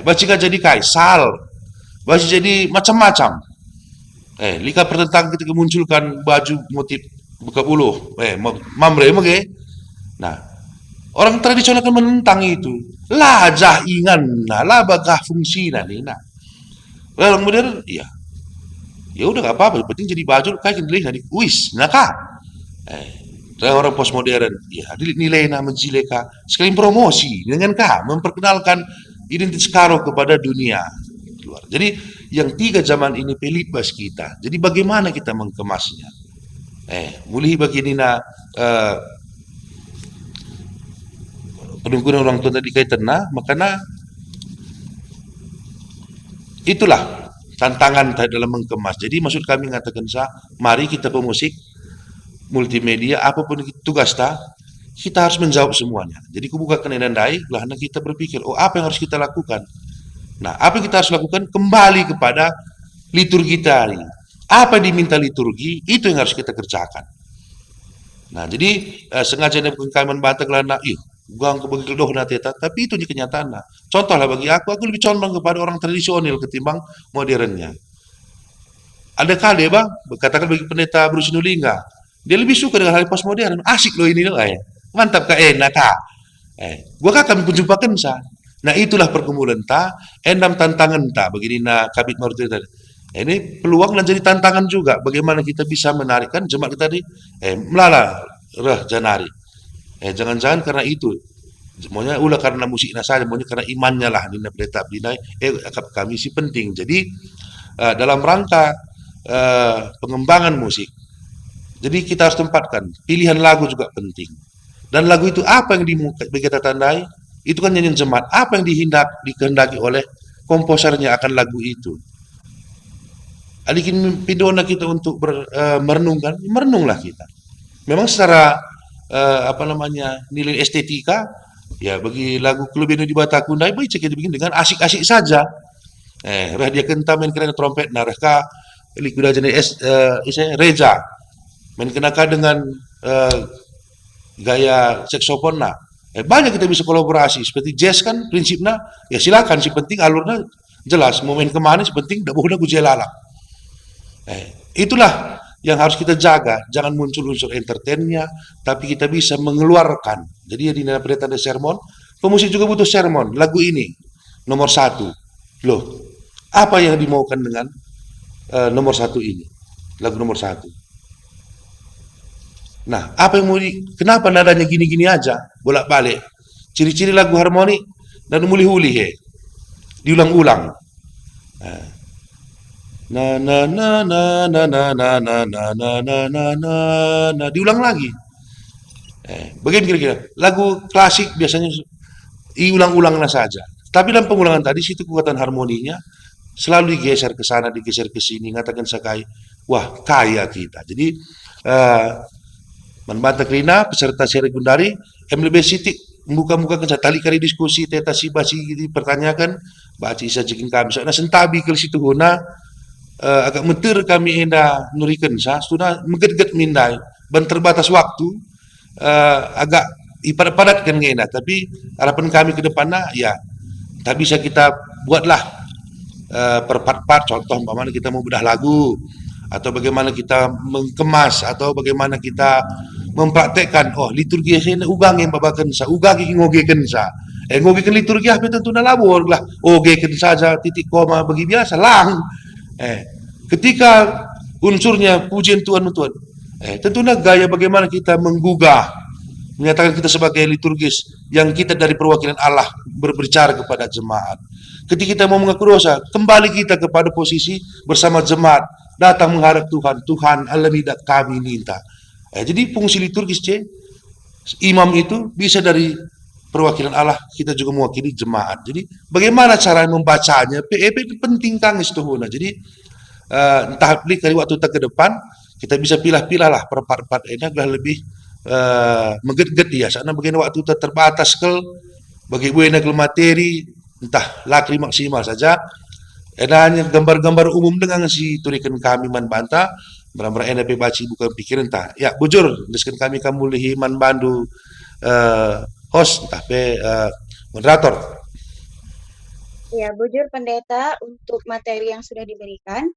Bacika jadi kai, sal, Masih jadi macam-macam. Lika pertentangan ketika munculkan baju motif buka bulu, mamre mage. Nah, orang tradisional kan menentang itu. Lah jah ingan, lah bagah fungsi nih. Nah, orang modern, ya udah gak apa-apa, penting jadi baju kayak nilai nanti, wis, naka. Orang postmodern, ya nilai nama menjileka, sekali promosi dengan memperkenalkan identitas karo kepada dunia luar. Jadi yang 3 zaman ini pelibas kita. Jadi bagaimana kita mengemasnya? Mulai begini penungguan orang tua tadi kaitan makanya itulah tantangan dalam mengemas. Jadi maksud kami mengatakan mari kita pemusik multimedia apapun tugas kita harus menjawab semuanya. Jadi kubukakan enandai, lah kita berpikir, apa yang harus kita lakukan? Nah, apa yang kita harus lakukan? Kembali kepada liturgi tadi. Apa yang diminta liturgi, itu yang harus kita kerjakan. Nah, jadi sengaja kami membantah kelana, buang begitu doh teta, tapi itu di kenyataan. Contohlah bagi aku lebih condong kepada orang tradisional ketimbang modernnya. Ada kali katakan bagi pendeta Bruce Nulinga, dia lebih suka dengan hal postmodern. Asik loh ini loh, mantap enak gua kami pun jumpakan Nah itulah pergumulan endam tantangan begini kabit marut tadi. Ini peluang dan jadi tantangan juga. Bagaimana kita bisa menarikkan jemaat kita tadi melala janari. Jangan-jangan karena itu. Semuanya ulah karena musiknya saja, semuanya karena imannya lah dina pendeta dinai. Kami sih penting. Jadi dalam rangka pengembangan musik. Jadi kita harus tempatkan pilihan lagu juga penting. Dan lagu itu apa yang kita tandai? Itu kan nyanyian jemaat. Apa yang dikehendaki oleh komposernya akan lagu itu? Adikin pidona kita untuk merenungkan, merenunglah kita. Memang secara nilai estetika, ya bagi lagu Klubino di Batakundai, baik kita bikin dengan asik-asik saja. Dia kenta main kena trompet, naraka likuda jenis Reja, main kenaka dengan gaya saksofon banyak kita bisa kolaborasi seperti jazz kan prinsipnya ya silakan sih penting alurnya jelas mau main kemana sih penting tidak boleh gujelala. Itulah yang harus kita jaga, jangan muncul unsur entertainnya tapi kita bisa mengeluarkan. Jadi di dalam pendeta ada sermon, pemusik juga butuh sermon. Lagu ini nomor 1 loh apa yang dimaukan dengan nomor 1 ini lagu nomor 1. Nah, apa yang mau kenapa nadanya gini-gini aja, bolak-balik. Ciri-ciri lagu harmoni dan mulih-ulih diulang-ulang. Na na na na na na na na na na na na na diulang lagi. Bagaimana kira-kira? Lagu klasik biasanya diulang-ulanglah saja. Tapi dalam pengulangan tadi situ kekuatan harmoninya selalu digeser ke sana, digeser ke sini, ngatakan sakai, wah kaya kita. Jadi membantah Krina peserta seri Gundari MLB City membuka-buka tali kari diskusi teta si basi dipertanyakan baci isa jikin kami soalnya sentabi ke situ guna agak meter kami enda nurikan sudah meget-get mindai ban terbatas waktu agak ipadat kan ngena tapi harapan kami ke depannya ya tak bisa kita buatlah per part contoh umpamanya kita mau bedah lagu atau bagaimana kita mengemas atau bagaimana kita mempraktekkan liturgi saya ugang yang babakan sa ugagi ngogekan sa ngogekan liturgi apa tentu na labor lah ogekan saja titik koma bagi biasa lang ketika unsurnya pujian Tuhan tentunya gaya bagaimana kita menggugah menyatakan kita sebagai liturgis yang kita dari perwakilan Allah berbicara kepada jemaat. Ketika kita mau mengaku dosa, kembali kita kepada posisi bersama jemaat datang menghadap Tuhan Allah tidak kami minta. Jadi fungsi liturgis imam itu bisa dari perwakilan Allah, kita juga mewakili jemaat. Jadi bagaimana cara membacanya? PEP itu penting kang istuhuna. Jadi entah dari waktu ke depan kita bisa pilah-pilah lah per-part ini adalah lebih menget-get ya. Karena begini waktu terbatas bagi buena ke materi entah lakri maksimal saja. Hanya gambar-gambar umum dengan si turikan kami bantah benar-benar NP baci bukan pikiran entah. Ya bujur deskan kami kamu lihi bandu host tapi moderator. Ya, bujur pendeta untuk materi yang sudah diberikan.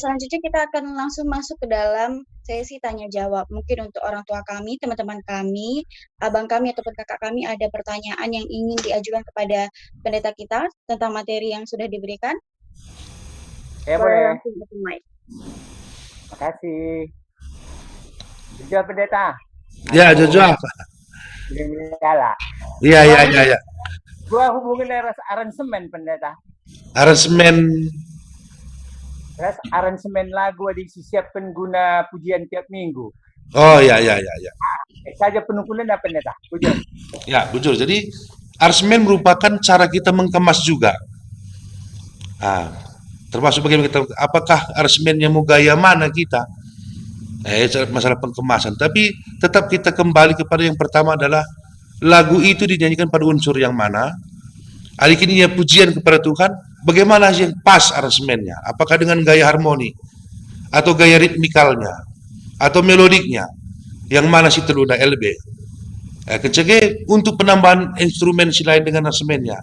Selanjutnya kita akan langsung masuk ke dalam sesi tanya jawab. Mungkin untuk orang tua kami, teman-teman kami, abang kami ataupun kakak kami ada pertanyaan yang ingin diajukan kepada pendeta kita tentang materi yang sudah diberikan. Ya Boleh boleh. langsung open mic. Makasih. Jujur pendeta. Ya, Jojo apa? Nyala. Iya. Gua hubungin aransemen pendeta. Aransemen. Terus aransemen lagu disiapkan guna pujian tiap minggu. Oh ya. Saja penukulan apa pendeta? Bujur. Ya, bujur. Jadi aransemen merupakan cara kita mengemas juga. Termasuk bagaimana kita, apakah aransemennya mau gaya mana kita? Masalah pengkemasan. Tapi tetap kita kembali kepada yang pertama adalah lagu itu dinyanyikan pada unsur yang mana. Akhirnya pujian kepada Tuhan, bagaimana yang pas aransemennya? Apakah dengan gaya harmoni atau gaya ritmikalnya atau melodiknya? Yang mana si terluda LB? Kecege untuk penambahan instrumen selain dengan aransemennya.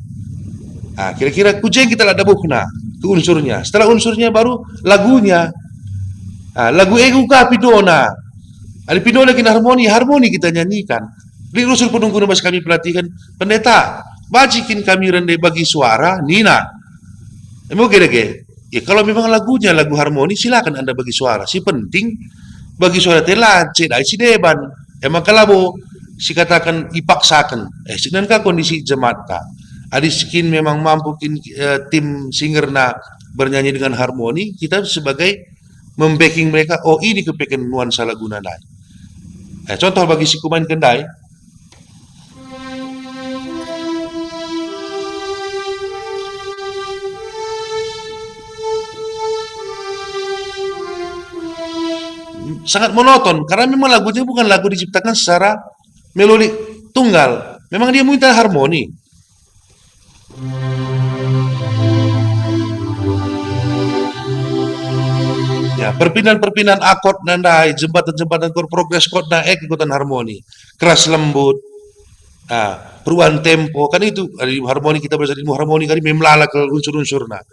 Kira-kira pujian kita ada bukna ke unsurnya. Setelah unsurnya baru lagunya. Lagu ego ka pidona. Ada pidona kina harmoni kita nyanyikan. Di unsur penunggu nabas kami pelatihan pendeta. Bajikin kami rendai bagi suara Nina. Mau gede. Ya kalau memang lagunya lagu harmoni silakan Anda bagi suara. Si penting bagi suara telat cedai si deban. Emang kalabo si katakan dipaksakan. Sedangkan kondisi jemaat ka. Adi skin memang mampu tim singerna bernyanyi dengan harmoni, kita sebagai membacking mereka, oh ini kepengen nuansa lagu nadai. Contoh bagi si kumain kendai, sangat monoton karena memang lagunya bukan lagu diciptakan secara melodi tunggal. Memang dia minta harmoni. Ya, perpindahan-perpindahan akord nandai, jembatan-jembatan progres chord na ikutan harmoni. Keras lembut. Perubahan tempo kan itu harmoni kita belajar ilmu harmoni kan memlala ke unsur-unsurna.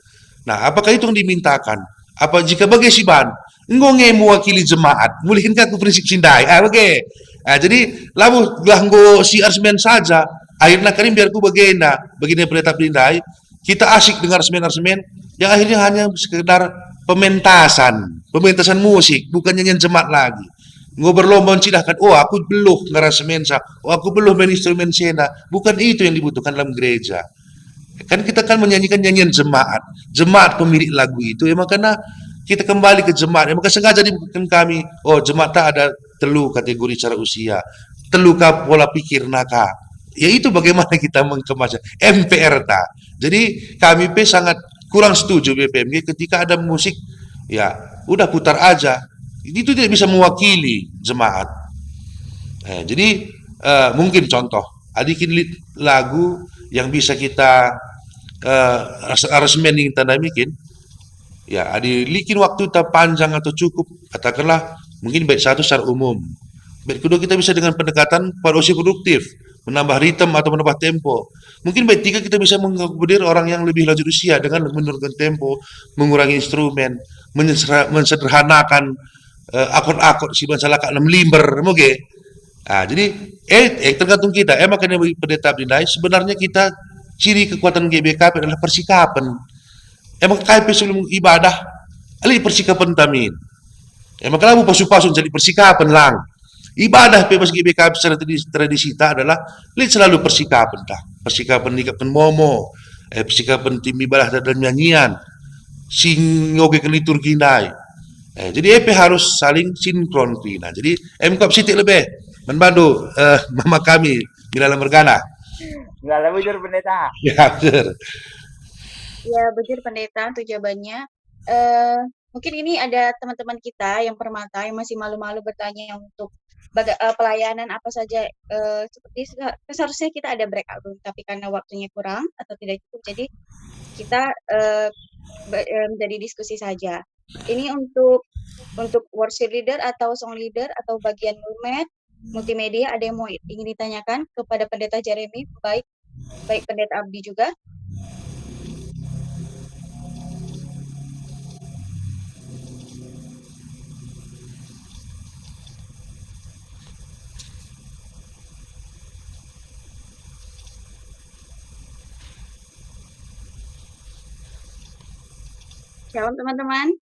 Nah, apakah itu yang dimintakan? Apa jika bagi si ban nggonge mewakili jemaat, mulihin aku prinsip sindai. Oke. Jadi lalu ganggo si arsmen saja. Akhirnya karim biar ku bagena, begini pendeta pindai, kita asik dengar arsmen yang akhirnya hanya sekedar pementasan musik, bukan nyanyian jemaat lagi. Berlomba mencilahkan, oh aku beluh ngarasemensa, oh aku beluh main instrumen sena. Bukan itu yang dibutuhkan dalam gereja. Kan kita kan menyanyikan nyanyian jemaat pemilik lagu itu. Ya makanya kita kembali ke jemaat. Ya maka sengaja dibutuhkan kami, oh jemaat tak ada telu kategori cara usia, telu ka pola pikir naka. Ya itu bagaimana kita mengemasnya. MPR ta. Jadi kami sangat kurang setuju BPMG ketika ada musik ya udah putar aja. Itu tidak bisa mewakili jemaat. Jadi mungkin contoh, adikin lagu yang bisa kita aransemen yang kita bikin, ya adilikin waktu tak panjang atau cukup, katakanlah mungkin bait satu secara umum. Bait kedua kita bisa dengan pendekatan pada usia produktif, menambah ritme atau menambah tempo. Mungkin bait tiga kita bisa mengakomodir orang yang lebih lanjut usia dengan menurunkan tempo, mengurangi instrumen, mensederhanakan akord-akord si bangsa laka 6 limber, moge. Jadi tergantung kita. Makanya pendeta Abdinai sebenarnya kita ciri kekuatan GBKP adalah persikapan. Emang KP sebelum ibadah, ali persikapan tamin. Emang kalau pasu-pasu jadi persikapan lang. Ibadah pas GBKP secara tradisi ta adalah li selalu persikapan dah. Persikapan nikapkan momo, persikapan tim ibadah dan nyanyian, singoge ke liturgi nai. Jadi EP harus saling sinkron kina. Jadi MKop Siti lebih membantu mama kami Milala Mergana. Milala bujur pendeta. Ya betul. Ya bujur pendeta untuk jawabannya. Mungkin ini ada teman-teman kita yang permata yang masih malu-malu bertanya untuk pelayanan apa saja. Seperti seharusnya kita ada breakout room, tapi karena waktunya kurang atau tidak cukup, jadi kita menjadi diskusi saja. Ini untuk worship leader atau song leader atau bagian multimedia, ada yang mau ingin ditanyakan kepada pendeta Jeremy, baik pendeta Abdi juga. Shalom teman-teman.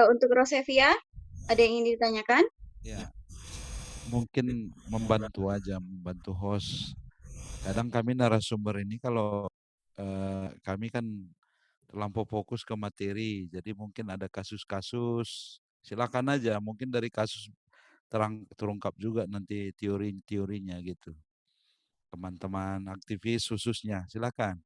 Untuk Rosevia, ada yang ingin ditanyakan? Ya, mungkin membantu aja, membantu host. Kadang kami narasumber ini kalau kami kan terlampau fokus ke materi, jadi mungkin ada kasus-kasus, silakan aja, mungkin dari kasus terungkap juga nanti teori-teorinya gitu. Teman-teman aktivis khususnya, silakan.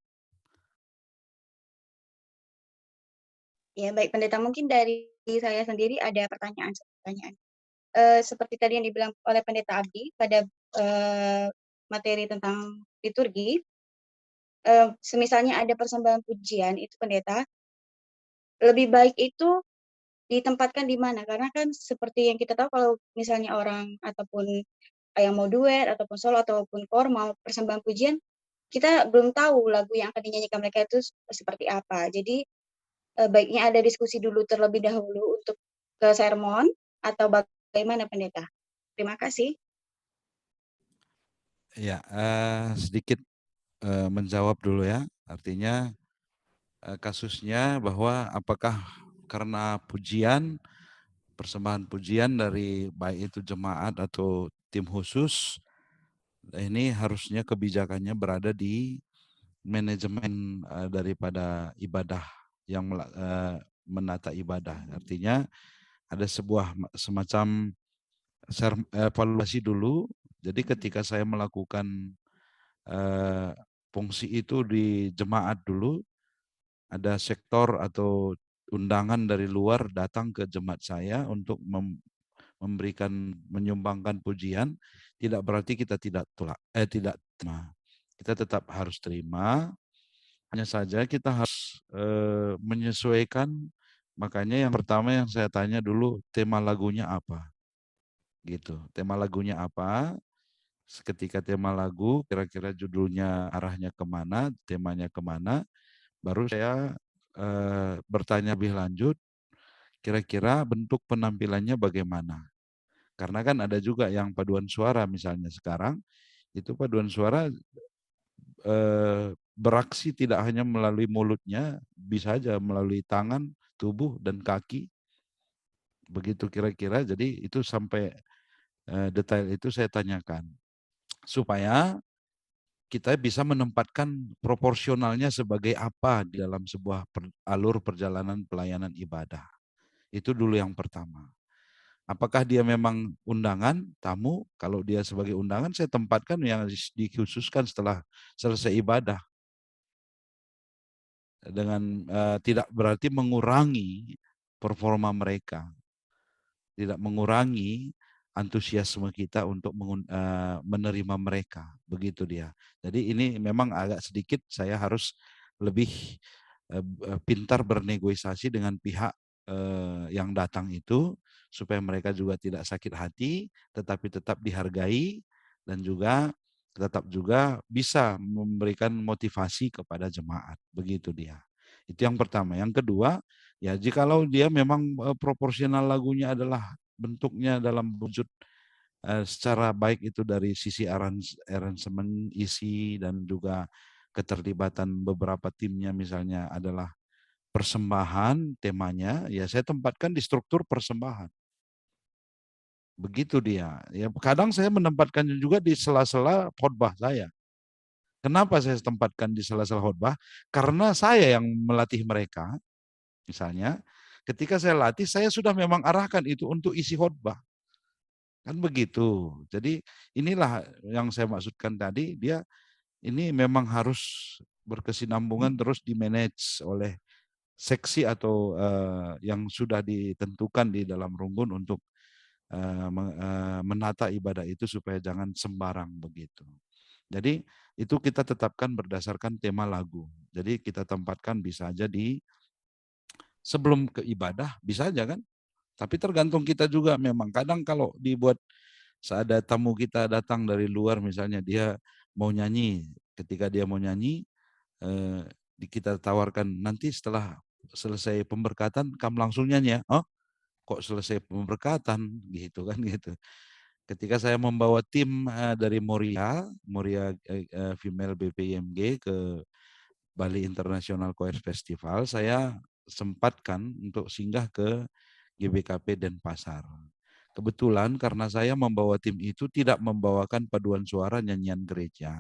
Ya, baik pendeta, mungkin dari saya sendiri ada pertanyaan. Seperti tadi yang dibilang oleh pendeta Abdi pada materi tentang liturgi, semisalnya ada persembahan pujian itu pendeta, lebih baik itu ditempatkan di mana? Karena kan seperti yang kita tahu kalau misalnya orang ataupun yang mau duet ataupun solo ataupun kor mau persembahan pujian, kita belum tahu lagu yang akan dinyanyikan mereka itu seperti apa. Jadi baiknya ada diskusi dulu terlebih dahulu untuk ke sermon atau bagaimana pendeta? Terima kasih. Ya, sedikit menjawab dulu ya. Artinya kasusnya bahwa apakah karena pujian, persembahan pujian dari baik itu jemaat atau tim khusus, ini harusnya kebijakannya berada di manajemen daripada ibadah yang menata ibadah. Artinya ada sebuah semacam evaluasi dulu. Jadi ketika saya melakukan fungsi itu di jemaat dulu, ada sektor atau undangan dari luar datang ke jemaat saya untuk menyumbangkan pujian, tidak berarti kita tidak terima. Kita tetap harus terima. Hanya saja kita harus menyesuaikan. Makanya yang pertama yang saya tanya dulu, tema lagunya apa? Gitu. Tema lagunya apa? Ketika tema lagu, kira-kira judulnya arahnya kemana, temanya kemana, baru saya bertanya lebih lanjut, kira-kira bentuk penampilannya bagaimana. Karena kan ada juga yang paduan suara misalnya sekarang, itu paduan suara beraksi tidak hanya melalui mulutnya, bisa saja melalui tangan, tubuh, dan kaki. Begitu kira-kira, jadi itu sampai detail itu saya tanyakan. Supaya kita bisa menempatkan proporsionalnya sebagai apa di dalam sebuah alur perjalanan pelayanan ibadah. Itu dulu yang pertama. Apakah dia memang undangan, tamu? Kalau dia sebagai undangan, saya tempatkan yang dikhususkan setelah selesai ibadah. Dengan tidak berarti mengurangi performa mereka. Tidak mengurangi antusiasme kita untuk menerima mereka. Begitu dia. Jadi ini memang agak sedikit saya harus lebih pintar bernegosiasi dengan pihak yang datang itu, supaya mereka juga tidak sakit hati, tetapi tetap dihargai, dan juga tetap juga bisa memberikan motivasi kepada jemaat. Begitu dia. Itu yang pertama. Yang kedua, ya jikalau dia memang proporsional lagunya adalah bentuknya dalam wujud secara baik itu dari sisi aransemen, isi, dan juga keterlibatan beberapa timnya misalnya adalah persembahan temanya, ya saya tempatkan di struktur persembahan. Begitu dia. Ya kadang saya menempatkannya juga di sela-sela khotbah saya. Kenapa saya tempatkan di sela-sela khotbah? Karena saya yang melatih mereka. Misalnya, ketika saya latih, saya sudah memang arahkan itu untuk isi khotbah. Kan begitu. Jadi inilah yang saya maksudkan tadi, dia ini memang harus berkesinambungan terus di-manage oleh seksi atau yang sudah ditentukan di dalam runggun untuk menata ibadah itu supaya jangan sembarang begitu. Jadi itu kita tetapkan berdasarkan tema lagu. Jadi kita tempatkan bisa aja di sebelum ke ibadah, bisa aja kan. Tapi tergantung kita juga memang. Kadang kalau dibuat saat ada tamu kita datang dari luar misalnya dia mau nyanyi. Ketika dia mau nyanyi, kita tawarkan nanti setelah selesai pemberkatan kamu langsung nyanyi ya. Oh, kok selesai pemberkatan gitu kan gitu. Ketika saya membawa tim dari Moria Female BPIMG ke Bali International Choir Festival, saya sempatkan untuk singgah ke GBKP Denpasar. Kebetulan karena saya membawa tim itu tidak membawakan paduan suara nyanyian gereja,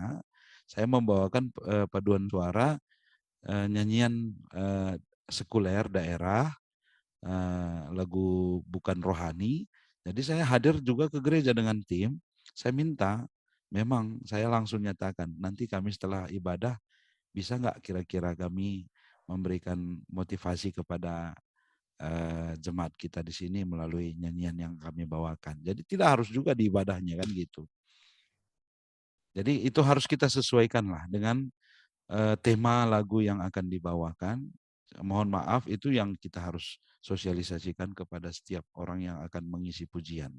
saya membawakan paduan suara nyanyian sekuler daerah, lagu bukan rohani. Jadi saya hadir juga ke gereja dengan tim. Saya minta, memang saya langsung nyatakan, nanti kami setelah ibadah bisa nggak kira-kira kami memberikan motivasi kepada jemaat kita di sini melalui nyanyian yang kami bawakan. Jadi tidak harus juga di ibadahnya kan gitu. Jadi itu harus kita sesuaikan lah dengan tema lagu yang akan dibawakan. Mohon maaf, itu yang kita harus sosialisasikan kepada setiap orang yang akan mengisi pujian.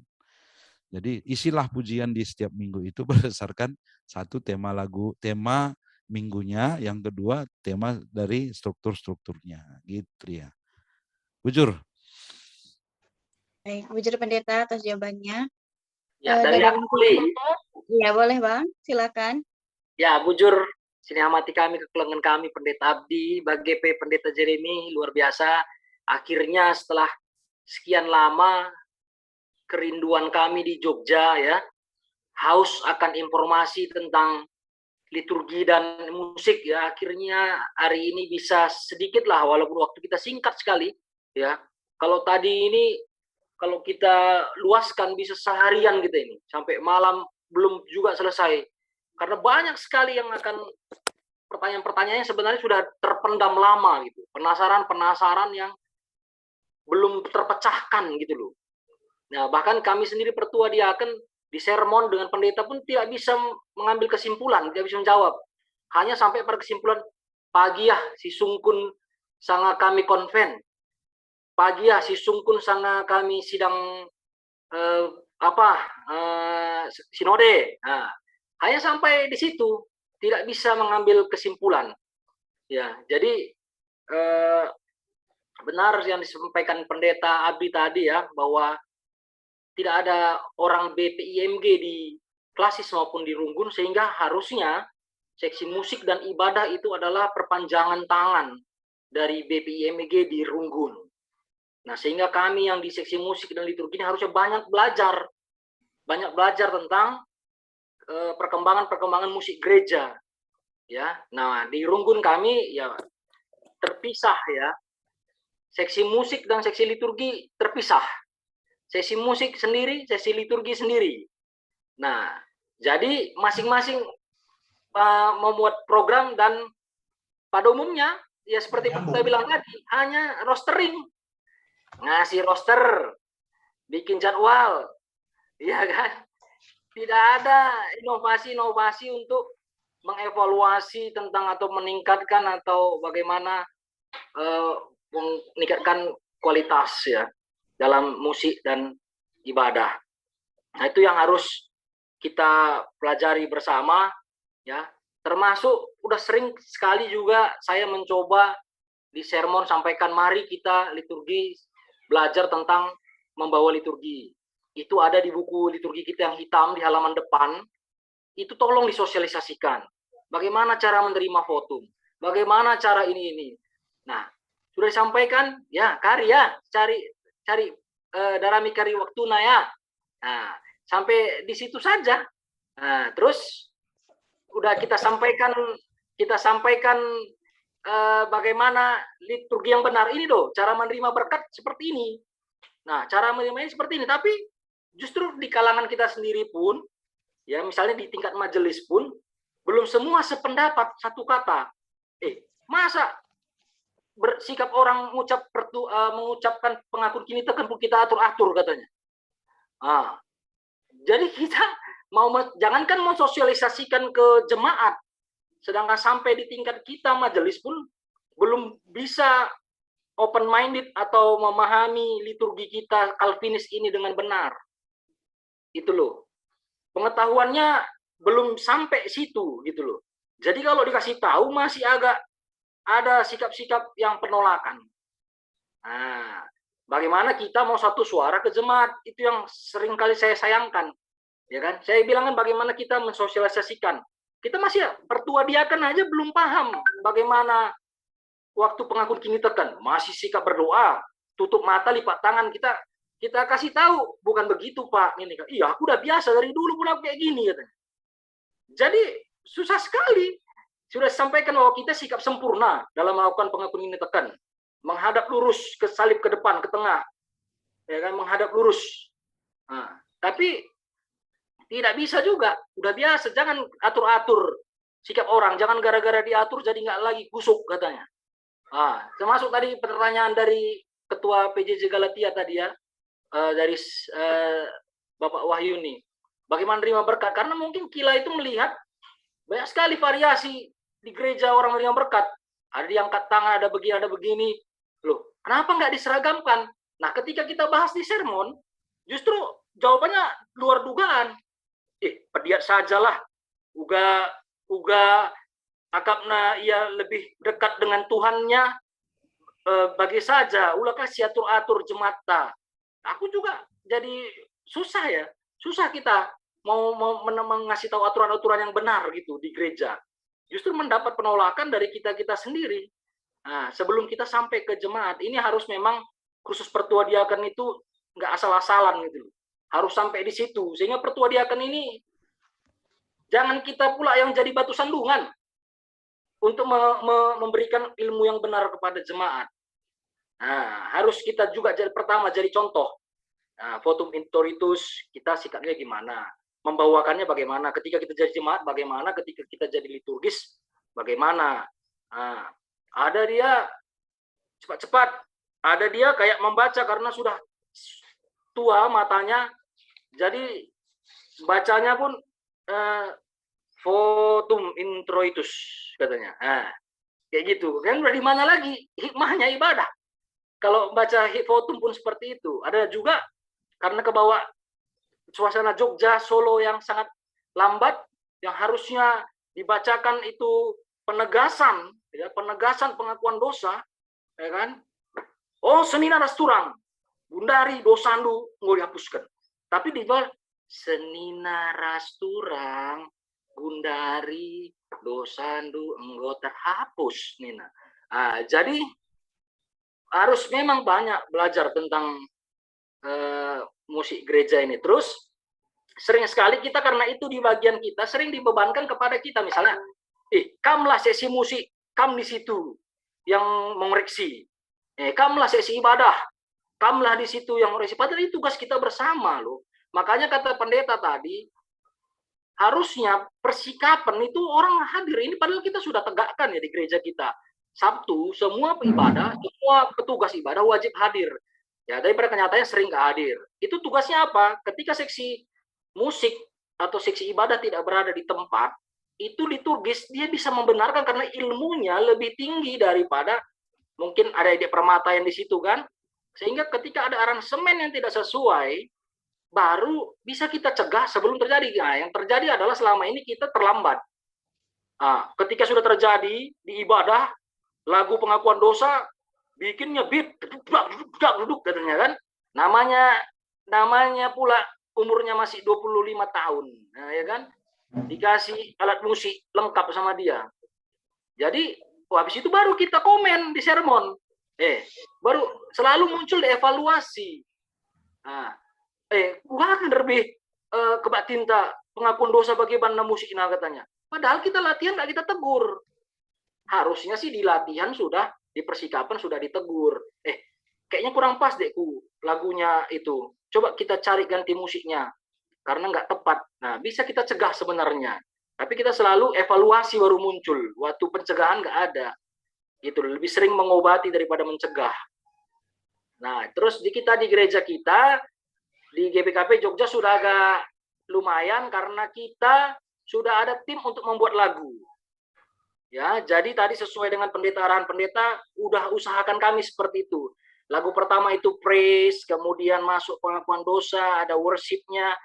Jadi isilah pujian di setiap minggu itu berdasarkan satu tema lagu, tema minggunya, yang kedua tema dari struktur-strukturnya, gitu ya. Bujur. Baik, Bujur Pendeta atas jawabannya. Ya, dari aku boleh. Ya, boleh Bang, silakan. Ya, Bujur, sini amati kami, kekelengan kami, Pendeta Abdi, BGP Pendeta Jeremy, luar biasa. Akhirnya setelah sekian lama kerinduan kami di Jogja, ya, haus akan informasi tentang liturgi dan musik, ya, akhirnya hari ini bisa sedikit lah, walaupun waktu kita singkat sekali, ya. Kalau tadi ini, kalau kita luaskan bisa seharian kita ini, sampai malam belum juga selesai. Karena banyak sekali yang akan pertanyaan-pertanyaannya sebenarnya sudah terpendam lama gitu. Penasaran-penasaran yang belum terpecahkan gitu loh. Nah, bahkan kami sendiri pertua diaken di sermon dengan pendeta pun tidak bisa mengambil kesimpulan, tidak bisa menjawab. Hanya sampai pada kesimpulan, pagi ya si sungkun sanga kami konven. Pagi ya si sungkun sanga kami sidang sinode. Nah, hanya sampai di situ, tidak bisa mengambil kesimpulan. Ya, jadi benar yang disampaikan Pendeta Abdi tadi ya, bahwa tidak ada orang BPIMG di Klasis maupun di Runggun, sehingga harusnya seksi musik dan ibadah itu adalah perpanjangan tangan dari BPIMG di Runggun. Nah, sehingga kami yang di seksi musik dan liturgi ini harusnya banyak belajar tentang perkembangan musik gereja, ya. Nah, di Runggun kami ya terpisah ya, seksi musik dan seksi liturgi terpisah, sesi musik sendiri, sesi liturgi sendiri. Nah, jadi masing-masing membuat program, dan pada umumnya ya seperti kita bilang tadi, hanya rostering, ngasih roster, bikin jadwal, ya kan? Tidak ada inovasi-inovasi untuk mengevaluasi tentang atau meningkatkan atau bagaimana meningkatkan kualitas ya dalam musik dan ibadah. Nah, itu yang harus kita pelajari bersama ya. Termasuk udah sering sekali juga saya mencoba di sermon sampaikan, mari kita liturgi, belajar tentang membawa liturgi. Itu ada di buku liturgi kita yang hitam di halaman depan. Itu tolong disosialisasikan. Bagaimana cara menerima votum? Bagaimana cara ini? Nah, sudah disampaikan ya, karya cari darami kari waktuna ya. Nah, sampai di situ saja. Nah, terus udah kita sampaikan bagaimana liturgi yang benar ini loh, cara menerima berkat seperti ini. Nah, cara menerimanya seperti ini, tapi justru di kalangan kita sendiri pun ya, misalnya di tingkat majelis pun belum semua sependapat satu kata. Masa bersikap orang mengucapkan pengakuan kini tekan kita atur-atur katanya. Jadi kita jangankan mau sosialisasikan ke jemaat, sedangkan sampai di tingkat kita majelis pun belum bisa open minded atau memahami liturgi kita Calvinis ini dengan benar. Itu loh. Pengetahuannya belum sampai situ gitu loh. Jadi kalau dikasih tahu masih agak ada sikap-sikap yang penolakan. Nah, bagaimana kita mau satu suara ke jemaat, itu yang sering kali saya sayangkan. Ya kan? Saya bilang kan bagaimana kita mensosialisasikan Kita masih pertua diaken aja belum paham bagaimana waktu pengakuan kini tekan, masih sikap berdoa, tutup mata, lipat tangan, kita kasih tahu, bukan begitu Pak. Ini kan, iya aku udah biasa dari dulu pun aku kayak gini katanya. Jadi susah sekali. Sudah sampaikan bahwa kita sikap sempurna dalam melakukan pengakuan ini tekan, menghadap lurus ke salib ke depan, ke tengah, ya kan, menghadap lurus. Nah, tapi tidak bisa juga, udah biasa, jangan atur-atur sikap orang, jangan gara-gara diatur jadi nggak lagi kusuk katanya. Termasuk tadi pertanyaan dari Ketua PJJ Galatia tadi ya, dari Bapak Wahyu nih, bagaimana terima berkat? Karena mungkin Kila itu melihat banyak sekali variasi di gereja orang menerima berkat. Ada diangkat tangan, ada begini. Loh, kenapa nggak diseragamkan? Nah, ketika kita bahas di sermon, justru jawabannya luar dugaan. Pediat sajalah, uga akapna ia lebih dekat dengan Tuhannya, bagi saja, ulakah siatur-atur jemata. Aku juga jadi susah kita mau mengasih tahu aturan-aturan yang benar gitu di gereja. Justru mendapat penolakan dari kita sendiri. Nah, sebelum kita sampai ke jemaat, ini harus memang khusus pertua diaken itu nggak asal-asalan gitu. Harus sampai di situ, sehingga pertua diaken ini jangan kita pula yang jadi batu sandungan untuk memberikan ilmu yang benar kepada jemaat. Nah, harus kita juga pertama jadi contoh. Nah, votum intoritus, kita sikapnya gimana, membawakannya bagaimana, ketika kita jadi jemaat bagaimana, ketika kita jadi liturgis bagaimana. Nah, ada dia cepat-cepat, ada dia kayak membaca karena sudah tua matanya, jadi bacanya pun votum introitus katanya. Nah, kayak gitu kan, udah di mana lagi hikmahnya ibadah kalau baca votum pun seperti itu. Ada juga karena kebawa suasana Jogja Solo yang sangat lambat, yang harusnya dibacakan itu penegasan, ya, penegasan pengakuan dosa, ya kan. Oh, senina rasturang Gundari dosandu nggak dihapuskan, tapi di bawah senina rasturang Gundari dosandu enggak terhapus Nina. Jadi harus memang banyak belajar tentang musik gereja ini. Terus sering sekali kita karena itu di bagian kita sering dibebankan kepada kita, misalnya kamlah sesi musik, kam di situ yang mengoreksi, kamlah sesi ibadah, kamlah di situ yang mengoreksi. Padahal itu tugas kita bersama loh. Makanya kata pendeta tadi, harusnya persikapan itu orang hadir. Ini padahal kita sudah tegakkan ya di gereja kita. Sabtu, semua ibadah, semua petugas ibadah wajib hadir. Ya, daripada kenyataannya sering nggak hadir. Itu tugasnya apa? Ketika seksi musik atau seksi ibadah tidak berada di tempat, itu liturgis, dia bisa membenarkan karena ilmunya lebih tinggi daripada mungkin ada ide permata yang di situ kan. Sehingga ketika ada aransemen yang tidak sesuai, baru bisa kita cegah sebelum terjadi. Nah, yang terjadi adalah selama ini kita terlambat. Ketika sudah terjadi di ibadah, lagu pengakuan dosa, bikinnya beat, duduk katanya kan. Namanya pula umurnya masih 25 tahun. Nah, ya kan? Dikasih alat musik lengkap sama dia. Jadi, habis itu baru kita komen di sermon. Baru selalu muncul di evaluasi. Kurang lebih kebat tinta pengakuan dosa bagaimana musiknya katanya. Padahal kita latihan nggak kita tegur. Harusnya sih di latihan sudah, di persikapan sudah ditegur. Kayaknya kurang pas deh lagunya itu. Coba kita cari ganti musiknya. Karena nggak tepat. Nah, bisa kita cegah sebenarnya. Tapi kita selalu evaluasi baru muncul. Waktu pencegahan nggak ada. Gitu, lebih sering mengobati daripada mencegah. Nah, terus di gereja kita, di GBKP Jogja sudah agak lumayan karena kita sudah ada tim untuk membuat lagu. Ya, jadi tadi sesuai dengan arahan pendeta, udah usahakan kami seperti itu. Lagu pertama itu praise, kemudian masuk pengakuan dosa, ada worship-nya,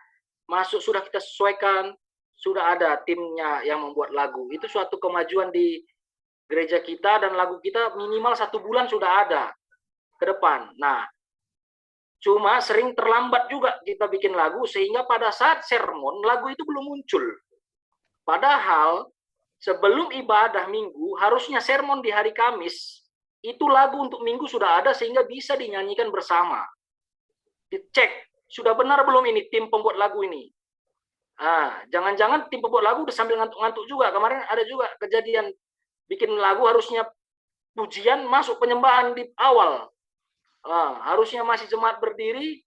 masuk sudah kita sesuaikan, sudah ada timnya yang membuat lagu. Itu suatu kemajuan di gereja kita, dan lagu kita minimal 1 bulan sudah ada ke depan. Nah, cuma sering terlambat juga kita bikin lagu, sehingga pada saat sermon, lagu itu belum muncul. Padahal sebelum ibadah minggu, harusnya sermon di hari Kamis, itu lagu untuk minggu sudah ada sehingga bisa dinyanyikan bersama. Dicek, sudah benar belum ini tim pembuat lagu ini? Jangan-jangan tim pembuat lagu udah sambil ngantuk-ngantuk juga. Kemarin ada juga kejadian bikin lagu harusnya pujian masuk penyembahan di awal. Harusnya masih jemaat berdiri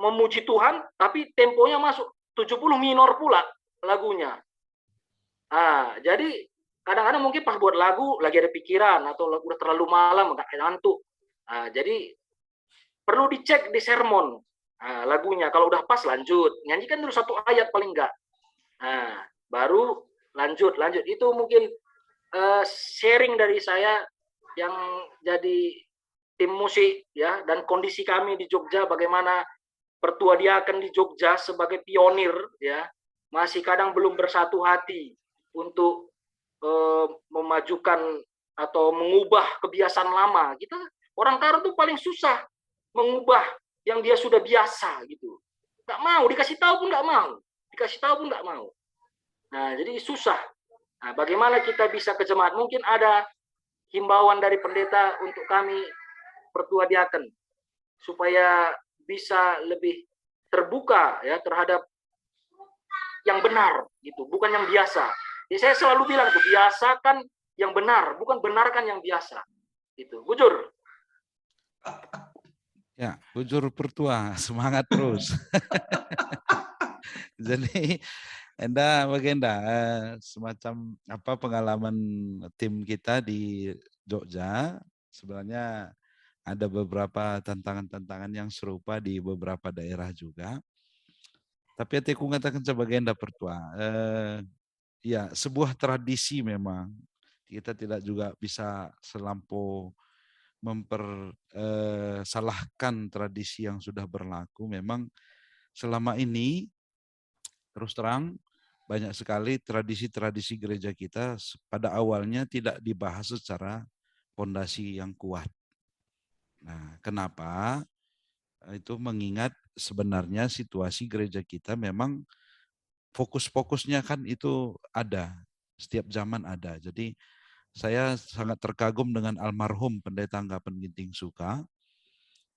memuji Tuhan, tapi temponya masuk 70 minor pula lagunya. Jadi kadang-kadang mungkin pas buat lagu lagi ada pikiran atau udah terlalu malam nggak ngantuk. Jadi perlu dicek di sermon lagunya. Kalau udah pas lanjut, nyanyikan dulu 1 ayat paling enggak. Baru lanjut. Itu mungkin sharing dari saya yang jadi tim musik ya, dan kondisi kami di Jogja, bagaimana Pertua Diaken di Jogja sebagai pionir ya, masih kadang belum bersatu hati untuk memajukan atau mengubah kebiasaan lama. Kita orang Karo tuh paling susah mengubah yang dia sudah biasa gitu. Nggak mau, dikasih tahu pun nggak mau. Nah, jadi susah. Nah, bagaimana kita bisa ke jemaat? Mungkin ada himbauan dari pendeta untuk kami Pertua Diaken supaya bisa lebih terbuka ya terhadap yang benar gitu, bukan yang biasa. Jadi saya selalu bilang tuh, biasakan yang benar, bukan benarkan yang biasa. Gitu. Bujur. Ya, Bujur Pertua, semangat terus. Jadi, Enda, semacam apa pengalaman tim kita di Jogja, sebenarnya ada beberapa tantangan-tantangan yang serupa di beberapa daerah juga. Tapi aku mengatakan sebagai Enda Pertua, ya sebuah tradisi memang, kita tidak juga bisa selampau mempersalahkan tradisi yang sudah berlaku. Memang selama ini terus terang banyak sekali tradisi-tradisi gereja kita pada awalnya tidak dibahas secara fondasi yang kuat. Nah, kenapa? Itu mengingat sebenarnya situasi gereja kita memang fokus-fokusnya kan itu ada, setiap zaman ada. Jadi saya sangat terkagum dengan almarhum Pendeta Anggapan Ginting Suka,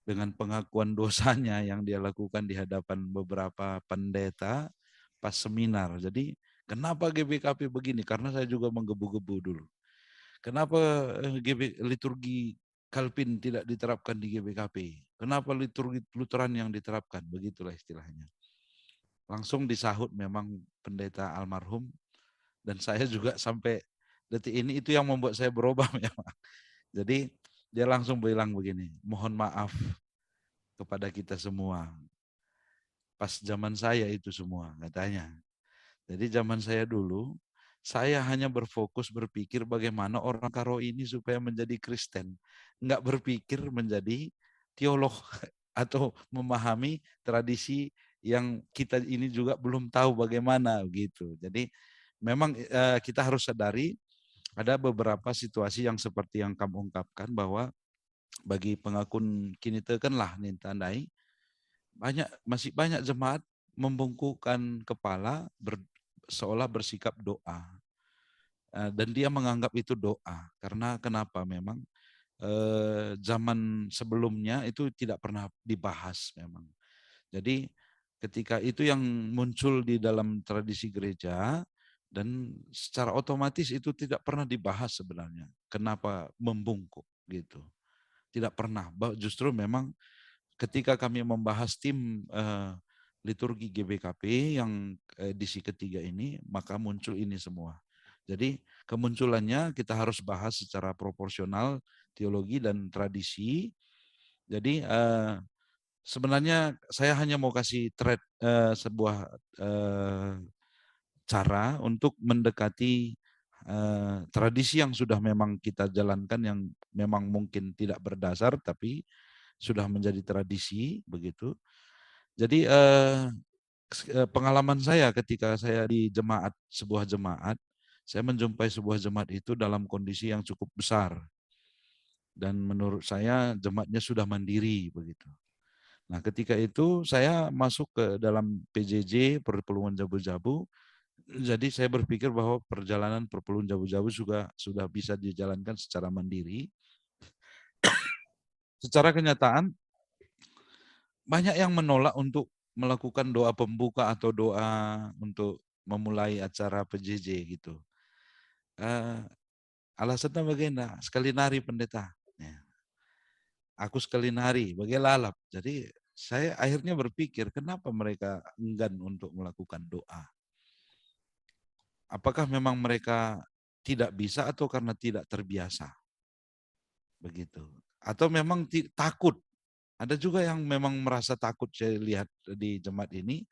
dengan pengakuan dosanya yang dia lakukan di hadapan beberapa pendeta pas seminar. Jadi kenapa GBKP begini? Karena saya juga menggebu-gebu dulu. Kenapa liturgi Calvin tidak diterapkan di GBKP? Kenapa liturgi Lutheran yang diterapkan? Begitulah istilahnya. Langsung disahut memang pendeta almarhum, dan saya juga sampai detik ini itu yang membuat saya berubah memang. Jadi dia langsung bilang begini, mohon maaf kepada kita semua. Pas zaman saya itu semua katanya. Jadi zaman saya dulu, saya hanya berfokus berpikir bagaimana orang Karo ini supaya menjadi Kristen. Enggak berpikir menjadi teolog atau memahami tradisi yang kita ini juga belum tahu bagaimana gitu. Jadi memang kita harus sadari ada beberapa situasi yang seperti yang kamu ungkapkan, bahwa bagi pengakun kini tekenlah nih tandai, masih banyak jemaat membungkukkan kepala seolah bersikap doa. Dan dia menganggap itu doa. Karena kenapa? Memang zaman sebelumnya itu tidak pernah dibahas memang. Jadi ketika itu yang muncul di dalam tradisi gereja, dan secara otomatis itu tidak pernah dibahas sebenarnya. Kenapa membungkuk gitu? Tidak pernah. Justru memang ketika kami membahas tim liturgi GBKP yang edisi ketiga ini, maka muncul ini semua. Jadi kemunculannya kita harus bahas secara proporsional teologi dan tradisi. Jadi sebenarnya saya hanya mau kasih sebuah cara untuk mendekati tradisi yang sudah memang kita jalankan, yang memang mungkin tidak berdasar tapi sudah menjadi tradisi begitu. Jadi pengalaman saya ketika saya di sebuah jemaat, saya menjumpai sebuah jemaat itu dalam kondisi yang cukup besar, dan menurut saya jemaatnya sudah mandiri begitu. Nah ketika itu saya masuk ke dalam PJJ Perpuluhan Jabu-Jabu, Jadi saya berpikir bahwa perjalanan perpelun Jabu-Jabu juga sudah bisa dijalankan secara mandiri. Secara kenyataan banyak yang menolak untuk melakukan doa pembuka atau doa untuk memulai acara PJJ gitu. Alasannya bagaimana? Sekali nari pendeta. Ya. Aku sekali nari, bagai lalap. Jadi saya akhirnya berpikir kenapa mereka enggan untuk melakukan doa. Apakah memang mereka tidak bisa atau karena tidak terbiasa? Begitu. Atau memang takut. Ada juga yang memang merasa takut, saya lihat di jemaat ini,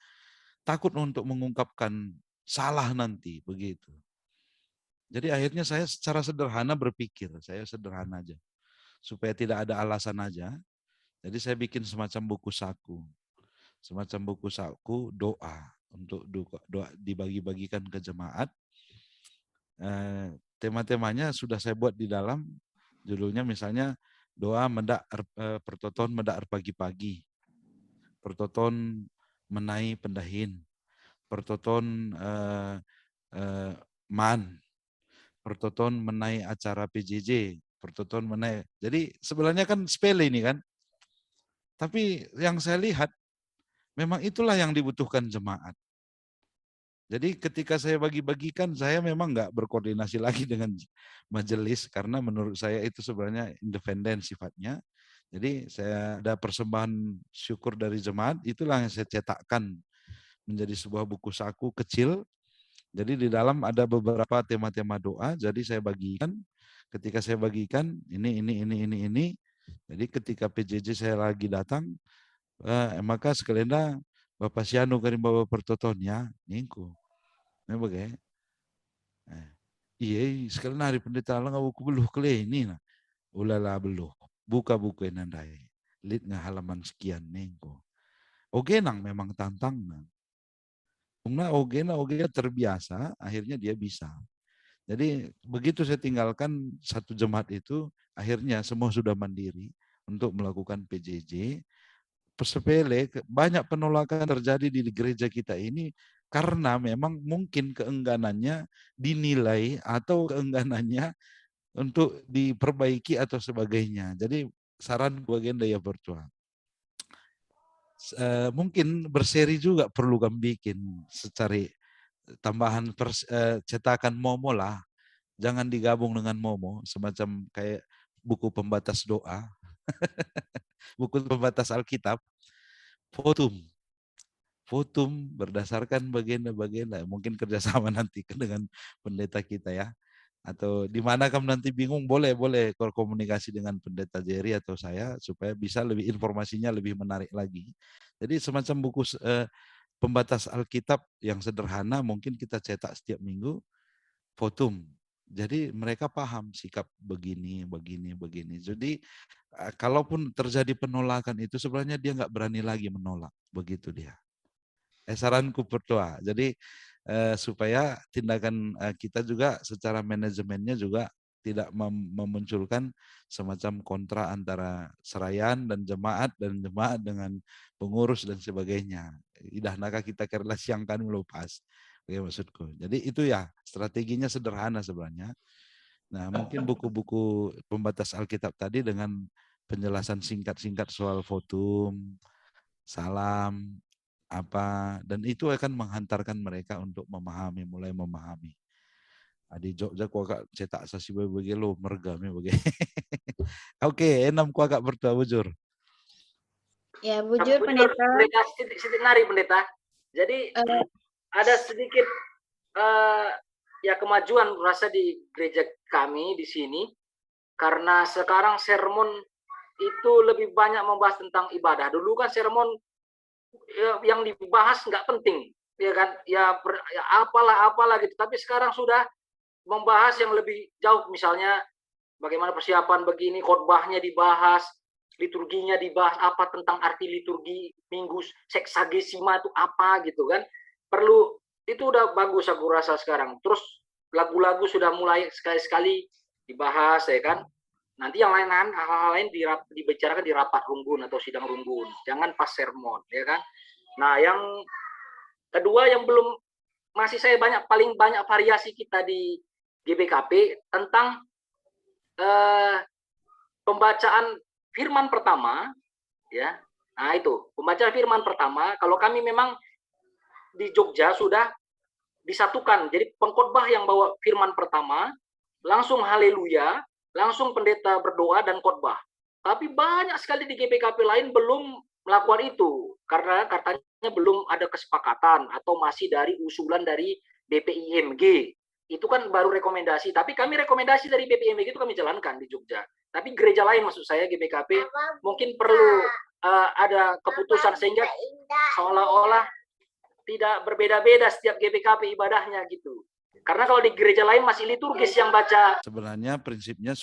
takut untuk mengungkapkan salah nanti, begitu. Jadi akhirnya saya secara sederhana berpikir, saya sederhana aja. Supaya tidak ada alasan aja. Jadi saya bikin semacam buku saku. Semacam buku saku doa untuk doa dibagi-bagikan ke jemaat. Tema-temanya sudah saya buat di dalam, judulnya misalnya doa mendak pertoton mendak pagi-pagi, pertoton menai pendahin, pertoton man, pertoton menai acara PJJ, pertoton menai. Jadi sebenarnya kan sepele ini kan, tapi yang saya lihat memang itulah yang dibutuhkan jemaat. Jadi ketika saya bagi-bagikan, saya memang nggak berkoordinasi lagi dengan majelis, karena menurut saya itu sebenarnya independen sifatnya. Jadi saya ada persembahan syukur dari jemaat, itulah yang saya cetakkan menjadi sebuah buku saku kecil. Jadi di dalam ada beberapa tema-tema doa, jadi saya bagikan. Ketika saya bagikan, ini. Jadi ketika PJJ saya lagi datang, maka sekalian Bapak Sianu karim Bapak Pertoton ya, ningku. Bagai. Iya, sekali hari pendeta Allah nggak buku beluh kele ini nah. Ulala beluh. Buka buku nandai. Lihat nggak halaman sekian nengko. Oke nang memang tantang nang. Oke terbiasa, akhirnya dia bisa. Jadi begitu saya tinggalkan satu jemaat itu, akhirnya semua sudah mandiri untuk melakukan PJJ. Sepele, banyak penolakan terjadi di gereja kita ini karena memang mungkin keengganannya dinilai atau keengganannya untuk diperbaiki atau sebagainya. Jadi saran bagian daya virtual. Mungkin berseri juga perlu kami bikin secara tambahan cetakan Momo lah. Jangan digabung dengan Momo, semacam kayak buku pembatas doa. Buku pembatas Alkitab. Fotum berdasarkan bagian-bagian, mungkin kerjasama nanti dengan pendeta kita ya, atau di mana kamu nanti bingung boleh komunikasi dengan pendeta Jerry atau saya supaya bisa lebih informasinya lebih menarik lagi. Jadi semacam buku pembatas Alkitab yang sederhana mungkin kita cetak setiap minggu, Fotum. Jadi mereka paham sikap begini. Jadi kalaupun terjadi penolakan itu sebenarnya dia nggak berani lagi menolak, begitu dia. Saranku berdoa. Jadi supaya tindakan kita juga secara manajemennya juga tidak memunculkan semacam kontra antara serayan dan jemaat dengan pengurus dan sebagainya. Idah naka kita kerela siangkan melupas. Oke, maksudku. Jadi itu ya strateginya sederhana sebenarnya. Nah mungkin buku-buku pembatas Alkitab tadi dengan penjelasan singkat-singkat soal fotum, salam, apa, dan itu akan menghantarkan mereka untuk mulai memahami. Adi Jogja ku agak cetak sasi bagi lo mergame bagi. Oke, enam ku agak berdoa bujur. Ya, bujur pendeta. Sedikit nari pendeta. Jadi ada sedikit ya kemajuan rasa di gereja kami di sini, karena sekarang sermon itu lebih banyak membahas tentang ibadah. Dulu kan sermon yang dibahas nggak penting, ya kan? Ya apalah gitu. Tapi sekarang sudah membahas yang lebih jauh, misalnya bagaimana persiapan begini, khotbahnya dibahas, liturginya dibahas, apa tentang arti liturgi minggu seksagesima itu apa gitu kan? Perlu, itu udah bagus aku rasa sekarang. Terus lagu-lagu sudah mulai sekali-sekali dibahas, ya kan? Nanti yang lain-lain, hal-hal lain dibicarakan di rapat runggun atau sidang runggun, jangan pas sermon, ya kan? Nah, yang kedua yang belum masih saya paling banyak variasi kita di GBKP tentang pembacaan firman pertama, ya. Nah itu pembacaan firman pertama. Kalau kami memang di Jogja sudah disatukan. Jadi pengkhotbah yang bawa firman pertama, langsung haleluya, langsung pendeta berdoa dan khotbah. Tapi banyak sekali di GPKP lain belum melakukan itu karena katanya belum ada kesepakatan atau masih dari usulan dari BPIMG. Itu kan baru rekomendasi, tapi kami rekomendasi dari BPIMG itu kami jalankan di Jogja. Tapi gereja lain maksud saya GBKP mungkin perlu ada keputusan sehingga seolah-olah tidak berbeda-beda setiap GBKP ibadahnya gitu. Karena kalau di gereja lain masih liturgis yang baca. Sebenarnya prinsipnya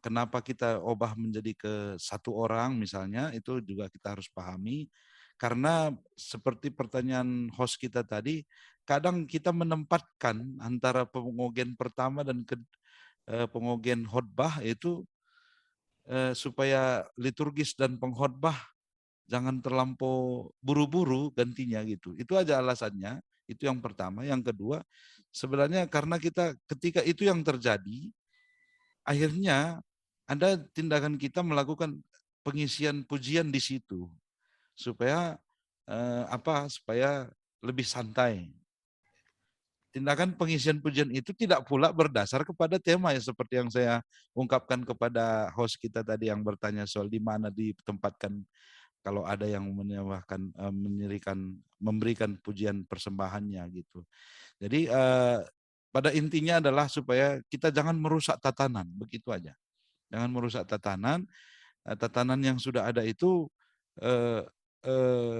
kenapa kita ubah menjadi ke satu orang misalnya, itu juga kita harus pahami. Karena seperti pertanyaan host kita tadi, kadang kita menempatkan antara pengogian pertama dan pengogian khotbah itu supaya liturgis dan pengkhotbah jangan terlampau buru-buru gantinya gitu. Itu aja alasannya. Itu yang pertama. Yang kedua, sebenarnya karena kita ketika itu yang terjadi, akhirnya ada tindakan kita melakukan pengisian pujian di situ supaya supaya lebih santai. Tindakan pengisian pujian itu tidak pula berdasar kepada tema ya seperti yang saya ungkapkan kepada host kita tadi yang bertanya soal di mana ditempatkan kalau ada yang memberikan pujian persembahannya gitu. Jadi pada intinya adalah supaya kita jangan merusak tatanan, begitu aja. Jangan merusak tatanan. Tatanan yang sudah ada itu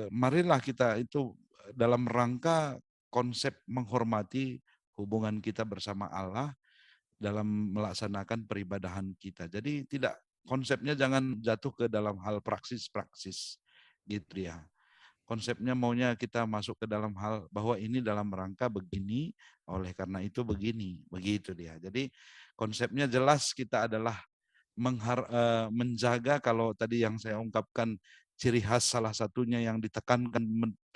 marilah kita itu dalam rangka konsep menghormati hubungan kita bersama Allah dalam melaksanakan peribadahan kita. Jadi tidak konsepnya jangan jatuh ke dalam hal praksis-praksis gitu ya. Konsepnya maunya kita masuk ke dalam hal bahwa ini dalam rangka begini, oleh karena itu begini, begitu dia. Jadi konsepnya jelas kita adalah menjaga kalau tadi yang saya ungkapkan ciri khas salah satunya yang ditekankan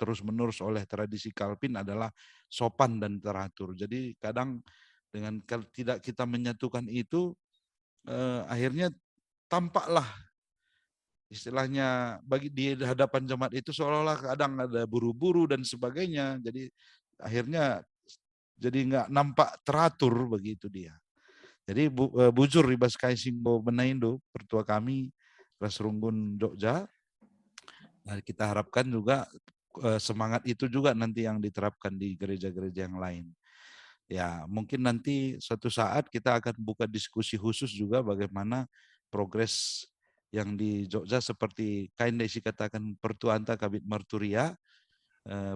terus-menerus oleh tradisi Calvin adalah sopan dan teratur. Jadi kadang dengan tidak kita menyatukan itu, akhirnya tampaklah istilahnya bagi di hadapan jemaat itu seolah-olah kadang ada buru-buru dan sebagainya. Jadi akhirnya jadi nggak nampak teratur begitu dia. Jadi bujur ribas kaisingbo benaindo pertua kami Rasrunggun Jogja. Nah, kita harapkan juga semangat itu juga nanti yang diterapkan di gereja-gereja yang lain. Ya, mungkin nanti suatu saat kita akan buka diskusi khusus juga bagaimana progres yang di Jogja seperti kain desi katakan Pertuanta Kabit Merturia,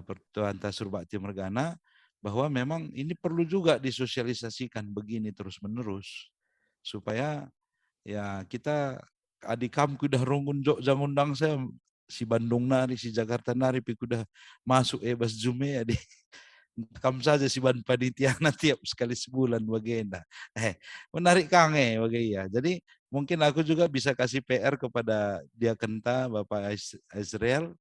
Pertuanta Surbakti Mergana, bahwa memang ini perlu juga disosialisasikan begini terus-menerus supaya ya kita adikam kudah rungun Jogja ngundang saya si Bandung nari, si Jakarta nari, kudah masuk bas Jume ya di kam saja si ban panitiana tiap sekali sebulan bagenda. Menarik kange ya. Jadi mungkin aku juga bisa kasih PR kepada dia Kenta Bapak Israel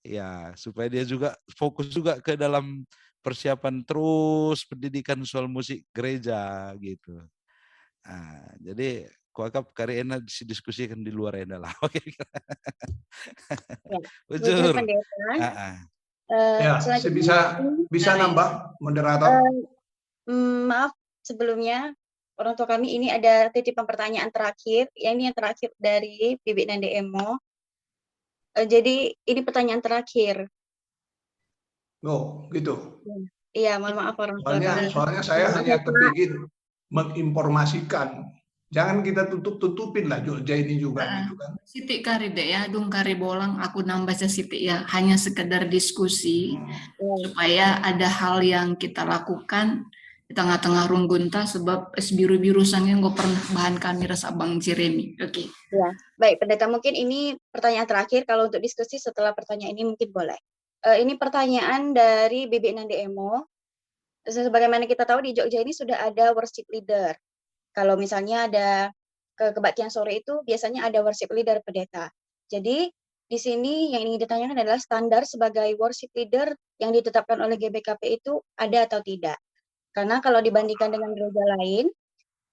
ya supaya dia juga fokus juga ke dalam persiapan terus pendidikan soal musik gereja gitu. Nah, jadi kuakap kari enak didiskusikan di luar enak lah. Oke. Bujur pendeta. Ya, saya bisa nambah moderator. Maaf sebelumnya orang tua kami ini ada titipan pertanyaan terakhir. Ini yang terakhir dari Bibit dan Emo. Jadi ini pertanyaan terakhir. Oh, gitu. Iya, mohon maaf orang tua kami. Soalnya saya hanya kepingin menginformasikan. Jangan kita tutupin lah Jogja ini juga gitu kan. Siti kari dek ya, dung kari bolang aku nambah Siti ya, hanya sekedar diskusi supaya ada hal yang kita lakukan di tengah-tengah runggunta sebab es biru-biru sangnya nggak pernah bahan kami rasa Bang Jeremy. Oke. Ya, baik pendeta mungkin ini pertanyaan terakhir kalau untuk diskusi setelah pertanyaan ini mungkin boleh. Ini pertanyaan dari Bibi Nande Emo. Sebagaimana kita tahu di Jogja ini sudah ada worship leader. Kalau misalnya ada kebaktian sore itu biasanya ada worship leader pendeta. Jadi di sini yang ingin ditanyakan adalah standar sebagai worship leader yang ditetapkan oleh GBKP itu ada atau tidak. Karena kalau dibandingkan dengan gereja lain,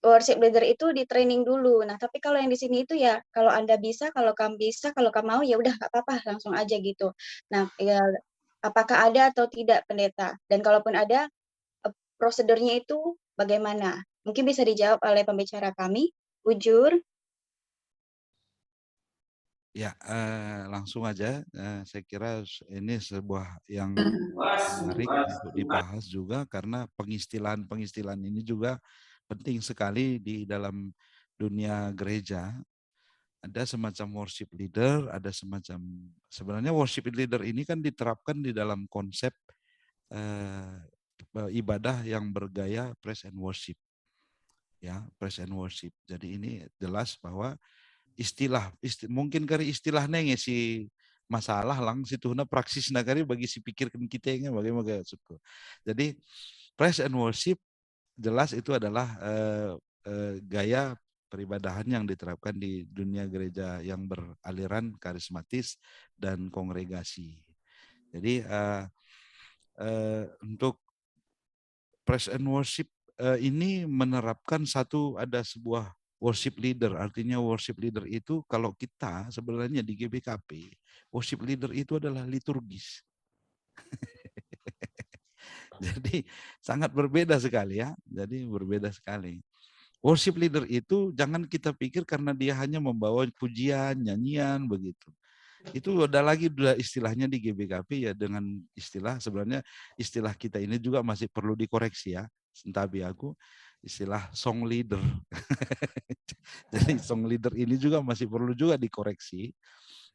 worship leader itu di training dulu. Nah, tapi kalau yang di sini itu ya, kalau Anda bisa, kalau kamu bisa, kalau kamu mau, ya udah nggak apa-apa, langsung aja gitu. Nah, ya, apakah ada atau tidak pendeta? Dan kalaupun ada, prosedurnya itu bagaimana? Mungkin bisa dijawab oleh pembicara kami, Ujur. Ya, langsung aja. Saya kira ini sebuah yang menarik untuk dibahas juga karena pengistilahan-pengistilahan ini juga penting sekali di dalam dunia gereja. Ada semacam worship leader, ada semacam sebenarnya worship leader ini kan diterapkan di dalam konsep ibadah yang bergaya praise and worship. Ya, praise and worship. Jadi ini jelas bahwa mungkin kari istilah nenge si masalah lang situna praksis nagari bagi si pikirkan kita yang bagaimana suku. Jadi praise and worship jelas itu adalah gaya peribadahan yang diterapkan di dunia gereja yang beraliran karismatis dan kongregasi. Jadi untuk praise and worship ini menerapkan ada sebuah worship leader. Artinya worship leader itu kalau kita sebenarnya di GBKP, worship leader itu adalah liturgis. Jadi sangat berbeda sekali ya. Jadi berbeda sekali. Worship leader itu jangan kita pikir karena dia hanya membawa pujian, nyanyian begitu. Itu udah istilahnya di GBKP ya dengan istilah sebenarnya istilah kita ini juga masih perlu dikoreksi ya. Tapi aku istilah song leader. Jadi song leader ini juga masih perlu juga dikoreksi.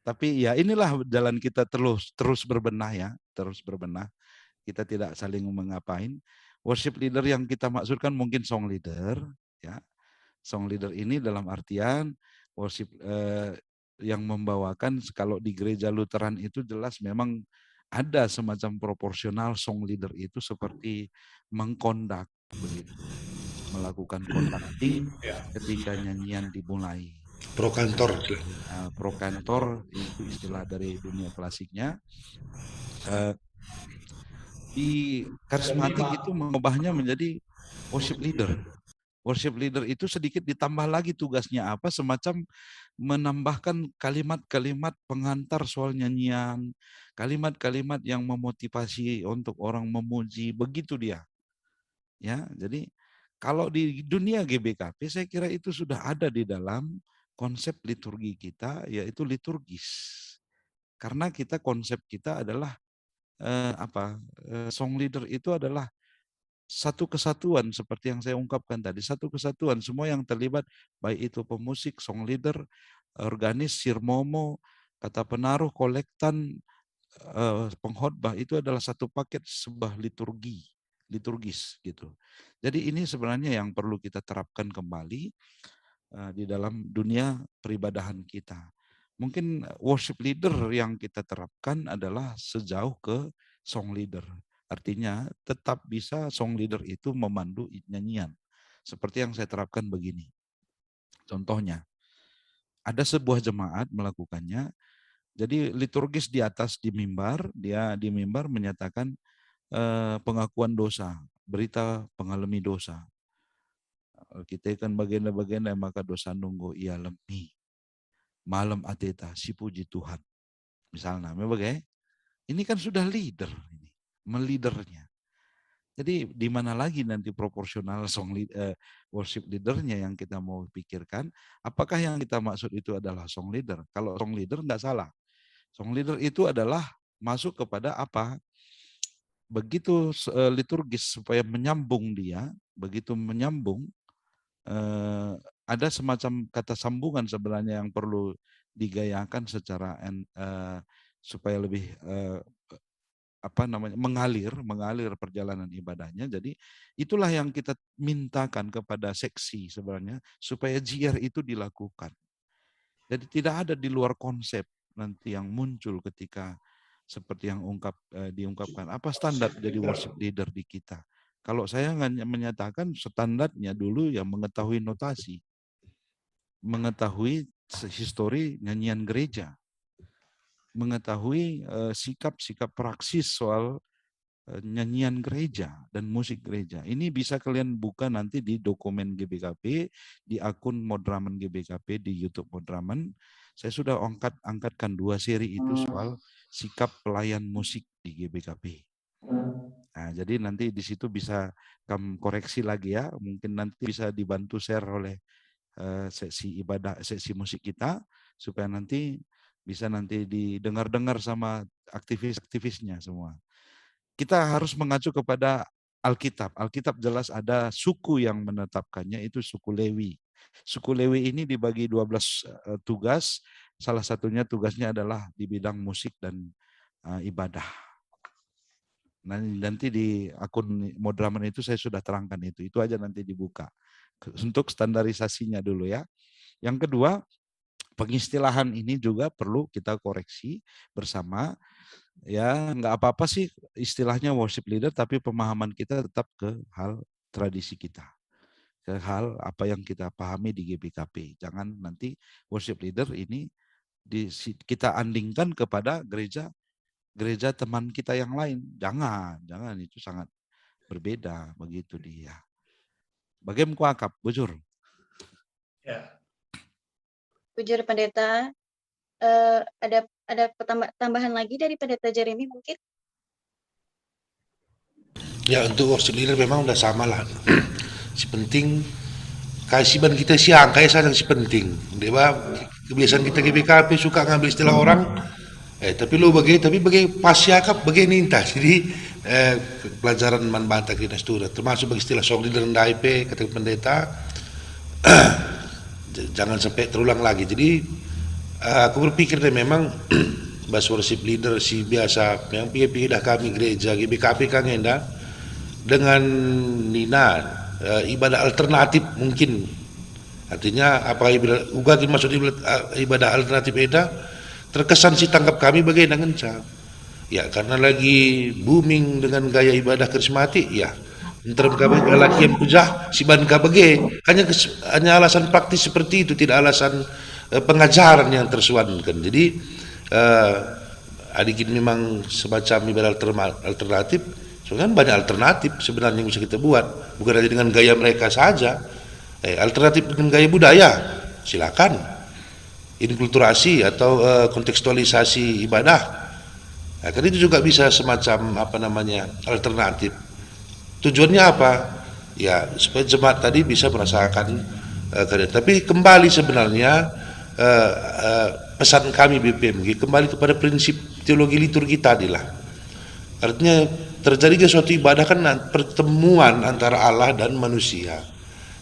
Tapi ya inilah jalan kita terus berbenah ya, terus berbenah. Kita tidak saling mengapain. Worship leader yang kita maksudkan mungkin song leader ya. Song leader ini dalam artian worship yang membawakan kalau di gereja Lutheran itu jelas memang ada semacam proporsional song leader itu seperti mengkondak begitu. Melakukan conducting ketika nyanyian dimulai. Prokantor. Prokantor itu istilah dari dunia klasiknya. Di karismatik itu mengubahnya menjadi worship leader. Worship leader itu sedikit ditambah lagi tugasnya apa? Semacam menambahkan kalimat-kalimat pengantar soal nyanyian, kalimat-kalimat yang memotivasi untuk orang memuji, begitu dia. Ya, jadi kalau di dunia GBKP saya kira itu sudah ada di dalam konsep liturgi kita yaitu liturgis. Karena konsep kita adalah song leader itu adalah satu kesatuan seperti yang saya ungkapkan tadi, satu kesatuan semua yang terlibat baik itu pemusik, song leader, organis, sirmomo, kata penaruh, kolektan, pengkhotbah itu adalah satu paket sebuah liturgis gitu. Jadi ini sebenarnya yang perlu kita terapkan kembali di dalam dunia peribadahan kita. Mungkin worship leader yang kita terapkan adalah sejauh ke song leader. Artinya tetap bisa song leader itu memandu nyanyian. Seperti yang saya terapkan begini. Contohnya, ada sebuah jemaat melakukannya. Jadi liturgis di atas di mimbar, dia di mimbar menyatakan pengakuan dosa, berita pengalami dosa. Kita kan bagian-bagian maka dosa nunggu ia lemi. Malam ateta si puji Tuhan. Misalnya, bagaimana? Ini kan sudah leader ini, melidernya. Jadi di mana lagi nanti proporsional worship leadernya yang kita mau pikirkan? Apakah yang kita maksud itu adalah song leader? Kalau song leader enggak salah. Song leader itu adalah masuk kepada apa? Begitu liturgis supaya menyambung dia, begitu menyambung ada semacam kata sambungan sebenarnya yang perlu digayakan secara supaya lebih mengalir perjalanan ibadahnya. Jadi itulah yang kita mintakan kepada seksi sebenarnya supaya JR itu dilakukan. Jadi tidak ada di luar konsep nanti yang muncul ketika seperti yang diungkapkan. Apa standar jadi worship leader di kita? Kalau saya menyatakan standarnya dulu ya mengetahui notasi, mengetahui histori nyanyian gereja. mengetahui sikap-sikap praksis soal nyanyian gereja dan musik gereja. Ini bisa kalian buka nanti di dokumen GBKP, di akun Modraman GBKP di YouTube Modraman. Saya sudah angkatkan 2 seri itu soal sikap pelayan musik di GBKP. Nah, jadi nanti di situ bisa kamu koreksi lagi ya. Mungkin nanti bisa dibantu share oleh sesi ibadah, sesi musik kita, supaya nanti bisa nanti didengar-dengar sama aktivis-aktivisnya semua. Kita harus mengacu kepada Alkitab. Alkitab jelas ada suku yang menetapkannya, itu suku Lewi. Suku Lewi ini dibagi 12 tugas. Salah satunya tugasnya adalah di bidang musik dan ibadah. Nanti di akun Modraman itu saya sudah terangkan itu. Itu aja nanti dibuka. Untuk standarisasinya dulu ya. Yang kedua, pengistilahan ini juga perlu kita koreksi bersama. Ya, nggak apa-apa sih istilahnya worship leader, tapi pemahaman kita tetap ke hal tradisi kita, ke hal apa yang kita pahami di GBKP. Jangan nanti worship leader ini kita andingkan kepada gereja teman kita yang lain. Jangan itu sangat berbeda begitu dia. Bagaimana kuakap, bujur? Ya. Bujur Pendeta, ada tambahan lagi dari Pendeta Jeremy mungkin? Ya, untuk worship leader memang udah sama lah. Si penting kasihan kita siang, kayak saya si penting. Dewa kebiasaan kita GBKP suka ngambil istilah orang. Tapi pas siakap begini entah. Jadi pelajaran manbanta kita sudah termasuk bagi istilah song leader dan DAIP kata pendeta. Jangan sampai terulang lagi. Jadi aku berpikir deh memang bas worship leader si biasa yang pikir dah kami gereja GBKP kan enda dengan Nina ibadah alternatif mungkin, artinya apa uga maksud ibadah alternatif eda terkesan si tangkap kami bagai dengan ya karena lagi booming dengan gaya ibadah karismatik ya ntar lagi yang pujah si ban kabage hanya alasan praktis seperti itu, tidak alasan pengajaran yang tersuankan. Jadi adik ini memang semacam ibadah alternatif. Sebenarnya banyak alternatif sebenarnya yang bisa kita buat, bukan hanya dengan gaya mereka saja. Alternatif dengan gaya budaya, silakan. Inkulturasi atau kontekstualisasi ibadah. Nah, kan itu juga bisa semacam alternatif. Tujuannya apa? Ya supaya jemaat tadi bisa merasakan tapi kembali sebenarnya pesan kami BPMG kembali kepada prinsip teologi liturgi tadi lah. Artinya terjadi suatu ibadah kan pertemuan antara Allah dan manusia.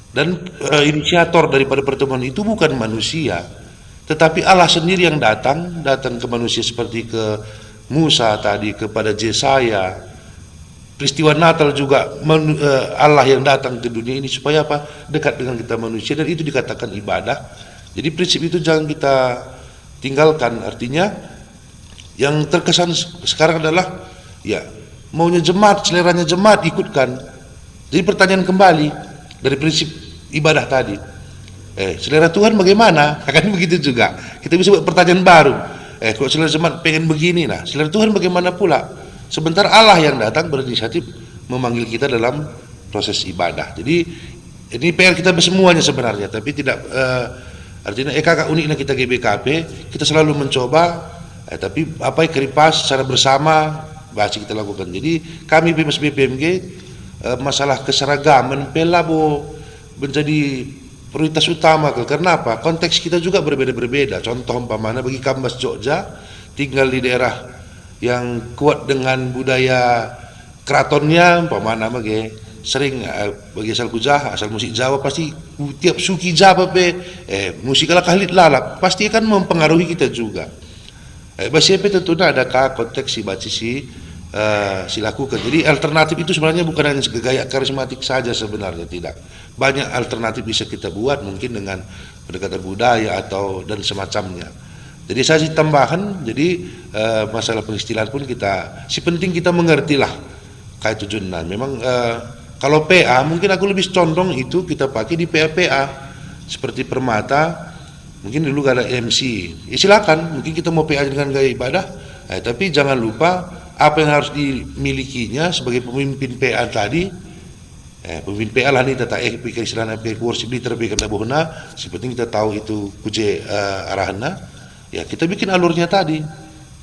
Dan inisiator daripada pertemuan itu bukan manusia, tetapi Allah sendiri yang datang ke manusia seperti ke Musa tadi, kepada Yesaya. Peristiwa Natal juga Allah yang datang ke dunia ini supaya apa? Dekat dengan kita manusia, dan itu dikatakan ibadah. Jadi prinsip itu jangan kita tinggalkan. Artinya yang terkesan sekarang adalah ya maunya jemaat, seleranya jemaat ikutkan. Jadi pertanyaan kembali dari prinsip ibadah tadi. Selera Tuhan bagaimana? Akan begitu juga. Kita bisa buat pertanyaan baru. Kalau selera jemaat pengen begini, nah selera Tuhan bagaimana pula? Sebentar Allah yang datang berinisiatif memanggil kita dalam proses ibadah. Jadi ini PR kita semuanya sebenarnya, tapi tidak artinya kakak uniknya kita GBKP, kita selalu mencoba, tapi apa yang keripas secara bersama bahasa kita lakukan. Jadi kami BPMG masalah keseragaman pelabo menjadi prioritas utama. Karena apa? Konteks kita juga berbeda-berbeda. Contoh umpamanya bagi Kambas Jogja tinggal di daerah yang kuat dengan budaya keratonnya, umpamanya bagi sering bagi asal kujah, asal musik Jawa pasti tiap suki Jawa musik ala kahlit lalap pasti akan mempengaruhi kita juga. Bahasa tentunya adakah konteks si baca si lakukan. Jadi alternatif itu sebenarnya bukan hanya gaya karismatik saja sebenarnya, tidak. Banyak alternatif bisa kita buat mungkin dengan pendekatan budaya atau dan semacamnya. Jadi saya sih tambahan, jadi masalah pengistilahan pun si penting kita mengertilah kayak tujuan. Memang kalau PA mungkin aku lebih condong itu kita pakai di PA-PA seperti Permata, mungkin dulu gak ada MC, ya silakan, mungkin kita mau PA dengan gaya ibadah, tapi jangan lupa apa yang harus dimilikinya sebagai pemimpin PA tadi. Pemimpin PA lah ni tata pikir istilahnya pikir worship leader pikir dah bohna, sepenting kita tahu itu kuje arahanna, ya kita bikin alurnya tadi.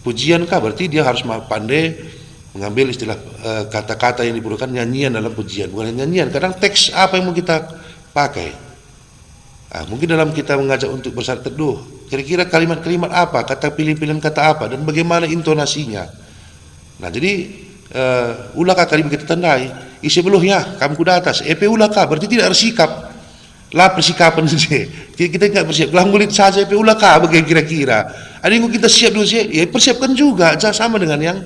Pujian kah berarti dia harus pandai mengambil istilah kata-kata yang diperlukan nyanyian dalam pujian, bukan nyanyian. Kadang teks apa yang mau kita pakai. Mungkin dalam kita mengajak untuk bersaat teduh, kira-kira kalimat-kalimat apa, kata pilih-pilihan kata apa, dan bagaimana intonasinya. Nah jadi ulakah kalimat kita tandai, isi beluhnya kamu kuda atas, ulakah berarti tidak bersikap. Lah persikapan saja. Kita enggak bersiap. Lah ngulit saja ulakah bagaimana kira-kira. Ada yang kita siap dulu sih, ya persiapkan juga, sama dengan yang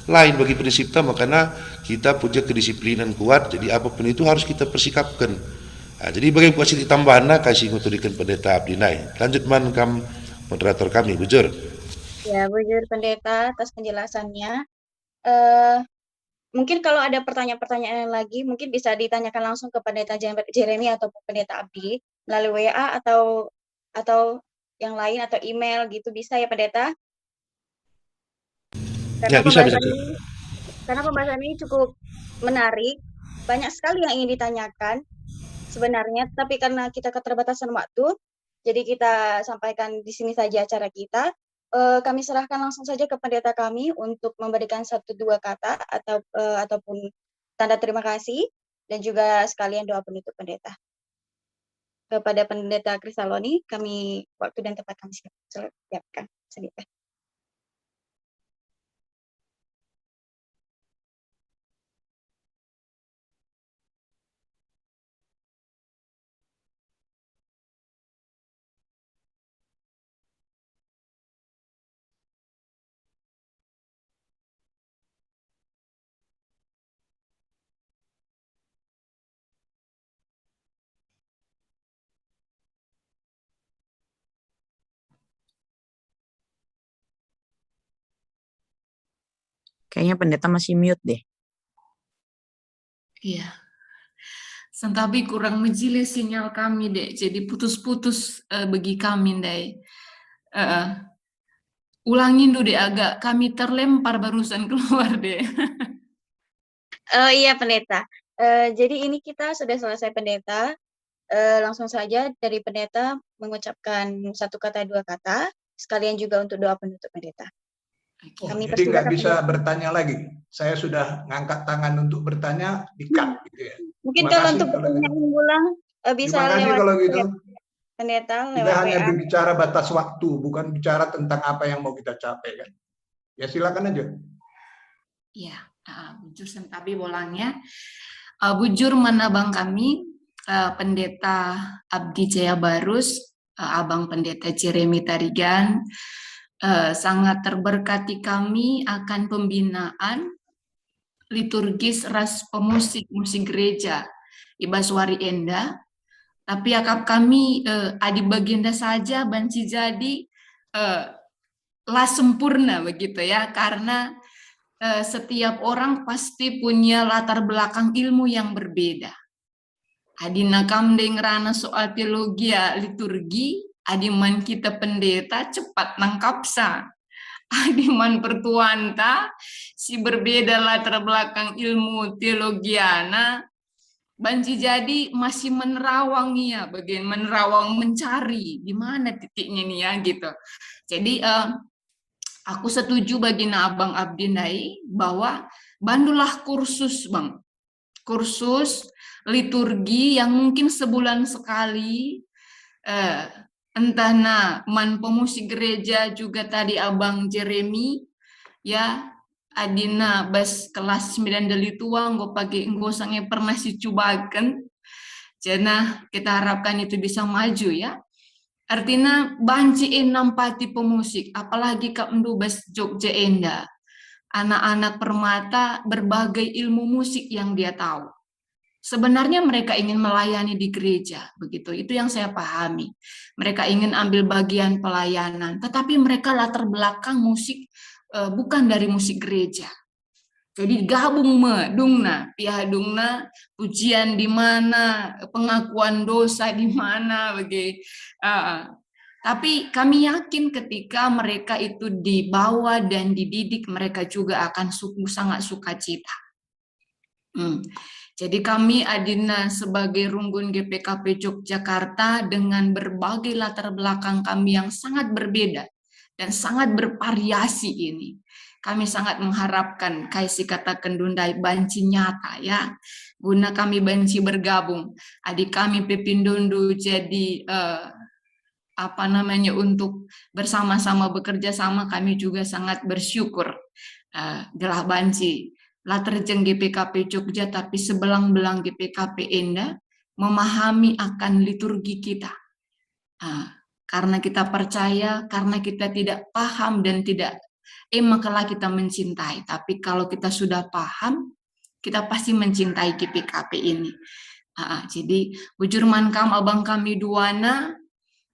lain bagi prinsip kita, makanya kita punya kedisiplinan kuat, jadi apapun itu harus kita persikapkan. Jadi bagi kasih tambahan kasih nguturikan pendeta Abdinai. Lanjut man moderator kami, Bujur. Ya, Bujur Pendeta atas penjelasannya. Mungkin kalau ada pertanyaan-pertanyaan lagi, mungkin bisa ditanyakan langsung ke Pendeta Jeremy atau Pendeta Abdi melalui WA atau yang lain atau email gitu, bisa ya Pendeta? Karena Ya, bisa. Karena pembahasan ini cukup menarik, banyak sekali yang ingin ditanyakan sebenarnya, tapi karena kita keterbatasan waktu, jadi kita sampaikan di sini saja acara kita. Kami serahkan langsung saja ke pendeta kami untuk memberikan 1-2 kata ataupun tanda terima kasih dan juga sekalian doa penutup pendeta. Kepada Pendeta Krisaloni, kami waktu dan tempat kami siapkan. Sedikit. Kayaknya pendeta masih mute deh. Iya. Tapi kurang menjile sinyal kami deh, jadi putus-putus bagi kami deh. Ulangin dulu deh agak, kami terlempar barusan keluar deh. Oh iya pendeta. Jadi ini kita sudah selesai pendeta. Langsung saja dari pendeta mengucapkan 1 kata 2 kata, sekalian juga untuk doa penutup pendeta. Jadi nggak bisa bertanya lagi. Saya sudah ngangkat tangan untuk bertanya, di-cut gitu ya. Mungkin kalau untuk pertanyaan ulang bisa lewat kalau gitu. Pendeta Kita lewat hanya WA. berbicara batas waktu, bukan bicara tentang apa yang mau kita capai kan. Ya silakan aja. Ya, bujur sentabi bolangnya. Bujur manabang kami, Pendeta Abdi Jaya Barus, Abang Pendeta Jeremy Tarigan, sangat terberkati kami akan pembinaan liturgis ras pemusik musik gereja Ibaswari Enda. Tapi akap kami adi baginda saja banci jadi lah sempurna begitu ya, karena setiap orang pasti punya latar belakang ilmu yang berbeda. Adi nakam dengrana soal teologi liturgi, adiman kita pendeta cepat nangkapsa. Adiman pertuanta si berbeda latar belakang ilmu teologiana, banci jadi masih menerawang ya, bagian menerawang mencari di mana titiknya nih ya gitu. Jadi aku setuju bagi Abang Abdinai bahwa bandulah kursus Bang, kursus liturgi yang mungkin sebulan sekali, entah man pemusik gereja juga tadi Abang Jeremy ya, adina bas kelas 9 dari tua nggo pagi nggo sange pernah si cubakan. Jana kita harapkan itu bisa maju ya. Artinya banci nampati pemusik, apalagi kak mendubas Jogja Enda. Anak-anak permata berbagai ilmu musik yang dia tahu. Sebenarnya mereka ingin melayani di gereja, begitu. Itu yang saya pahami. Mereka ingin ambil bagian pelayanan, tetapi mereka latar belakang musik bukan dari musik gereja. Jadi gabung medungna, piadungna, pujian di mana, pengakuan dosa di mana, begitu. Tapi kami yakin ketika mereka itu dibawa dan dididik, mereka juga akan sangat sukacita. Jadi kami Adina sebagai Runggun GPKP Yogyakarta dengan berbagai latar belakang kami yang sangat berbeda dan sangat bervariasi ini. Kami sangat mengharapkan kaisi kata kendundai banci nyata ya. Guna kami banci bergabung. Adik kami Pepindundu jadi untuk bersama-sama bekerja sama, kami juga sangat bersyukur. Gelah banci latar jeng GPKP Jogja tapi sebelang-belang GPKP Enda memahami akan liturgi kita. Karena kita percaya, karena kita tidak paham dan tidak makalah kita mencintai. Tapi kalau kita sudah paham, kita pasti mencintai GPKP ini. Jadi bujur mankam abang kami duana,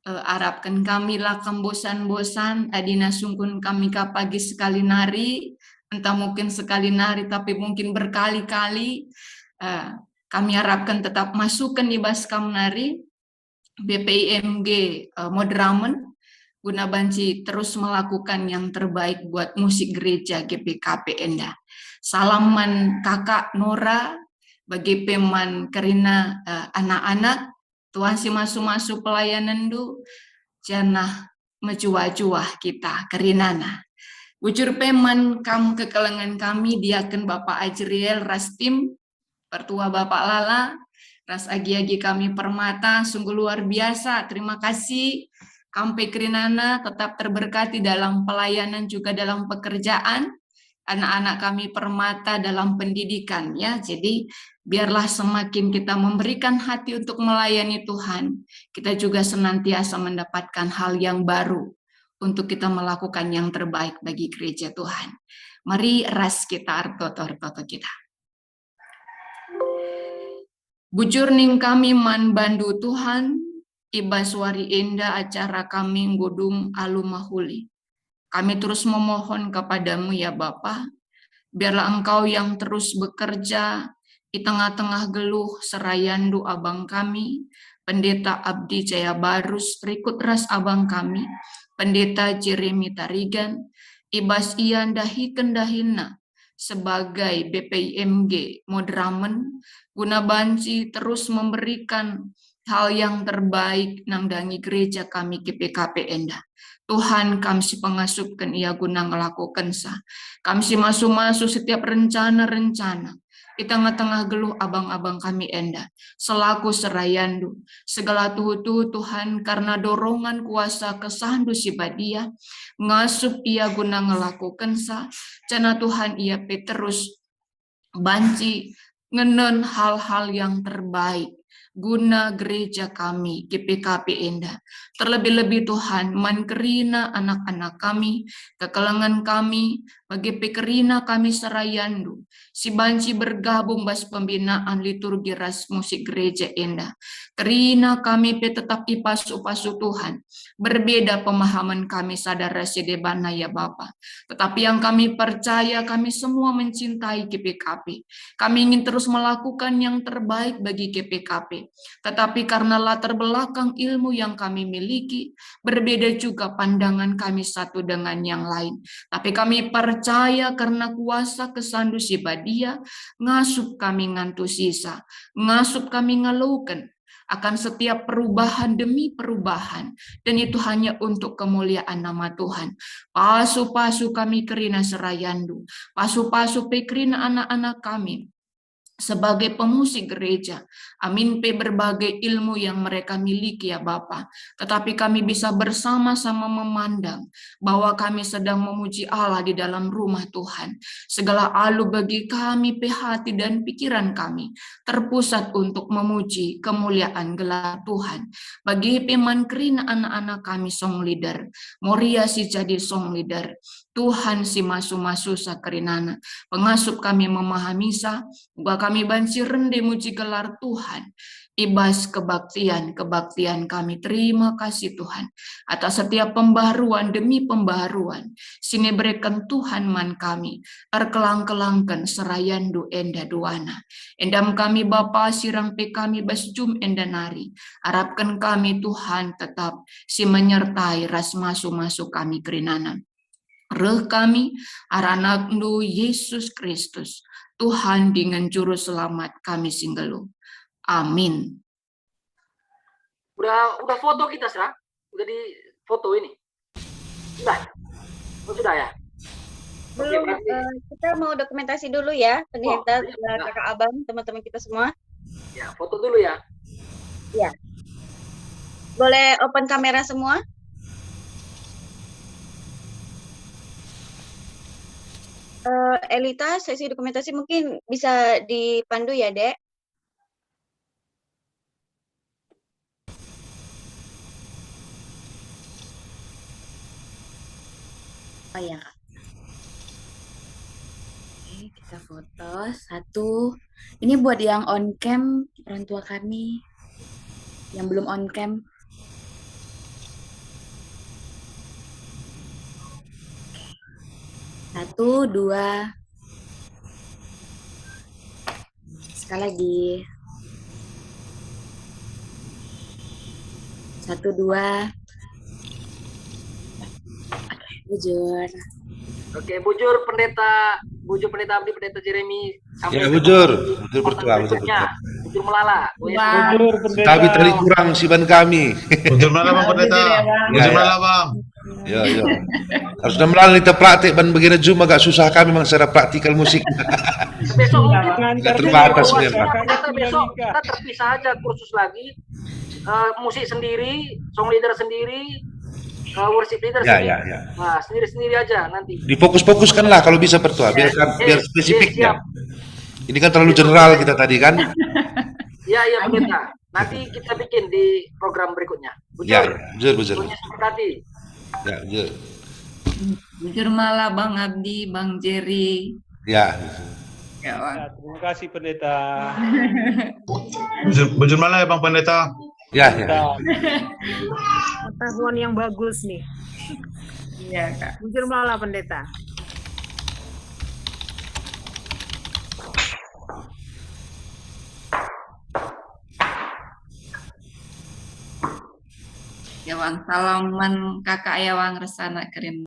harapkan kami lakam bosan-bosan, adina sungkun kami pagi sekali nari, entah mungkin sekali nari tapi mungkin berkali-kali. Kami harapkan tetap masukkan di baskam nari BPIMG Modramen guna banci terus melakukan yang terbaik buat musik gereja GPKP Enda. Salaman kakak Nora bagi peman kerina anak-anak Tuhan si masuk-masuk pelayanan du janah mecuah-cuah kita kerinana. Bujur peman kam kekelengan kami diaken Bapak Ajriel Rastim, pertua Bapak Lala, ras agi-agi kami permata, sungguh luar biasa. Terima kasih kampe kerinana tetap terberkati dalam pelayanan juga dalam pekerjaan. Anak-anak kami permata dalam pendidikan ya. Jadi biarlah semakin kita memberikan hati untuk melayani Tuhan, kita juga senantiasa mendapatkan hal yang baru untuk kita melakukan yang terbaik bagi gereja Tuhan. Mari ras kita artoto kita. Bujur ning kami man bandu Tuhan, iba suari indah acara kami ngudung alumahuli. Kami terus memohon kepadamu ya Bapa, biarlah Engkau yang terus bekerja di tengah-tengah geluh serayandu abang kami, Pendeta Abdi Jaya Barus, Rikut ras abang kami, Pendeta Jeremy Tarigan, Ibas Ian Dahi Kendahina, sebagai BPIMG Modramen, guna banci terus memberikan hal yang terbaik nangdangi gereja kami GPKP Enda. Tuhan kami si pengasupkan ia guna ngelakukan sah. Kami si masuk-masuk setiap rencana-rencana. Di tengah-tengah geluh abang-abang kami Enda, selaku serayandu, segala tuhu-tuhu Tuhan karena dorongan kuasa kesahandu si badia, ngasup ia guna ngelakukan sa, cana Tuhan ia terus banci ngenen hal-hal yang terbaik guna gereja kami GPKP Enda. Terlebih-lebih Tuhan mankerina anak-anak kami, kekelengan kami, bagi pekerina kami serayandu, si banci bergabung bas pembinaan liturgi ras musik gereja Enda. Kerina kami tetap ipasu-pasu Tuhan, berbeda pemahaman kami sadar rasidebana ya Bapa. Tetapi yang kami percaya kami semua mencintai GPKP. Kami ingin terus melakukan yang terbaik bagi GPKP. Tetapi karena latar belakang ilmu yang kami miliki, berbeda juga pandangan kami satu dengan yang lain. Tapi kami percaya karena kuasa kesandu si badia, ngasup kami ngantu sisa, ngasup kami ngeluken akan setiap perubahan demi perubahan, dan itu hanya untuk kemuliaan nama Tuhan. Pasu-pasu kami kerina serayandu, pasu-pasu pekerina anak-anak kami, sebagai pemusik gereja, amin pe berbagai ilmu yang mereka miliki ya Bapa. Tetapi kami bisa bersama-sama memandang bahwa kami sedang memuji Allah di dalam rumah Tuhan. Segala alu bagi kami pe hati dan pikiran kami terpusat untuk memuji kemuliaan gelar Tuhan. Bagi peman kerina anak-anak kami song leader, Moria si jadi song leader, Tuhan si masu-masu sakerinana. Pengasup kami memahami sa, ubah kami bansi rende muji gelar Tuhan. Ibas kebaktian kami. Terima kasih Tuhan atas setiap pembaharuan demi pembaharuan. Sini berikan Tuhan man kami. Erkelang-kelangkan serayandu enda duana. Endam kami Bapa sirang pe kami basjum enda nari. Harapkan kami Tuhan tetap si menyertai ras masu-masu kami kerinana. Reh kami aranaknu Yesus Kristus Tuhan dengan juru selamat kami singgelu. Amin. Udah foto kita sah? Udah di foto ini? Sudah? Oh, sudah ya? Belum, kita mau dokumentasi dulu ya, pendeta, kakak abang, teman-teman kita semua. Ya, foto dulu ya. Ya. Boleh open kamera semua? Elita, sesi dokumentasi mungkin bisa dipandu ya, Dek? Oh ya, oke, kita foto satu. Ini buat yang on cam, orang tua kami. Yang belum on cam. Satu, dua. Sekali lagi. Satu, dua. Oke, bujur. Oke, bujur pendeta Abdi, pendeta Jeremy. Ya, bujur bertua, bujur melala. Kami tadi kurang siban kami. Bujur melala bang pendeta. Bujur melala bang. Ya. Harus melala kita praktik ban begini Zoom agak susah kami memang secara praktikal musik. Besok nggak terbatas memang. Besok kita terpisah aja kursus lagi. Musik sendiri, song leader sendiri, worship leader sendiri. Ya. Nah, sendiri-sendiri aja nanti. Difokus-fokuskan lah kalau bisa pertua, biar spesifik ya. Ini kan terlalu general kita tadi kan. Iya pendeta. Nanti kita bikin di program berikutnya. Bujur. Seperti Ya, bujur. Bujur malah Bang Abdi, Bang Jerry. Ya. Terima kasih pendeta. Bujur malah ya bang pendeta. Ya. Pengetahuan yang bagus nih. Iya Kak. Bujur melala pendeta. Ya Bang, salaman kakak ya Bang resana keren.